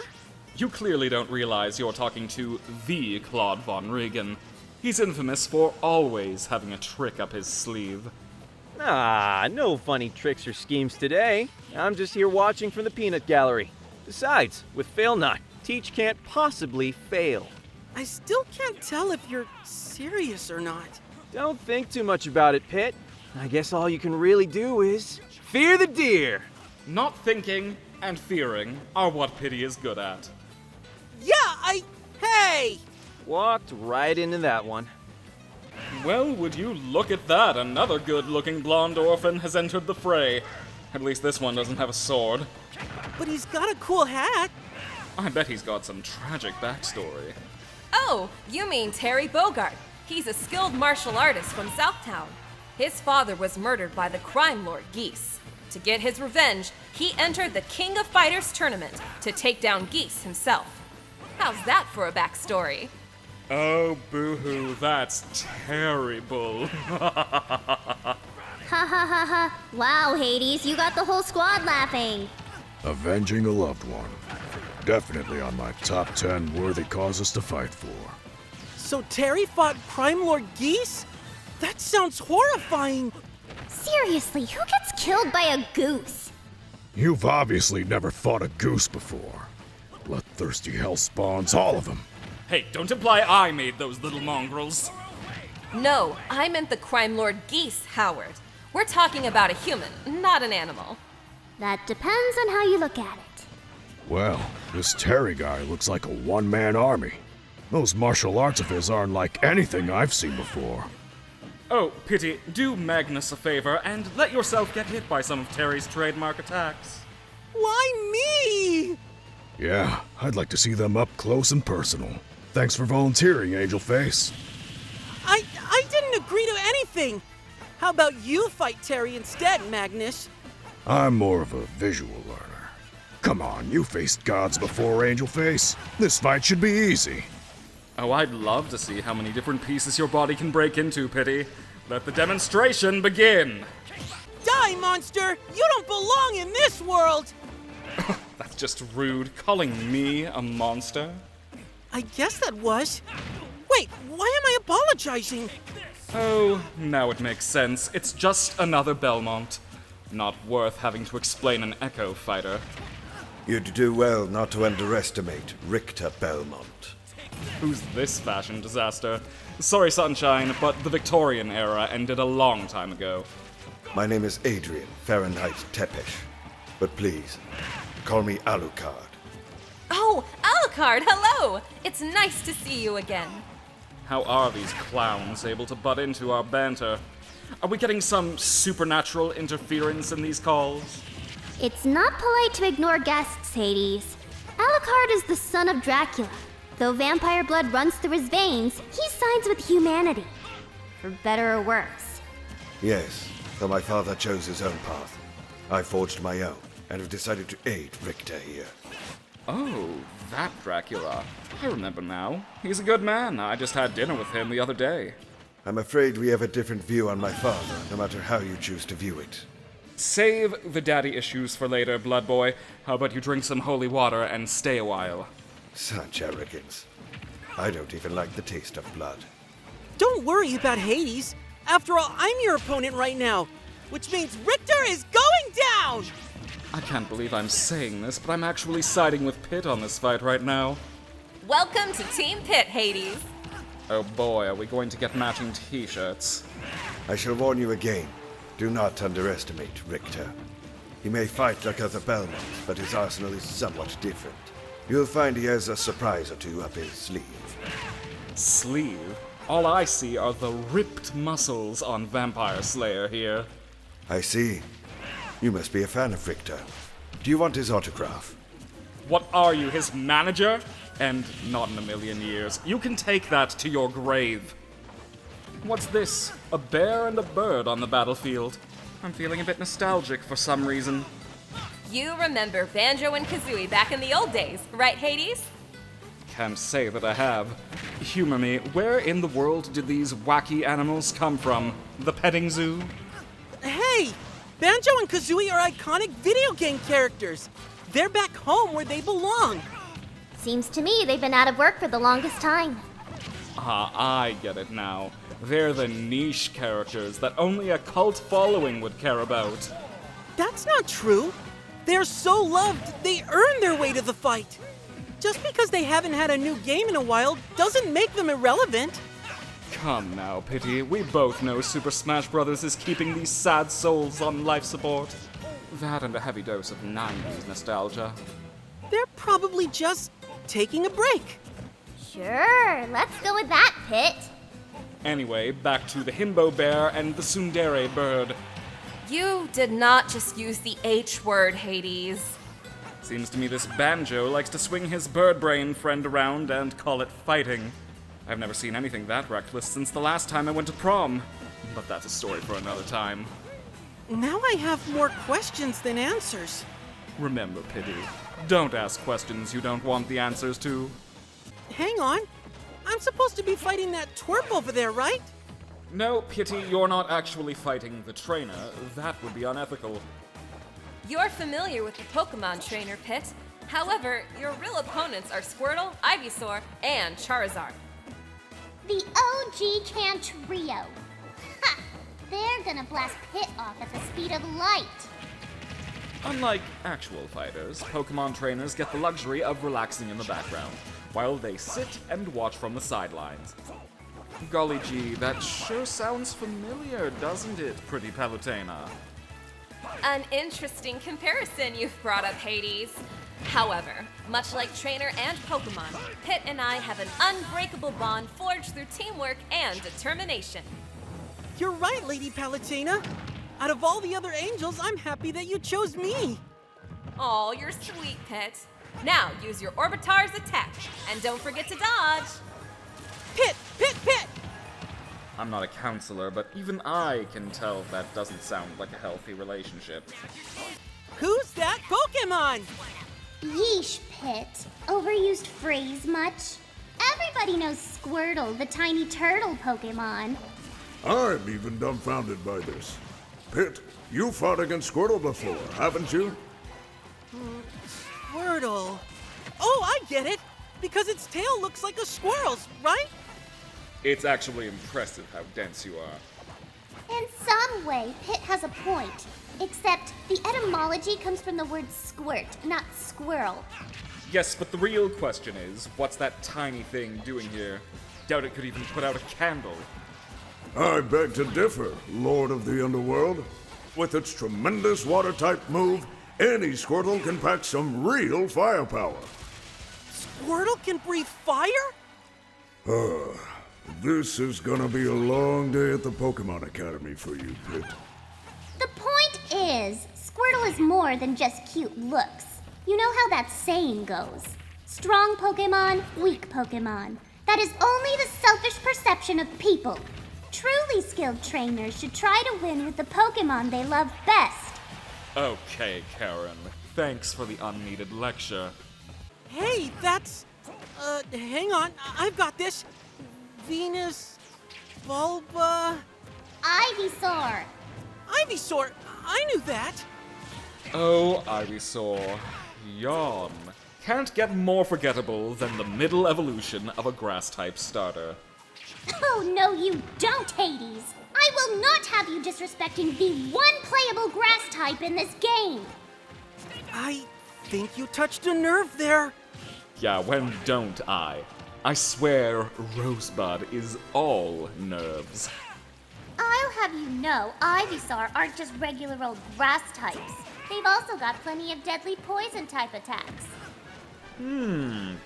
You clearly don't realize you're talking to the Claude von Regan. He's infamous for always having a trick up his sleeve. Ah, no funny tricks or schemes today. I'm just here watching from the peanut gallery. Besides, with Failnaught, Teach can't possibly fail. I still can't tell if you're serious or not. Don't think too much about it, Pit. I guess all you can really do is fear the deer. Not thinking and fearing are what Pity is good at. Yeah, Hey! Walked right into that one. Well, would you look at that? Another good-looking blonde orphan has entered the fray. At least this one doesn't have a sword. But he's got a cool hat. I bet he's got some tragic backstory. Oh, you mean Terry Bogart. He's a skilled martial artist from Southtown. His father was murdered by the crime lord Geese. To get his revenge, he entered the King of Fighters tournament to take down Geese himself. How's that for a backstory? Oh, boo-hoo, that's terrible. Ha ha ha ha. Wow, Hades, you got the whole squad laughing. Avenging a loved one. Definitely on my top 10 worthy causes to fight for. So Terry fought Crime Lord Geese? That sounds horrifying. Seriously, who gets killed by a goose? You've obviously never fought a goose before. Bloodthirsty hell spawns, all of them. Hey, don't imply I made those little mongrels. No, I meant the crime lord Geese, Howard. We're talking about a human, not an animal. That depends on how you look at it. Well, this Terry guy looks like a one-man army. Those martial arts of his aren't like anything I've seen before. Oh, Pity, do Magnus a favor and let yourself get hit by some of Terry's trademark attacks. Why me? Yeah, I'd like to see them up close and personal. Thanks for volunteering, Angel Face. I didn't agree to anything. How about you fight Terry instead, Magnus? I'm more of a visual learner. Come on, you faced gods before, Angel Face. This fight should be easy. Oh, I'd love to see how many different pieces your body can break into, Pity. Let the demonstration begin. Die, monster! You don't belong in this world! That's just rude, calling me a monster. I guess that was. Wait, why am I apologizing? Oh, now it makes sense. It's just another Belmont. Not worth having to explain an Echo fighter. You'd do well not to underestimate Richter Belmont. Who's this fashion disaster? Sorry, Sunshine, but the Victorian era ended a long time ago. My name is Adrian Fahrenheit Tepesh, but please, call me Alucard. Oh, Alucard, hello! It's nice to see you again. How are these clowns able to butt into our banter? Are we getting some supernatural interference in these calls? It's not polite to ignore guests, Hades. Alucard is the son of Dracula. Though vampire blood runs through his veins, he sides with humanity. For better or worse. Yes, though my father chose his own path. I forged my own, and have decided to aid Richter here. Oh, that Dracula. I remember now. He's a good man. I just had dinner with him the other day. I'm afraid we have a different view on my father, no matter how you choose to view it. Save the daddy issues for later, Blood Boy. How about you drink some holy water and stay a while? Such arrogance. I don't even like the taste of blood. Don't worry about Hades. After all, I'm your opponent right now, which means Richter is going down! I can't believe I'm saying this, but I'm actually siding with Pit on this fight right now. Welcome to Team Pit, Hades. Oh boy, are we going to get matching t-shirts. I shall warn you again. Do not underestimate Richter. He may fight like other Belmonts, but his arsenal is somewhat different. You'll find he has a surprise or two up his sleeve. Sleeve? All I see are the ripped muscles on Vampire Slayer here. I see. You must be a fan of Richter. Do you want his autograph? What are you, his manager? And not in a million years. You can take that to your grave. What's this? A bear and a bird on the battlefield. I'm feeling a bit nostalgic for some reason. You remember Banjo and Kazooie back in the old days, right, Hades? Can't say that I have. Humor me, where in the world did these wacky animals come from? The petting zoo? Hey! Banjo and Kazooie are iconic video game characters. They're back home where they belong. Seems to me they've been out of work for the longest time. Ah, I get it now. They're the niche characters that only a cult following would care about. That's not true. They're so loved, they earn their way to the fight. Just because they haven't had a new game in a while doesn't make them irrelevant. Come now, Pity. We both know Super Smash Bros. Is keeping these sad souls on life support. That and a heavy dose of 90s nostalgia. They're probably just taking a break. Sure, let's go with that, Pit. Anyway, back to the Himbo Bear and the Tsundere Bird. You did not just use the H word, Hades. Seems to me this Banjo likes to swing his bird brain friend around and call it fighting. I've never seen anything that reckless since the last time I went to prom. But that's a story for another time. Now I have more questions than answers. Remember, Pity, don't ask questions you don't want the answers to. Hang on. I'm supposed to be fighting that twerp over there, right? No, Pity, you're not actually fighting the trainer. That would be unethical. You're familiar with the Pokemon trainer, Pit. However, your real opponents are Squirtle, Ivysaur, and Charizard. The OG Can Trio. Ha! They're gonna blast Pit off at the speed of light. Unlike actual fighters, Pokemon trainers get the luxury of relaxing in the background, while they sit and watch from the sidelines. Golly gee, that sure sounds familiar, doesn't it, pretty Palutena? An interesting comparison you've brought up, Hades. However, much like Trainer and Pokemon, Pit and I have an unbreakable bond forged through teamwork and determination. You're right, Lady Palutena. Out of all the other angels, I'm happy that you chose me. Aw, you're sweet, Pit. Now use your Orbitar's attack, and don't forget to dodge. Pit! Pit! Pit! I'm not a counselor, but even I can tell that doesn't sound like a healthy relationship. Who's that Pokemon? Yeesh, Pit. Overused phrase much? Everybody knows Squirtle, the tiny turtle Pokemon. I'm even dumbfounded by this. Pit, you fought against Squirtle before, haven't you? Squirtle. Oh, I get it. Because its tail looks like a squirrel's, right? It's actually impressive how dense you are. In some way, Pit has a point. Except the etymology comes from the word squirt, not squirrel. Yes, but the real question is, what's that tiny thing doing here? Doubt it could even put out a candle. I beg to differ, Lord of the Underworld. With its tremendous water-type move, any Squirtle can pack some real firepower. Squirtle can breathe fire? This is gonna be a long day at the Pokemon Academy for you, Pit. The point is, Squirtle is more than just cute looks. You know how that saying goes. Strong Pokemon, weak Pokemon. That is only the selfish perception of people. Truly skilled trainers should try to win with the Pokemon they love best. Okay, Karen. Thanks for the unneeded lecture. Hey, that's... hang on. I've got this. Venus... Bulba... Ivysaur. Ivysaur! I knew that! Oh, Ivysaur. Yawn. Can't get more forgettable than the middle evolution of a grass-type starter. Oh, no you don't, Hades! I will not have you disrespecting the one playable grass type in this game! I think you touched a nerve there. Yeah, when don't I? I swear Rosebud is all nerves. I'll have you know, Ivysaur aren't just regular old grass types. They've also got plenty of deadly poison type attacks.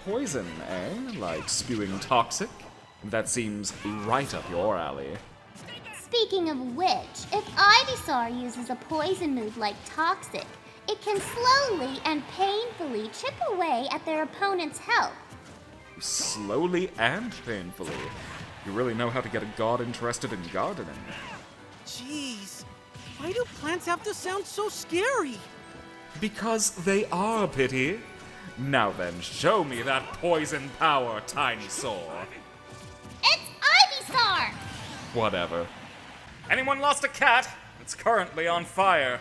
Poison, eh? Like spewing toxic? That seems right up your alley. Speaking of which, if Ivysaur uses a poison move like Toxic, it can slowly and painfully chip away at their opponent's health. Slowly and painfully. You really know how to get a god interested in gardening. Jeez, why do plants have to sound so scary? Because they are, Pity. Now then, show me that poison power, Tiny Sore. It's Ivysaur! Whatever. Anyone lost a cat? It's currently on fire.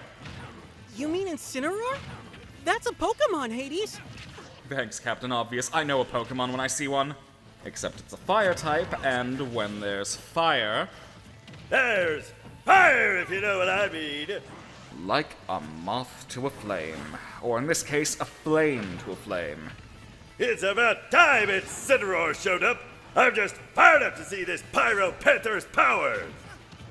You mean Incineroar? That's a Pokemon, Hades. Thanks, Captain Obvious. I know a Pokemon when I see one. Except it's a fire type, and when there's fire... There's fire, if you know what I mean. Like a moth to a flame. Or in this case, a flame to a flame. It's about time Incineroar showed up. I'm just fired up to see this Pyro Panther's power.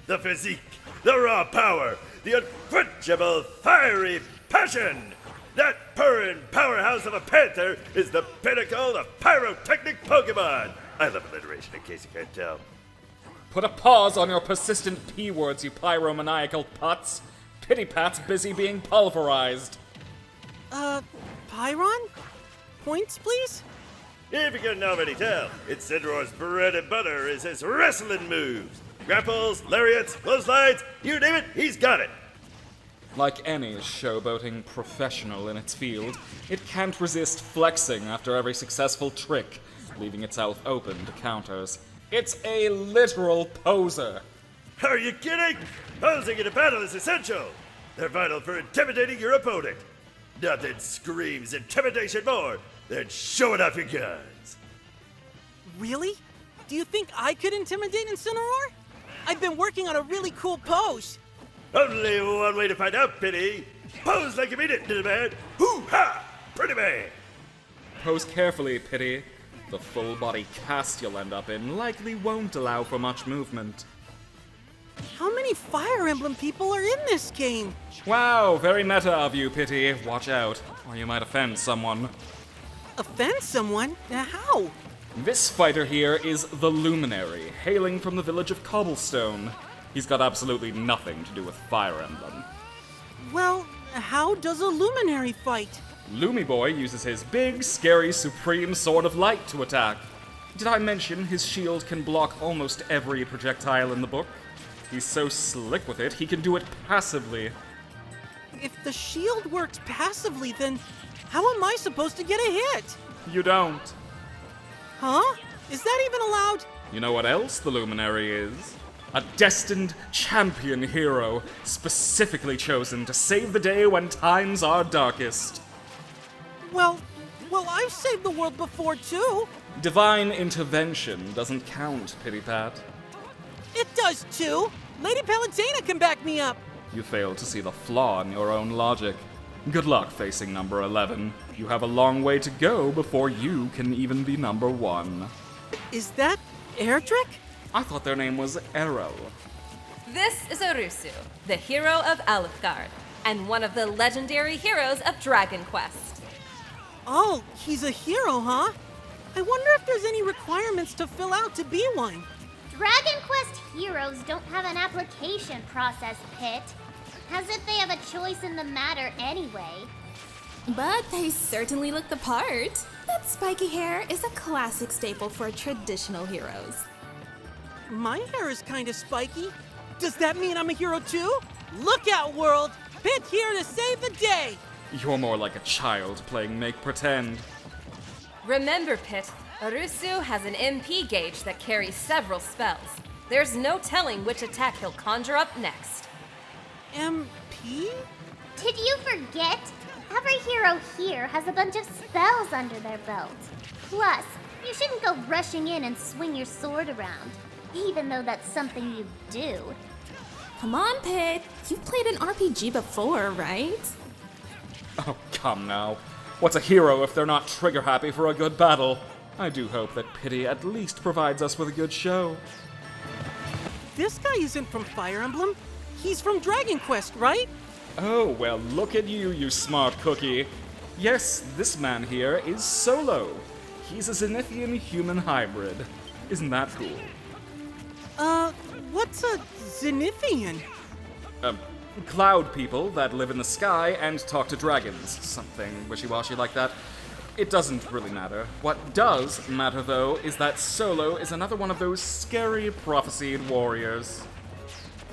The physique, the raw power, the unquenchable fiery passion. That purring powerhouse of a panther is the pinnacle of pyrotechnic Pokemon. I love alliteration, in case you can't tell. Put a pause on your persistent P words, you pyromaniacal putz. Pity Pat's busy being pulverized. Pyron? Points, please? If you couldn't already tell, it's Sidro's bread and butter is his wrestling moves. Grapples, lariats, clotheslines, you name it, he's got it. Like any showboating professional in its field, it can't resist flexing after every successful trick, leaving itself open to counters. It's a literal poser. Are you kidding? Posing in a battle is essential. They're vital for intimidating your opponent. Nothing screams intimidation more than showing off your guns. Really? Do you think I could intimidate Incineroar? I've been working on a really cool pose. Only one way to find out, Pity. Pose like you mean it, little man. Hoo-ha! Pretty man. Pose carefully, Pity. The full body cast you'll end up in likely won't allow for much movement. How many Fire Emblem people are in this game? Wow, very meta of you, Pity. Watch out, or you might offend someone. Offend someone? How? This fighter here is the Luminary, hailing from the village of Cobblestone. He's got absolutely nothing to do with Fire Emblem. Well, how does a Luminary fight? Lumi Boy uses his big, scary, supreme sword of light to attack. Did I mention his shield can block almost every projectile in the book? He's so slick with it, he can do it passively. If the shield works passively, then how am I supposed to get a hit? You don't. Huh? Is that even allowed? You know what else the Luminary is? A destined champion hero, specifically chosen to save the day when times are darkest. Well, I've saved the world before, too. Divine intervention doesn't count, Pity Pat. It does, too. Lady Palutena can back me up. You fail to see the flaw in your own logic. Good luck facing number 11. You have a long way to go before you can even be number 1. Is that Erdrick? I thought their name was Arrow. This is Orusu, the hero of Alefgard, and one of the legendary heroes of Dragon Quest. Oh, he's a hero, huh? I wonder if there's any requirements to fill out to be one. Dragon Quest heroes don't have an application process, Pit. As if they have a choice in the matter anyway. But they certainly look the part. That spiky hair is a classic staple for traditional heroes. My hair is kind of spiky. Does that mean I'm a hero too? Look out, world! Pit here to save the day! You're more like a child playing make-pretend. Remember, Pit, Orusu has an MP gauge that carries several spells. There's no telling which attack he'll conjure up next. MP? Did you forget? Every hero here has a bunch of spells under their belt. Plus, you shouldn't go rushing in and swing your sword around, even though that's something you do. Come on, Pit. You've played an RPG before, right? Oh, come now. What's a hero if they're not trigger-happy for a good battle? I do hope that Pity at least provides us with a good show. This guy isn't from Fire Emblem. He's from Dragon Quest, right? Oh, well, look at you, you smart cookie. Yes, this man here is Solo. He's a Zenithian human hybrid. Isn't that cool? What's a Zenithian? Cloud people that live in the sky and talk to dragons. Something wishy-washy like that. It doesn't really matter. What does matter, though, is that Solo is another one of those scary prophesied warriors.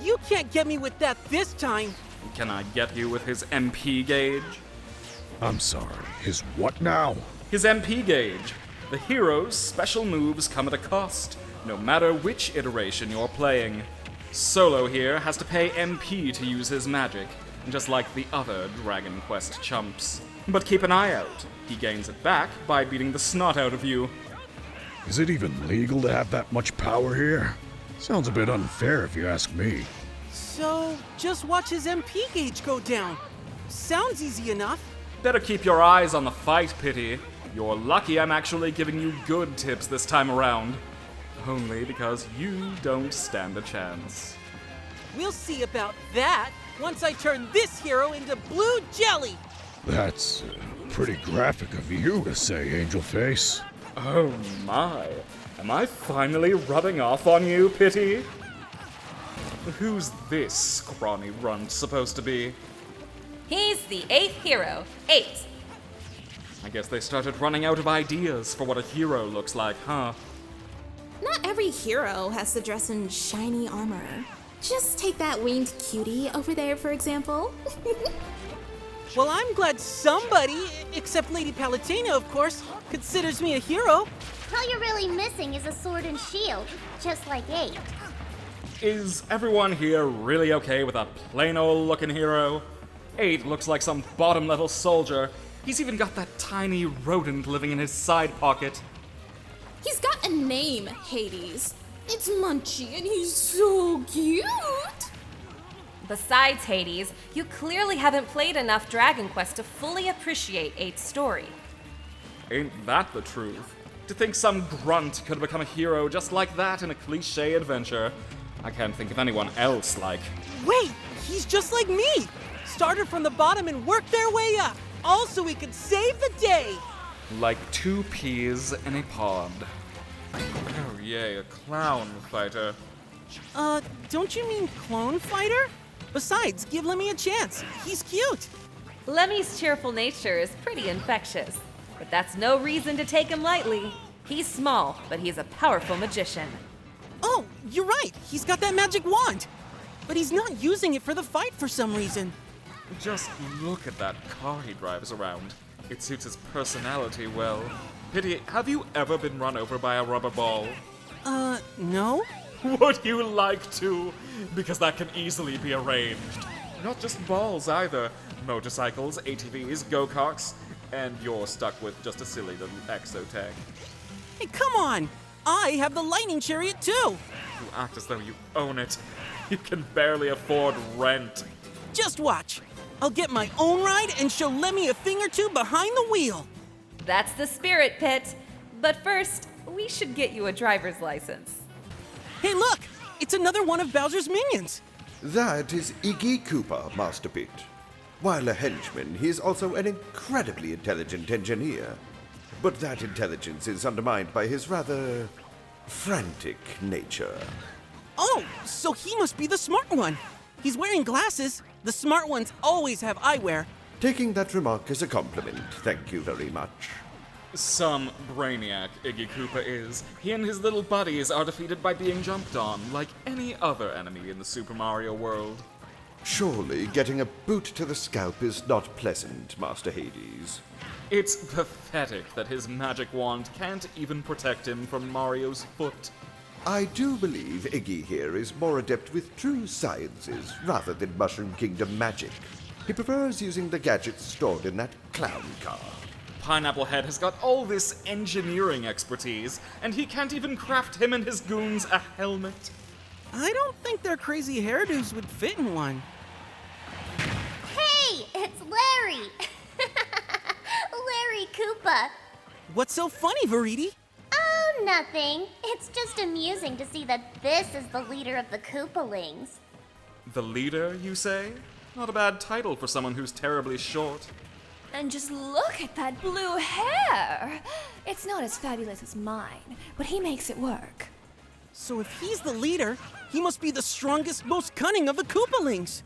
You can't get me with that this time. Can I get you with his MP gauge? I'm sorry, his what now? His MP gauge. The hero's special moves come at a cost, no matter which iteration you're playing. Solo here has to pay MP to use his magic, just like the other Dragon Quest chumps. But keep an eye out. He gains it back by beating the snot out of you. Is it even legal to have that much power here? Sounds a bit unfair if you ask me. So, just watch his MP gauge go down. Sounds easy enough. Better keep your eyes on the fight, Pity. You're lucky I'm actually giving you good tips this time around. Only because you don't stand a chance. We'll see about that once I turn this hero into blue jelly. That's pretty graphic of you to say, Angel Face. Oh my. Am I finally rubbing off on you, Pity? Who's this scrawny runt supposed to be? He's the 8th hero. 8. I guess they started running out of ideas for what a hero looks like, huh? Not every hero has to dress in shiny armor. Just take that winged cutie over there, for example. Well, I'm glad somebody, except Lady Palutena, of course, considers me a hero. All you're really missing is a sword and shield, just like 8. Is everyone here really okay with a plain old looking hero? 8 looks like some bottom level soldier. He's even got that tiny rodent living in his side pocket. He's got a name, Hades. It's Munchie, and he's so cute. Besides Hades, you clearly haven't played enough Dragon Quest to fully appreciate 8's story. Ain't that the truth? To think some grunt could become a hero just like that in a cliche adventure. I can't think of anyone else like. Wait, he's just like me. Started from the bottom and worked their way up, all so we could save the day. Like 2 peas in a pod. Oh yay, a clown fighter. Don't you mean clone fighter? Besides, give Lemmy a chance. He's cute. Lemmy's cheerful nature is pretty infectious, but that's no reason to take him lightly. He's small, but he's a powerful magician. Oh, you're right. He's got that magic wand. But he's not using it for the fight for some reason. Just look at that car he drives around. It suits his personality well. Pity, have you ever been run over by a rubber ball? No? Would you like to? Because that can easily be arranged. Not just balls either. Motorcycles, ATVs, go-karts, and you're stuck with just a silly little exotech. Hey, come on! I have the lightning chariot too! You act as though you own it. You can barely afford rent. Just watch. I'll get my own ride and show Lemmy a thing or two behind the wheel. That's the spirit, Pit. But first, we should get you a driver's license. Hey, look! It's another one of Bowser's minions. That is Iggy Koopa, Master Pit. While a henchman, he is also an incredibly intelligent engineer. But that intelligence is undermined by his rather frantic nature. Oh, so he must be the smart one. He's wearing glasses. The smart ones always have eyewear. Taking that remark as a compliment, thank you very much. Some brainiac Iggy Koopa is. He and his little buddies are defeated by being jumped on, like any other enemy in the Super Mario world. Surely getting a boot to the scalp is not pleasant, Master Hades. It's pathetic that his magic wand can't even protect him from Mario's foot. I do believe Iggy here is more adept with true sciences rather than Mushroom Kingdom magic. He prefers using the gadgets stored in that clown car. Pineapple Head has got all this engineering expertise, and he can't even craft him and his goons a helmet. I don't think their crazy hairdos would fit in one. Hey, it's Larry! Larry Koopa. What's so funny, Verity? Oh, nothing. It's just amusing to see that this is the leader of the Koopalings. The leader, you say? Not a bad title for someone who's terribly short. And just look at that blue hair! It's not as fabulous as mine, but he makes it work. So if he's the leader, he must be the strongest, most cunning of the Koopalings.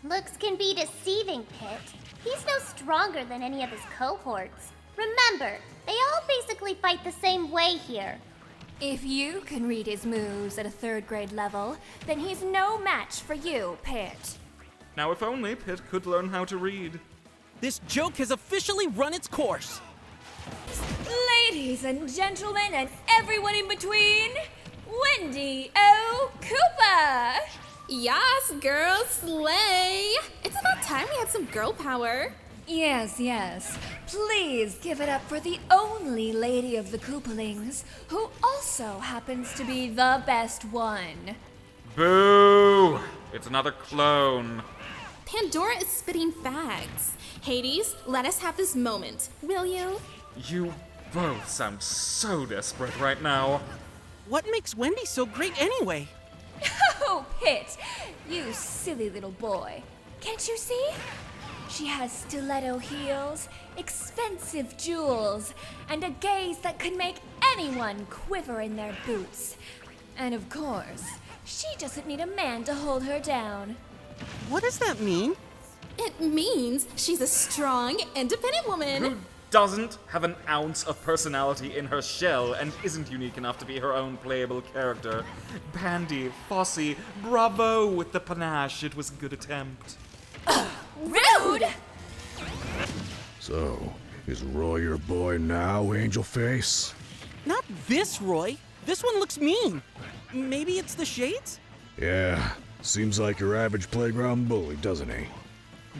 Looks can be deceiving, Pit. He's no stronger than any of his cohorts. Remember, they all basically fight the same way here. If you can read his moves at a 3rd grade level, then he's no match for you, Pit. Now if only Pit could learn how to read. This joke has officially run its course. Ladies and gentlemen, and everyone in between, Wendy O. Koopa! Yas, girl, slay! It's about time we had some girl power. Yes, yes. Please give it up for the only lady of the Koopalings, who also happens to be the best one. Boo! It's another clone. Pandora is spitting fags. Hades, let us have this moment, will you? You both sound so desperate right now. what makes Wendy so great anyway? Oh, Pit, you silly little boy. Can't you see? She has stiletto heels, expensive jewels, and a gaze that could make anyone quiver in their boots. And of course, she doesn't need a man to hold her down. What does that mean? It means she's a strong, independent woman. Who doesn't have an ounce of personality in her shell and isn't unique enough to be her own playable character. Bandy, Fossy, bravo with the panache. It was a good attempt. Rude! So, is Roy your boy now, Angel Face? Not this Roy. This one looks mean. Maybe it's the shades? Yeah, seems like your average playground bully, doesn't he?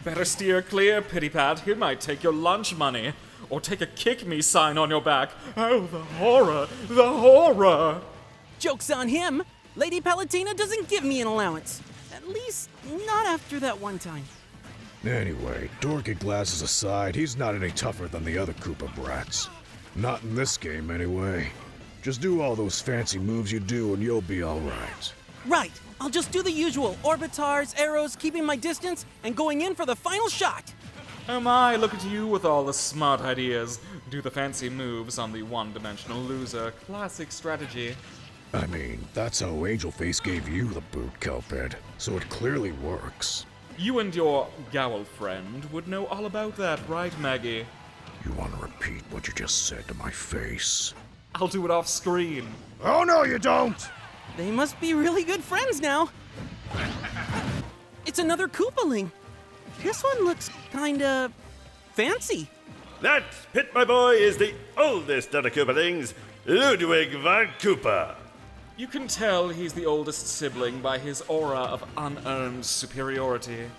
Better steer clear, Pity Pat. He might take your lunch money. Or take a kick me sign on your back. Oh, the horror! The horror! Joke's on him. Lady Palatina doesn't give me an allowance. At least, not after that one time. Anyway, dorky glasses aside, he's not any tougher than the other Koopa brats. Not in this game, anyway. Just do all those fancy moves you do and you'll be alright. Right. I'll just do the usual. Orbitars, arrows, keeping my distance, and going in for the final shot. Oh my, look at you with all the smart ideas. Do the fancy moves on the one-dimensional loser. Classic strategy. I mean, that's how Angel Face gave you the boot, Cuphead, so it clearly works. You and your Gowl friend would know all about that, right, Maggie? You want to repeat what you just said to my face? I'll do it off screen. Oh no, you don't! They must be really good friends now. It's another Koopaling. This one looks kinda fancy. That, Pit, my boy, is the oldest of the Koopalings, Ludwig von Koopa. You can tell he's the oldest sibling by his aura of unearned superiority.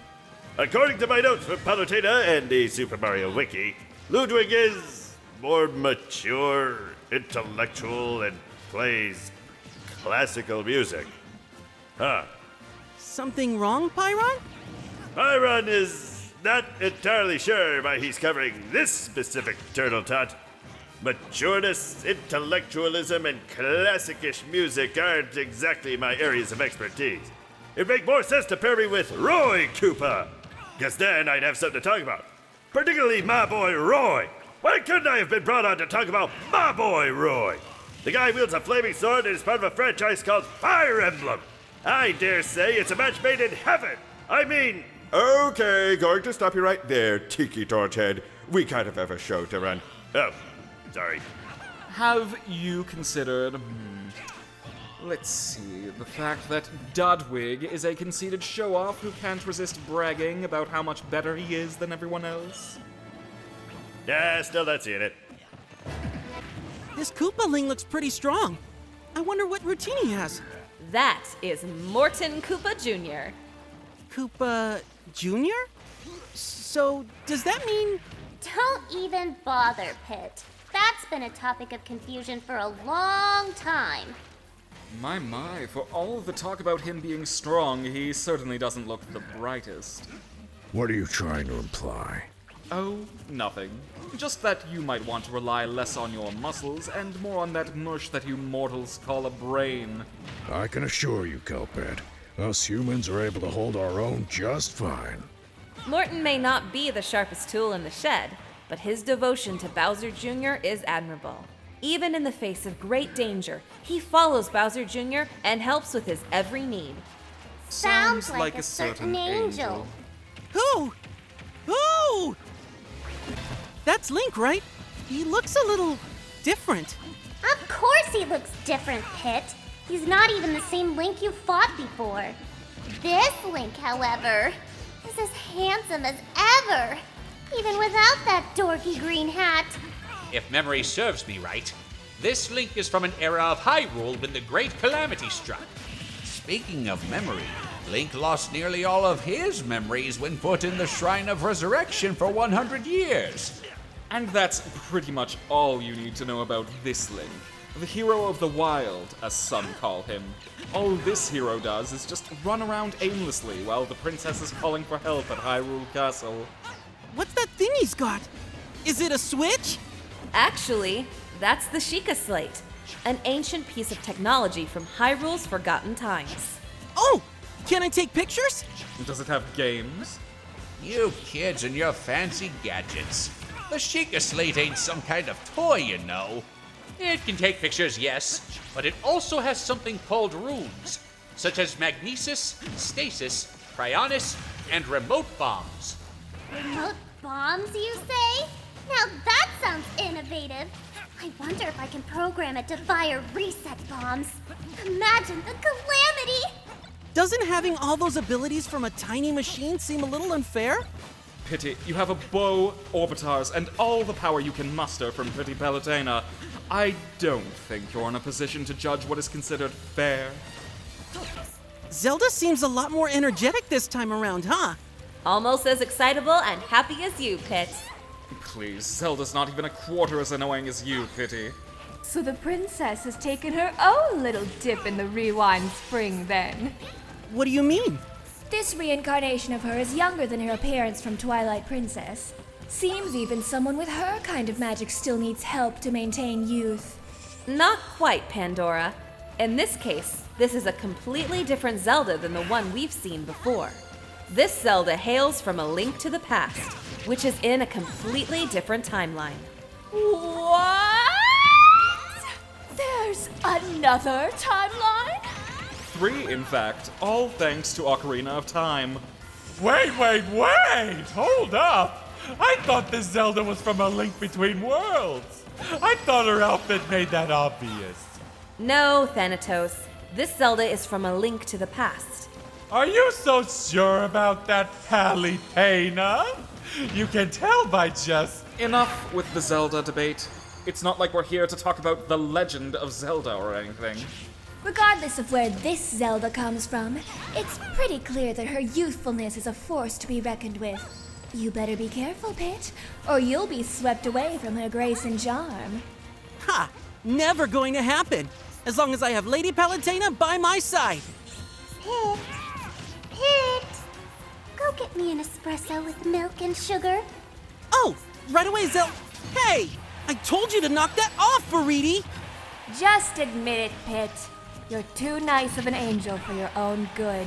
According to my notes from Palutena and the Super Mario Wiki, Ludwig is more mature, intellectual, and plays classical music. Huh. Something wrong, Pyron? Pyron is not entirely sure why he's covering this specific turtle tot. Matureness, intellectualism, and classic-ish music aren't exactly my areas of expertise. It'd make more sense to pair me with Roy Koopa, because then I'd have something to talk about. Particularly my boy Roy. Why couldn't I have been brought on to talk about my boy Roy? The guy wields a flaming sword and is part of a franchise called Fire Emblem. I dare say it's a match made in heaven. I mean... Okay, going to stop you right there, Tiki Torchhead. We kind of have a show to run. Oh, sorry. Have you considered, let's see, the fact that Dudwig is a conceited show-off who can't resist bragging about how much better he is than everyone else? Yeah, still not seeing it. This Koopaling looks pretty strong. I wonder what routine he has. That is Morton Koopa Jr. Koopa Jr.? So, does that mean... Don't even bother, Pit. That's been a topic of confusion for a long time. My, for all of the talk about him being strong, he certainly doesn't look the brightest. What are you trying to imply? Oh, nothing. Just that you might want to rely less on your muscles and more on that mush that you mortals call a brain. I can assure you, Cuphead, us humans are able to hold our own just fine. Morton may not be the sharpest tool in the shed, but his devotion to Bowser Jr. is admirable. Even in the face of great danger, he follows Bowser Jr. and helps with his every need. Sounds like a certain angel. Who? Who? That's Link, right? He looks a little different. Of course he looks different, Pit. He's not even the same Link you fought before. This Link, however, is as handsome as ever, even without that dorky green hat. If memory serves me right, this Link is from an era of Hyrule when the Great Calamity struck. Speaking of memory, Link lost nearly all of his memories when put in the Shrine of Resurrection for 100 years. And that's pretty much all you need to know about this Link. The hero of the wild, as some call him. All this hero does is just run around aimlessly while the princess is calling for help at Hyrule Castle. What's that thing he's got? Is it a switch? Actually, that's the Sheikah Slate. an ancient piece of technology from Hyrule's forgotten times. Oh! Can I take pictures? Does it have games? You kids and your fancy gadgets. The Sheikah Slate ain't some kind of toy, you know. It can take pictures, yes, but it also has something called runes, such as magnesis, stasis, cryonis, and remote bombs. Remote bombs, you say? Now that sounds innovative. I wonder if I can program it to fire reset bombs. Imagine the calamity! Doesn't having all those abilities from a tiny machine seem a little unfair? Pity, you have a bow, orbitars, and all the power you can muster from pretty Palutena. I don't think you're in a position to judge what is considered fair. Zelda seems a lot more energetic this time around, huh? Almost as excitable and happy as you, Pit. Please, Zelda's not even a quarter as annoying as you, Pity. So the princess has taken her own little dip in the rewind spring then. What do you mean? This reincarnation of her is younger than her appearance from Twilight Princess. Seems even someone with her kind of magic still needs help to maintain youth. Not quite, Pandora. In this case, this is a completely different Zelda than the one we've seen before. This Zelda hails from A Link to the Past, which is in a completely different timeline. What? There's another timeline? 3, in fact, all thanks to Ocarina of Time. Wait! Hold up! I thought this Zelda was from A Link Between Worlds! I thought her outfit made that obvious. No, Thanatos. This Zelda is from A Link to the Past. Are you so sure about that, Palutena? You can tell by just... Enough with the Zelda debate. It's not like we're here to talk about the legend of Zelda or anything. Regardless of where this Zelda comes from, it's pretty clear that her youthfulness is a force to be reckoned with. You better be careful, Pit, or you'll be swept away from her grace and charm. Ha! Never going to happen! As long as I have Lady Palutena by my side! Pit! Go get me an espresso with milk and sugar. Oh! Right away, Hey! I told you to knock that off, Faridi! Just admit it, Pit. You're too nice of an angel for your own good.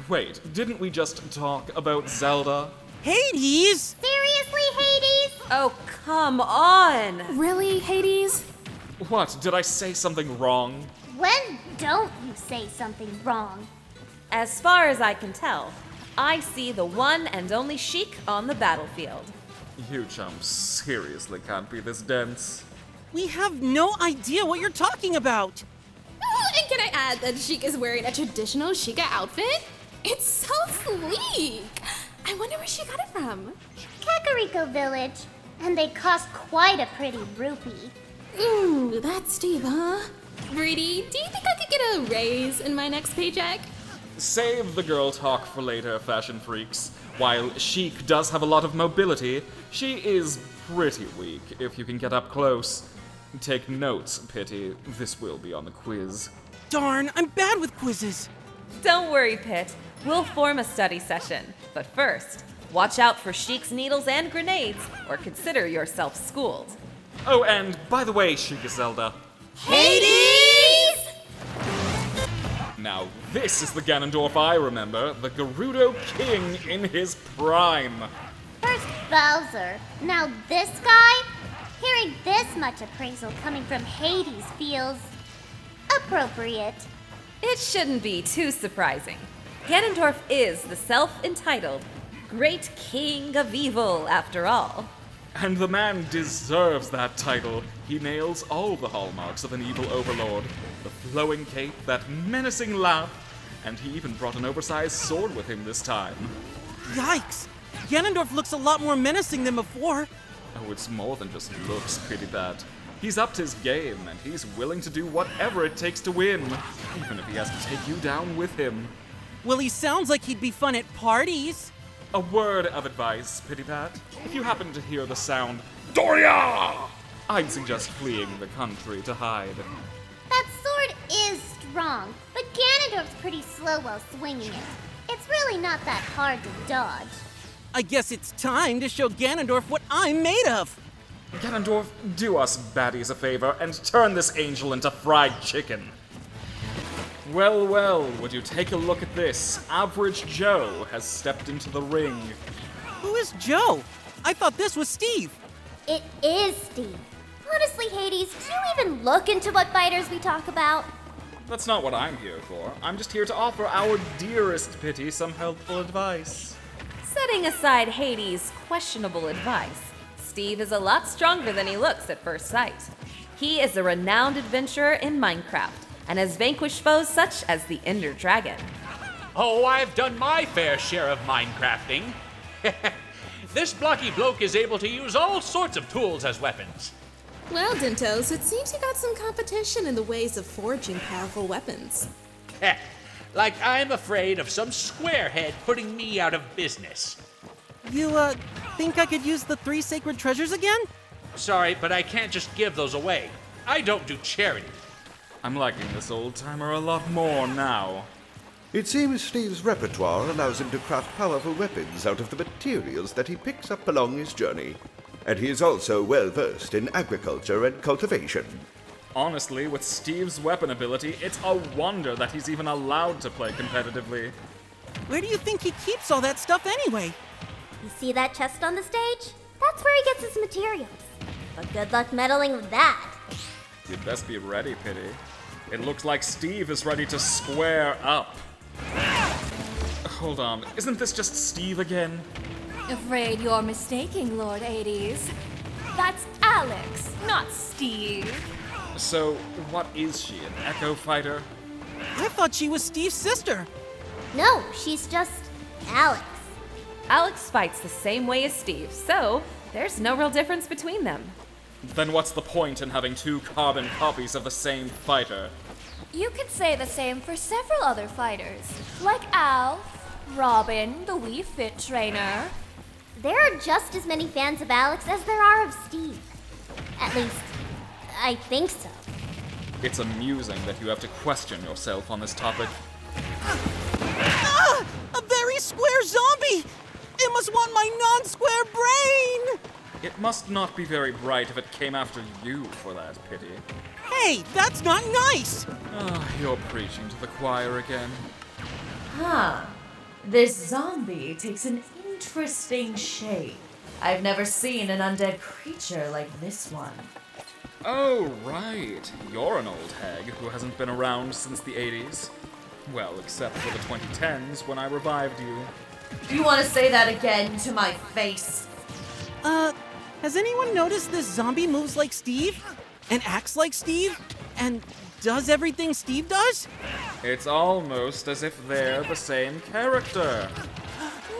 Wait, didn't we just talk about Zelda? Hades! Seriously, Hades? Oh, come on! Really, Hades? What, did I say something wrong? When don't you say something wrong? As far as I can tell, I see the one and only Sheik on the battlefield. You chumps seriously can't be this dense. We have no idea what you're talking about! Oh, and can I add that Sheik is wearing a traditional Sheikah outfit? It's so sleek! I wonder where she got it from. Kakariko Village. And they cost quite a pretty rupee. Ooh, that's steep, huh? Greedy, do you think I could get a raise in my next paycheck? Save the girl talk for later, fashion freaks. While Sheik does have a lot of mobility, she is pretty weak if you can get up close. Take notes, Pity. This will be on the quiz. Darn, I'm bad with quizzes. Don't worry, Pit. We'll form a study session. But first, watch out for Sheik's needles and grenades, or consider yourself schooled. Oh, and by the way, Sheikah Zelda. Hades! Now, this is the Ganondorf I remember, the Gerudo King in his prime. First Bowser, now this guy? Hearing this much appraisal coming from Hades feels appropriate. It shouldn't be too surprising. Ganondorf is the self-entitled Great King of Evil, after all. And the man deserves that title. He nails all the hallmarks of an evil overlord. The flowing cape, that menacing laugh, and he even brought an oversized sword with him this time. Yikes! Ganondorf looks a lot more menacing than before. Oh, it's more than just looks, Pity that. He's upped his game, and he's willing to do whatever it takes to win, even if he has to take you down with him. Well, he sounds like he'd be fun at parties. A word of advice, Pity Pat. If you happen to hear the sound, Doria! I'd suggest fleeing the country to hide. That sword is strong, but Ganondorf's pretty slow while swinging it. It's really not that hard to dodge. I guess it's time to show Ganondorf what I'm made of. Ganondorf, do us baddies a favor and turn this angel into fried chicken. Well, well, would you take a look at this? Average Joe has stepped into the ring. Who is Joe? I thought this was Steve. It is Steve. Honestly, Hades, do you even look into what fighters we talk about? That's not what I'm here for. I'm just here to offer our dearest Pity some helpful advice. Setting aside Hades' questionable advice, Steve is a lot stronger than he looks at first sight. He is a renowned adventurer in Minecraft and has vanquished foes such as the Ender Dragon. Oh, I've done my fair share of Minecrafting. This blocky bloke is able to use all sorts of tools as weapons. Well, Dintos, it seems you got some competition in the ways of forging powerful weapons. Like I'm afraid of some squarehead putting me out of business. You, think I could use the 3 sacred treasures again? Sorry, but I can't just give those away. I don't do charity. I'm liking this old-timer a lot more now. It seems Steve's repertoire allows him to craft powerful weapons out of the materials that he picks up along his journey. And he is also well versed in agriculture and cultivation. Honestly, with Steve's weapon ability, it's a wonder that he's even allowed to play competitively. Where do you think he keeps all that stuff anyway? You see that chest on the stage? That's where he gets his materials. But good luck meddling with that. You'd best be ready, Pity. It looks like Steve is ready to square up. Hold on, isn't this just Steve again? Afraid you're mistaking, Lord Hades. That's Alex, not Steve. So, what is she, an Echo Fighter? I thought she was Steve's sister. No, she's just Alex. Alex fights the same way as Steve, so there's no real difference between them. Then what's the point in having 2 carbon copies of the same fighter? You could say the same for several other fighters, like Alf, Robin, the Wii Fit trainer. There are just as many fans of Alex as there are of Steve. At least, I think so. It's amusing that you have to question yourself on this topic. Ah! A very square zombie! It must want my non-square brain! It must not be very bright if it came after you for that, Pity. Hey, that's not nice! You're preaching to the choir again. Huh. This zombie takes an interesting shape. I've never seen an undead creature like this one. Oh, right. You're an old hag who hasn't been around since the 80s. Well, except for the 2010s when I revived you. Do you want to say that again to my face? Has anyone noticed this zombie moves like Steve? And acts like Steve? And does everything Steve does? It's almost as if they're the same character.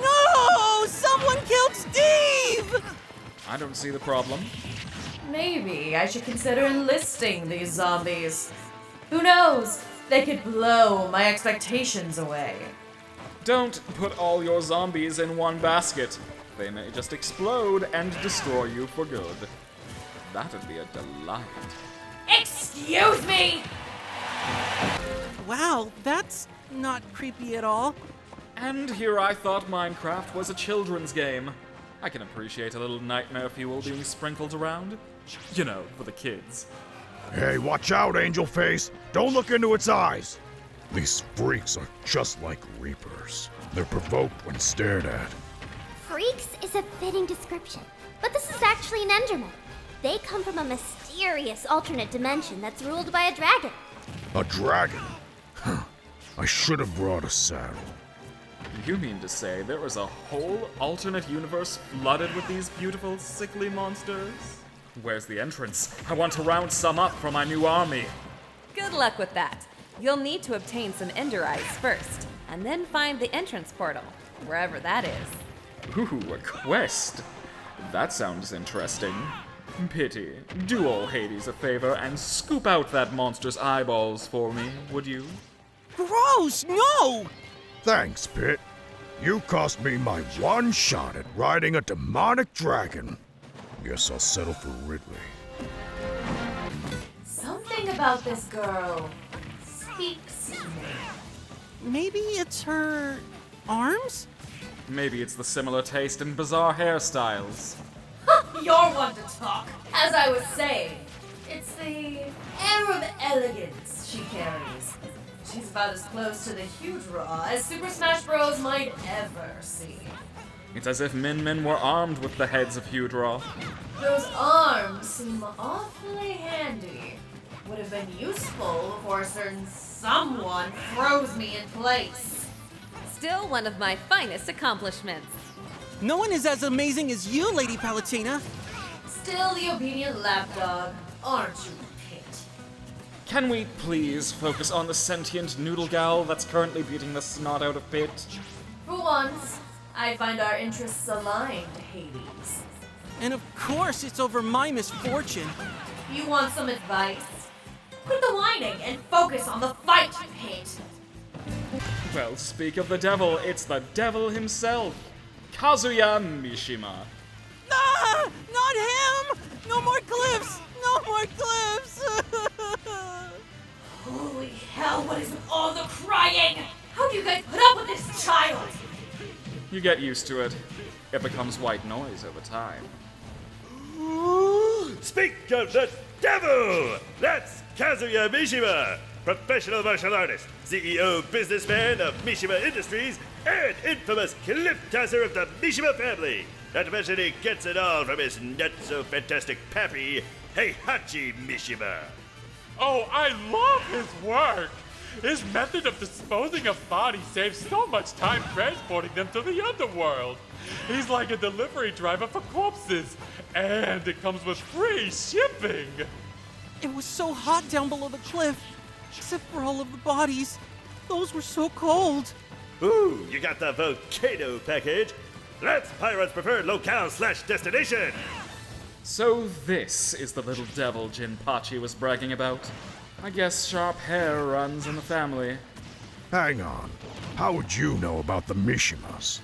No! Someone killed Steve! I don't see the problem. Maybe I should consider enlisting these zombies. Who knows? They could blow my expectations away. Don't put all your zombies in one basket. They may just explode and destroy you for good. That'd be a delight. Excuse me! Wow, that's not creepy at all. And here I thought Minecraft was a children's game. I can appreciate a little nightmare fuel being sprinkled around. You know, for the kids. Hey, watch out, Angel Face! Don't look into its eyes! These freaks are just like Reapers. They're provoked when stared at. Freaks is a fitting description, but this is actually an Enderman. They come from a mysterious alternate dimension that's ruled by a dragon. A dragon? Huh. I should have brought a saddle. You mean to say there is a whole alternate universe flooded with these beautiful, sickly monsters? Where's the entrance? I want to round some up for my new army. Good luck with that. You'll need to obtain some Ender Eyes first, and then find the entrance portal, wherever that is. Ooh, a quest. That sounds interesting. Pity, do old Hades a favor and scoop out that monster's eyeballs for me, would you? Gross, no! Thanks, Pit. You cost me my one shot at riding a demonic dragon. Guess I'll settle for Ridley. Something about this girl speaks to me. Maybe it's her arms? Maybe it's the similar taste in bizarre hairstyles. You're one to talk. As I was saying, it's the air of elegance she carries. She's about as close to the huge raw as Super Smash Bros. Might ever see. It's as if Min Min were armed with the heads of Hudra. Those arms seem awfully handy. Would have been useful before a certain someone froze me in place. Still one of my finest accomplishments. No one is as amazing as you, Lady Palutena. Still the obedient lapdog, aren't you, Pit? Can we please focus on the sentient noodle gal that's currently beating the snot out of Pit? For once, I find our interests aligned, Hades. And of course it's over my misfortune. You want some advice? Quit the whining and focus on the fight, Pit. Well, speak of the devil, it's the devil himself, Kazuya Mishima. Ah! Not him! No more cliffs! No more cliffs! Holy hell, what is with all the crying? How do you guys put up with this child? You get used to it. It becomes white noise over time. Speak of the devil! That's Kazuya Mishima, professional martial artist, CEO, businessman of Mishima Industries, and infamous cliff tosser of the Mishima family. Not to mention he gets it all from his not-so-fantastic pappy, Heihachi Mishima. Oh, I love his work! His method of disposing of bodies saves so much time transporting them to the underworld. He's like a delivery driver for corpses, and it comes with free shipping. It was so hot down below the cliff, except for all of the bodies. Those were so cold. Ooh, you got the volcano package. That's Pirate's preferred locale/destination. So this is the little devil Jinpachi was bragging about. I guess sharp hair runs in the family. Hang on. How would you know about the Mishimas?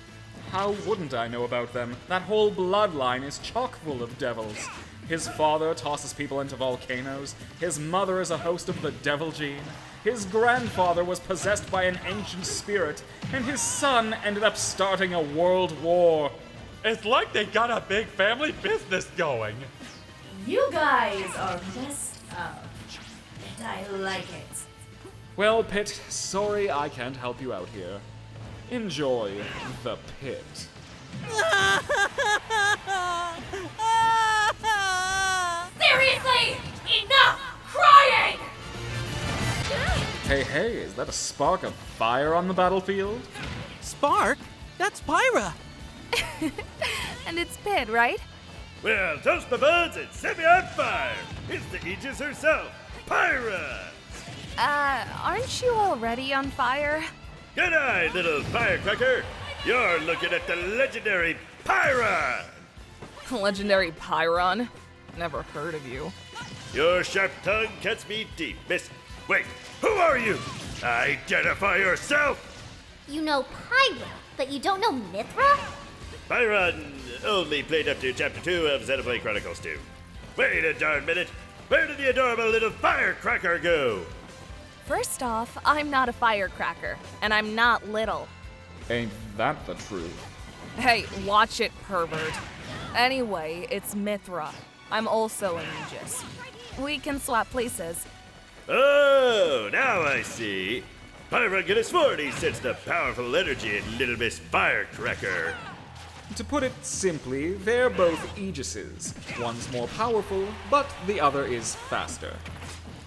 How wouldn't I know about them? That whole bloodline is chock full of devils. His father tosses people into volcanoes. His mother is a host of the devil gene. His grandfather was possessed by an ancient spirit, and his son ended up starting a world war. It's like they got a big family business going. You guys are messed up, and I like it. Well, Pit, sorry I can't help you out here. Enjoy the pit. Seriously! Enough crying! Hey, is that a spark of fire on the battlefield? Spark? That's Pyra! And it's Pit, right? Well, toast my buds and set me on fire! It's the Aegis herself, Pyra! Aren't you already on fire? Good eye, little firecracker! You're looking at the legendary Pyra! Legendary Pyron? Never heard of you. Your sharp tongue cuts me deep, miss. Wait, who are you? Identify yourself! You know Pyra, but you don't know Mithra? Pyron only played up to Chapter 2 of Xenoblade Chronicles 2. Wait a darn minute! Where did the adorable little firecracker go? First off, I'm not a firecracker, and I'm not little. Ain't that the truth? Hey, watch it, pervert. Anyway, it's Mithra. I'm also an Aegis. We can swap places. Oh, now I see. Pyron could have sworn he sensed the powerful energy in Little Miss Firecracker. To put it simply, they're both Aegises. One's more powerful, but the other is faster.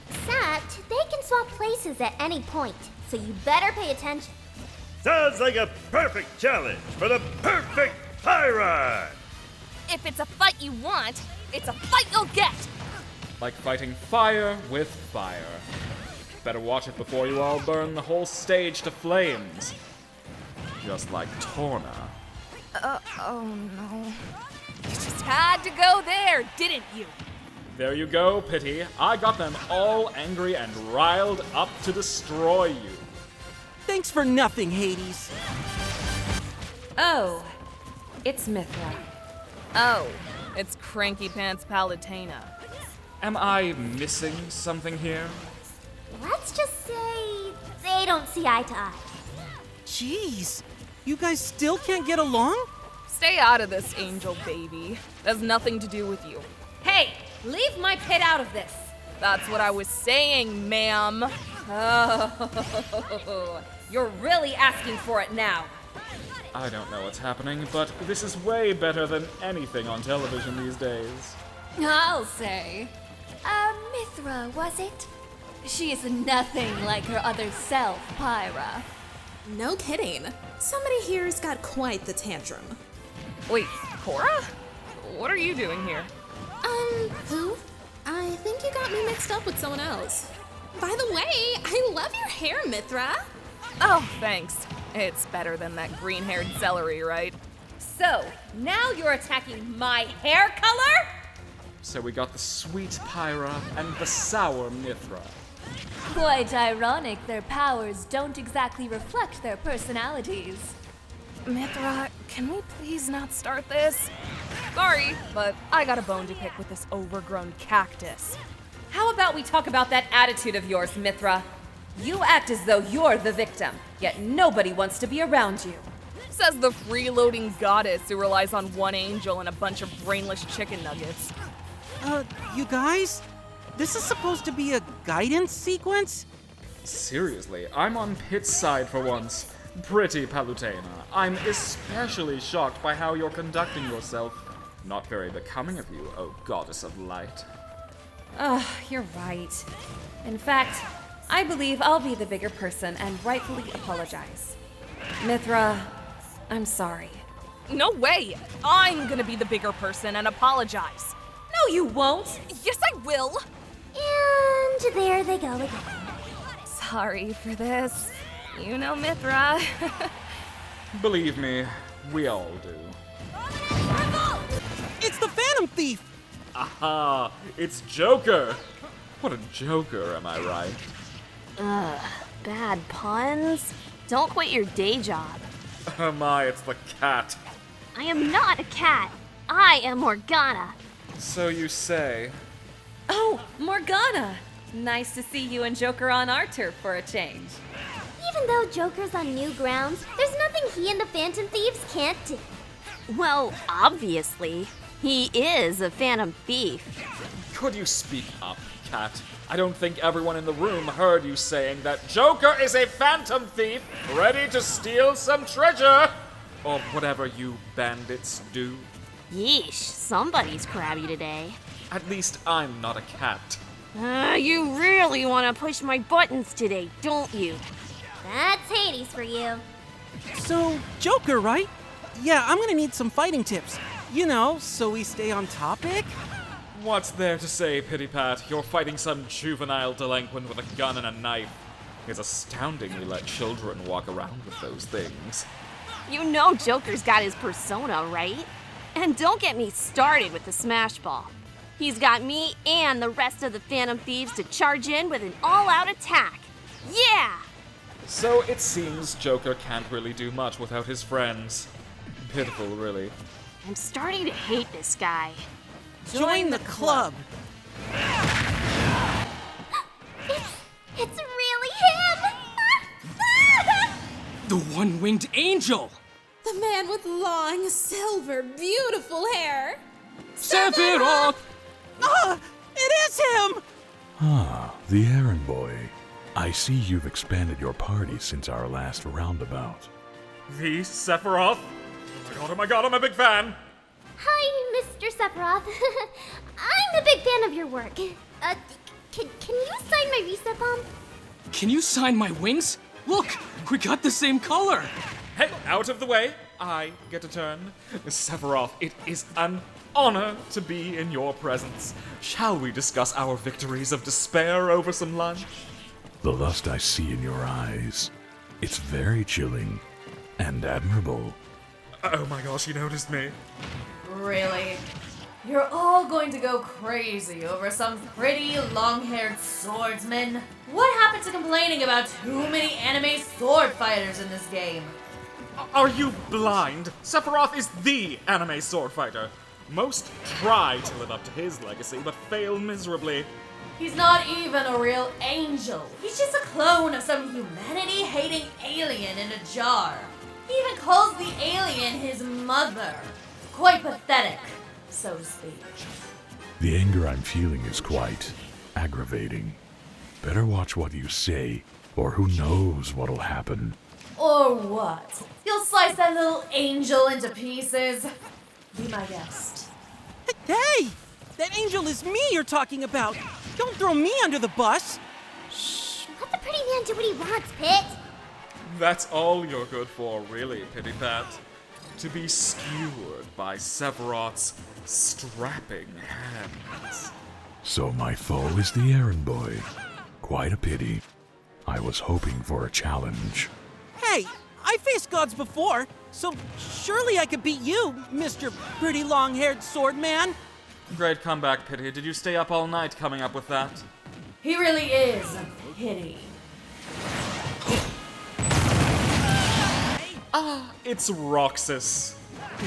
Except, they can swap places at any point, so you better pay attention. Sounds like a perfect challenge for the perfect Pyron! If it's a fight you want, it's a fight you'll get! Like fighting fire with fire. Better watch it before you all burn the whole stage to flames. Just like Torna. Oh no. You just had to go there, didn't you? There you go, Pity. I got them all angry and riled up to destroy you. Thanks for nothing, Hades. Oh, it's Mithra. Oh, it's Cranky Pants Palutena. Am I missing something here? Let's just say they don't see eye to eye. Jeez, you guys still can't get along? Stay out of this, angel baby. It has nothing to do with you. Hey, leave my pit out of this. That's what I was saying, ma'am. Oh, you're really asking for it now. I don't know what's happening, but this is way better than anything on television these days. I'll say. Mithra, was it? She is nothing like her other self, Pyra. No kidding. Somebody here's got quite the tantrum. Wait, Cora? What are you doing here? Who? I think you got me mixed up with someone else. By the way, I love your hair, Mithra. Oh, thanks. It's better than that green-haired celery, right? So, now you're attacking my hair color? So we got the sweet Pyra and the sour Mithra. Quite ironic their powers don't exactly reflect their personalities. Mithra, can we please not start this? Sorry, but I got a bone to pick with this overgrown cactus. How about we talk about that attitude of yours, Mithra? You act as though you're the victim, yet nobody wants to be around you. Says the freeloading goddess who relies on one angel and a bunch of brainless chicken nuggets. You guys? This is supposed to be a guidance sequence? Seriously, I'm on Pit's side for once. Pretty Palutena, I'm especially shocked by how you're conducting yourself. Not very becoming of you, oh goddess of light. You're right. In fact, I believe I'll be the bigger person and rightfully apologize. Mithra, I'm sorry. No way! I'm gonna be the bigger person and apologize. No, you won't! Yes, I will! And there they go again. Sorry for this. You know Mithra. Believe me, we all do. It's the Phantom Thief! Aha! It's Joker! What a joker, am I right? Ugh, bad puns? Don't quit your day job. Oh my, it's the cat. I am not a cat. I am Morgana. So you say. Oh, Morgana! Nice to see you and Joker on our turf for a change. Even though Joker's on new grounds, there's nothing he and the Phantom Thieves can't do. Well, obviously. He is a Phantom Thief. Could you speak up, cat? I don't think everyone in the room heard you saying that Joker is a Phantom Thief ready to steal some treasure! Or whatever you bandits do. Yeesh, somebody's crabby today. At least I'm not a cat. You really want to push my buttons today, don't you? That's Hades for you. So, Joker, right? Yeah, I'm gonna need some fighting tips. You know, so we stay on topic? What's there to say, Pity Pat? You're fighting some juvenile delinquent with a gun and a knife. It's astounding we let children walk around with those things. You know Joker's got his persona, right? And don't get me started with the Smash Ball. He's got me and the rest of the Phantom Thieves to charge in with an all-out attack. Yeah! So it seems Joker can't really do much without his friends. Pitiful, really. I'm starting to hate this guy. Join the club. It's really him! The one-winged angel! The man with long, silver, beautiful hair. Sephiroth! Ah! It is him! Ah, the errand boy. I see you've expanded your party since our last roundabout. The Sephiroth? Oh my god, I'm a big fan! Hi, Mr. Sephiroth. I'm a big fan of your work. Can you sign my reset bomb? Can you sign my wings? Look, we got the same color! Hey, out of the way! I get a turn. Sephiroth, it is an honor to be in your presence. Shall we discuss our victories of despair over some lunch? The lust I see in your eyes. It's very chilling and admirable. Oh my gosh, you noticed me. Really? You're all going to go crazy over some pretty long-haired swordsman? What happened to complaining about too many anime sword fighters in this game? Are you blind? Sephiroth is the anime sword fighter. Most try to live up to his legacy, but fail miserably. He's not even a real angel. He's just a clone of some humanity-hating alien in a jar. He even calls the alien his mother. Quite pathetic, so to speak. The anger I'm feeling is quite aggravating. Better watch what you say, or who knows what'll happen. Or what? You'll slice that little angel into pieces? Be my guest. Hey! That angel is me you're talking about! Don't throw me under the bus! Let the pretty man do what he wants, Pit. That's all you're good for, really, Pity Pat. To be skewered by Sephiroth's strapping hands. So my foe is the errand boy. Quite a pity. I was hoping for a challenge. Hey! I faced gods before, so surely I could beat you, Mr. Pretty Long-Haired Sword Man. Great comeback, Pity. Did you stay up all night coming up with that? He really is a pity. It's Roxas.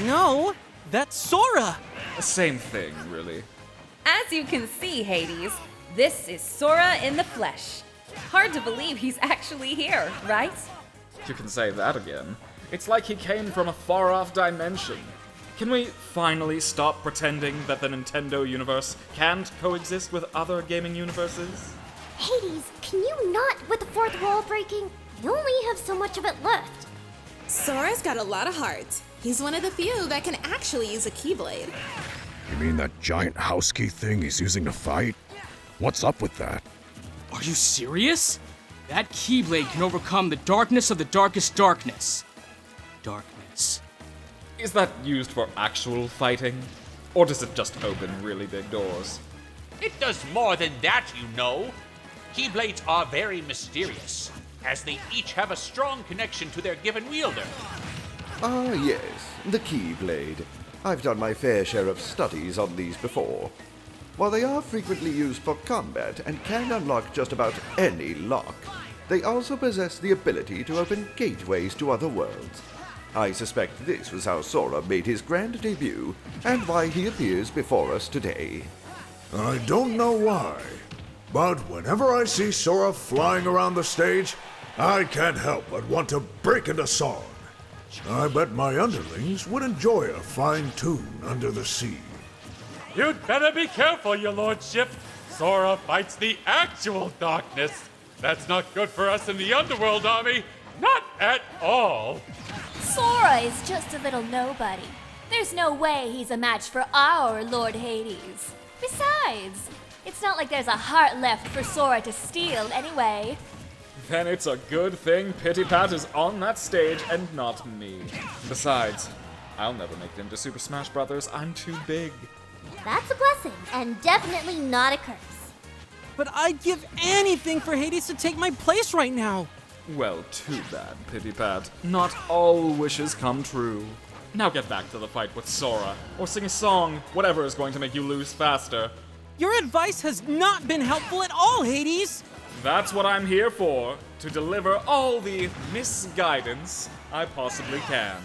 No, that's Sora. Same thing, really. As you can see, Hades, this is Sora in the flesh. Hard to believe he's actually here, right? You can say that again. It's like he came from a far-off dimension. Can we finally stop pretending that the Nintendo universe can't coexist with other gaming universes? Hades, can you not with the fourth wall breaking? You only have so much of it left. Sora's got a lot of heart. He's one of the few that can actually use a Keyblade. You mean that giant house key thing he's using to fight? What's up with that? Are you serious? That Keyblade can overcome the darkness of the darkest darkness. Darkness. Is that used for actual fighting? Or does it just open really big doors? It does more than that, you know. Keyblades are very mysterious, as they each have a strong connection to their given wielder. Ah, yes, the Keyblade. I've done my fair share of studies on these before. While they are frequently used for combat and can unlock just about any lock, they also possess the ability to open gateways to other worlds. I suspect this was how Sora made his grand debut, and why he appears before us today. I don't know why, but whenever I see Sora flying around the stage, I can't help but want to break into song. I bet my underlings would enjoy a fine tune under the sea. You'd better be careful, your lordship. Sora fights the actual darkness. That's not good for us in the Underworld Army. Not at all. Sora is just a little nobody. There's no way he's a match for our Lord Hades. Besides, it's not like there's a heart left for Sora to steal anyway. Then it's a good thing Pity Pat is on that stage and not me. Besides, I'll never make it into Super Smash Bros. I'm too big. That's a blessing, and definitely not a curse. But I'd give anything for Hades to take my place right now. Well, too bad, Pity Pat. Not all wishes come true. Now get back to the fight with Sora, or sing a song, whatever is going to make you lose faster. Your advice has not been helpful at all, Hades! That's what I'm here for, to deliver all the misguidance I possibly can.